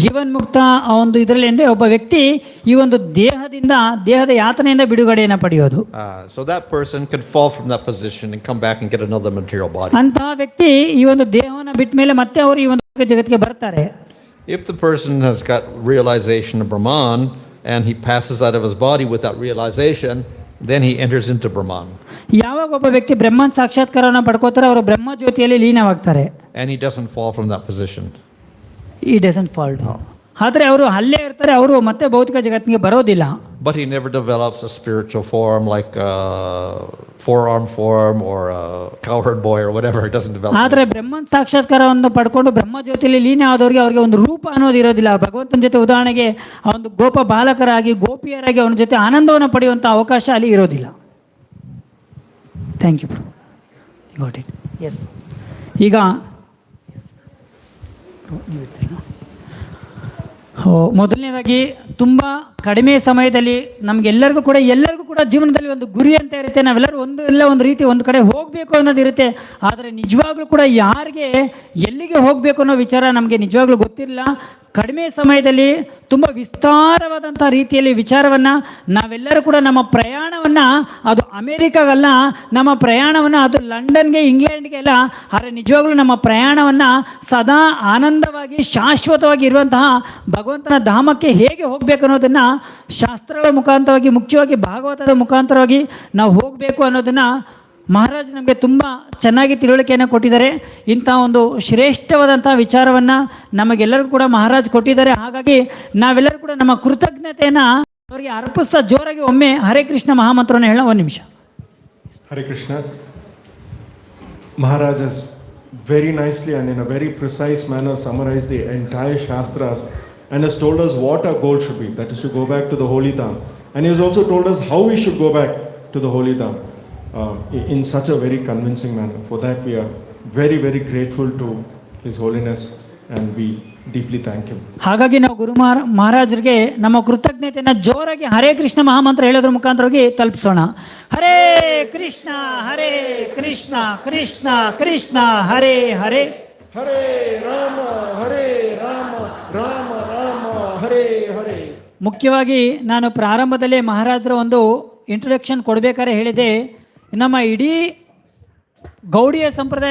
Jeevan ಮುಕ್ತ ಆ ಒಂದು ಇದರಲ್ಲಿ ಅಂದರೆ ಒಬ್ಬ ವ್ಯಕ್ತಿ ಈ ಒಂದು ದೇಹದ ಯಾತನೆಯಿಂದ ಬಿಡುಗಡೆಯನ್ನು ಪಡೆಯೋದು. So that person can fall from that position and come back and get another material body. ಅಂತಹ ವ್ಯಕ್ತಿ ಈ ಒಂದು ದೇಹವನ್ನು ಬಿಟ್ಟ ಮೇಲೆ ಮತ್ತೆ ಅವರು ಈ ಒಂದು ಜಗತ್ತಿಗೆ ಬರ್ತಾರೆ. If the person has got realization of Brahman and he passes out of his body with that realization, then he enters into Brahman. ಯಾವಾಗ ಒಬ್ಬ ವ್ಯಕ್ತಿ ಬ್ರಹ್ಮನ್ ಸಾಕ್ಷಾತ್ಕಾರವನ್ನು ಪಡ್ಕೋತಾರೆ, ಅವರು ಬ್ರಹ್ಮ ಜ್ಯೋತಿಯಲ್ಲಿ ಲೀನವಾಗ್ತಾರೆ. And he doesn't fall from that position. He doesn't fall down. ಆದರೆ ಅವರು ಅಲ್ಲೇ ಇರ್ತಾರೆ, ಅವರು ಮತ್ತೆ ಭೌತಿಕ ಜಗತ್ತಿಗೆ ಬರೋದಿಲ್ಲ. But he never develops a spiritual form like a forearm form or a cowherd boy or whatever. It doesn't develop. ಆದರೆ ಬ್ರಹ್ಮನ್ ಸಾಕ್ಷಾತ್ಕಾರವನ್ನು ಪಡ್ಕೊಂಡು ಬ್ರಹ್ಮ ಜ್ಯೋತಿಯಲ್ಲಿ ಲೀನ ಆದವರಿಗೆ ಅವರಿಗೆ ಒಂದು ರೂಪ ಅನ್ನೋದು ಇರೋದಿಲ್ಲ. ಭಗವಂತನ ಜೊತೆ ಉದಾಹರಣೆಗೆ ಆ ಒಂದು ಗೋಪ ಬಾಲಕರಾಗಿ ಗೋಪಿಯರಾಗಿ ಅವನ ಜೊತೆ ಆನಂದವನ್ನು ಪಡೆಯುವಂಥ ಅವಕಾಶ ಅಲ್ಲಿ ಇರೋದಿಲ್ಲ. Thank you. Got it. Yes. ಈಗ ಮೊದಲನೇದಾಗಿ ತುಂಬ ಕಡಿಮೆ ಸಮಯದಲ್ಲಿ ಎಲ್ಲರಿಗೂ ಕೂಡ ಜೀವನದಲ್ಲಿ ಒಂದು ಗುರಿ ಅಂತ ಇರುತ್ತೆ, ನಾವೆಲ್ಲರೂ ಒಂದು ರೀತಿ ಒಂದು ಕಡೆ ಹೋಗಬೇಕು ಅನ್ನೋದಿರುತ್ತೆ. ಆದರೆ ನಿಜವಾಗ್ಲೂ ಕೂಡ ಯಾರಿಗೆ ಎಲ್ಲಿಗೆ ಹೋಗಬೇಕು ಅನ್ನೋ ವಿಚಾರ ನಮಗೆ ನಿಜವಾಗ್ಲೂ ಗೊತ್ತಿರಲಿಲ್ಲ. ಕಡಿಮೆ ಸಮಯದಲ್ಲಿ ತುಂಬ ವಿಸ್ತಾರವಾದಂಥ ರೀತಿಯಲ್ಲಿ ವಿಚಾರವನ್ನು ನಾವೆಲ್ಲರೂ ಕೂಡ ನಮ್ಮ ಪ್ರಯಾಣವನ್ನು ಅದು ಅಮೇರಿಕಾಗಲ್ಲ, ನಮ್ಮ ಪ್ರಯಾಣವನ್ನು ಅದು ಲಂಡನ್ಗೆ ಇಂಗ್ಲೆಂಡ್ಗೆ ಅಲ್ಲ, ಆದರೆ ನಿಜವಾಗ್ಲೂ ನಮ್ಮ ಪ್ರಯಾಣವನ್ನು ಸದಾ ಆನಂದವಾಗಿ ಶಾಶ್ವತವಾಗಿ ಇರುವಂತಹ ಭಗವಂತನ ಧಾಮಕ್ಕೆ ಹೇಗೆ ಹೋಗಬೇಕು ಅನ್ನೋದನ್ನು ಶಾಸ್ತ್ರಗಳ ಮುಖಾಂತರವಾಗಿ, ಮುಖ್ಯವಾಗಿ ಭಾಗವತದ ಮುಖಾಂತರವಾಗಿ ನಾವು ಹೋಗಬೇಕು ಅನ್ನೋದನ್ನು ಮಹಾರಾಜ್ ನಮಗೆ ತುಂಬ ಚೆನ್ನಾಗಿ ತಿಳುವಳಿಕೆಯನ್ನು ಕೊಟ್ಟಿದ್ದಾರೆ. ಇಂಥ ಒಂದು ಶ್ರೇಷ್ಠವಾದಂಥ ವಿಚಾರವನ್ನು ನಮಗೆಲ್ಲರಿಗೂ ಕೂಡ ಮಹಾರಾಜ್ ಕೊಟ್ಟಿದ್ದಾರೆ. ಹಾಗಾಗಿ ನಾವೆಲ್ಲರೂ ಕೂಡ ನಮ್ಮ ಕೃತಜ್ಞತೆಯನ್ನು ಅವರಿಗೆ ಅರ್ಪಿಸ್ತಾ ಜೋರಾಗಿ ಒಮ್ಮೆ ಹರೇ ಕೃಷ್ಣ ಮಹಾಮಂತ್ರವನ್ನು ಹೇಳೋಣ. ಒಂದು ನಿಮಿಷ. Hare Krishna. Maharaj has very nicely and in a very precise manner summarized the entire Shastras and has told us what our goal should be, that is to go back to the Holy Dham. And he has also told us how we should go back to the Holy Dham. In such a very convincing manner. For that we are very, very grateful to His Holiness and we deeply thank Him. ಹಾಗಾಗಿ ನಾವು ಗುರು ಮಹಾರಾಜರಿಗೆ ನಮ್ಮ ಕೃತಜ್ಞತೆಯನ್ನು ಜೋರಾಗಿ ಹರೇ ಕೃಷ್ಣ ಮಹಾಮಂತ್ರ ಹೇಳೋದ್ರ ಮುಖಾಂತರವಾಗಿ ತಲುಪಿಸೋಣ. ಹರೇ ಕೃಷ್ಣ ಕೃಷ್ಣ ಕೃಷ್ಣ ಹರೇ ಹರೇ, Hare Rama, Rama Rama, Hare Hare. ಮುಖ್ಯವಾಗಿ ನಾನು ಪ್ರಾರಂಭದಲ್ಲೇ ಮಹಾರಾಜರ ಒಂದು ಇಂಟ್ರೊಡಕ್ಷನ್ ಕೊಡಬೇಕಾದ್ರೆ ಹೇಳಿದೆ, ನಮ್ಮ ಇಡೀ ಗೌಡಿಯ ಸಂಪ್ರದಾಯ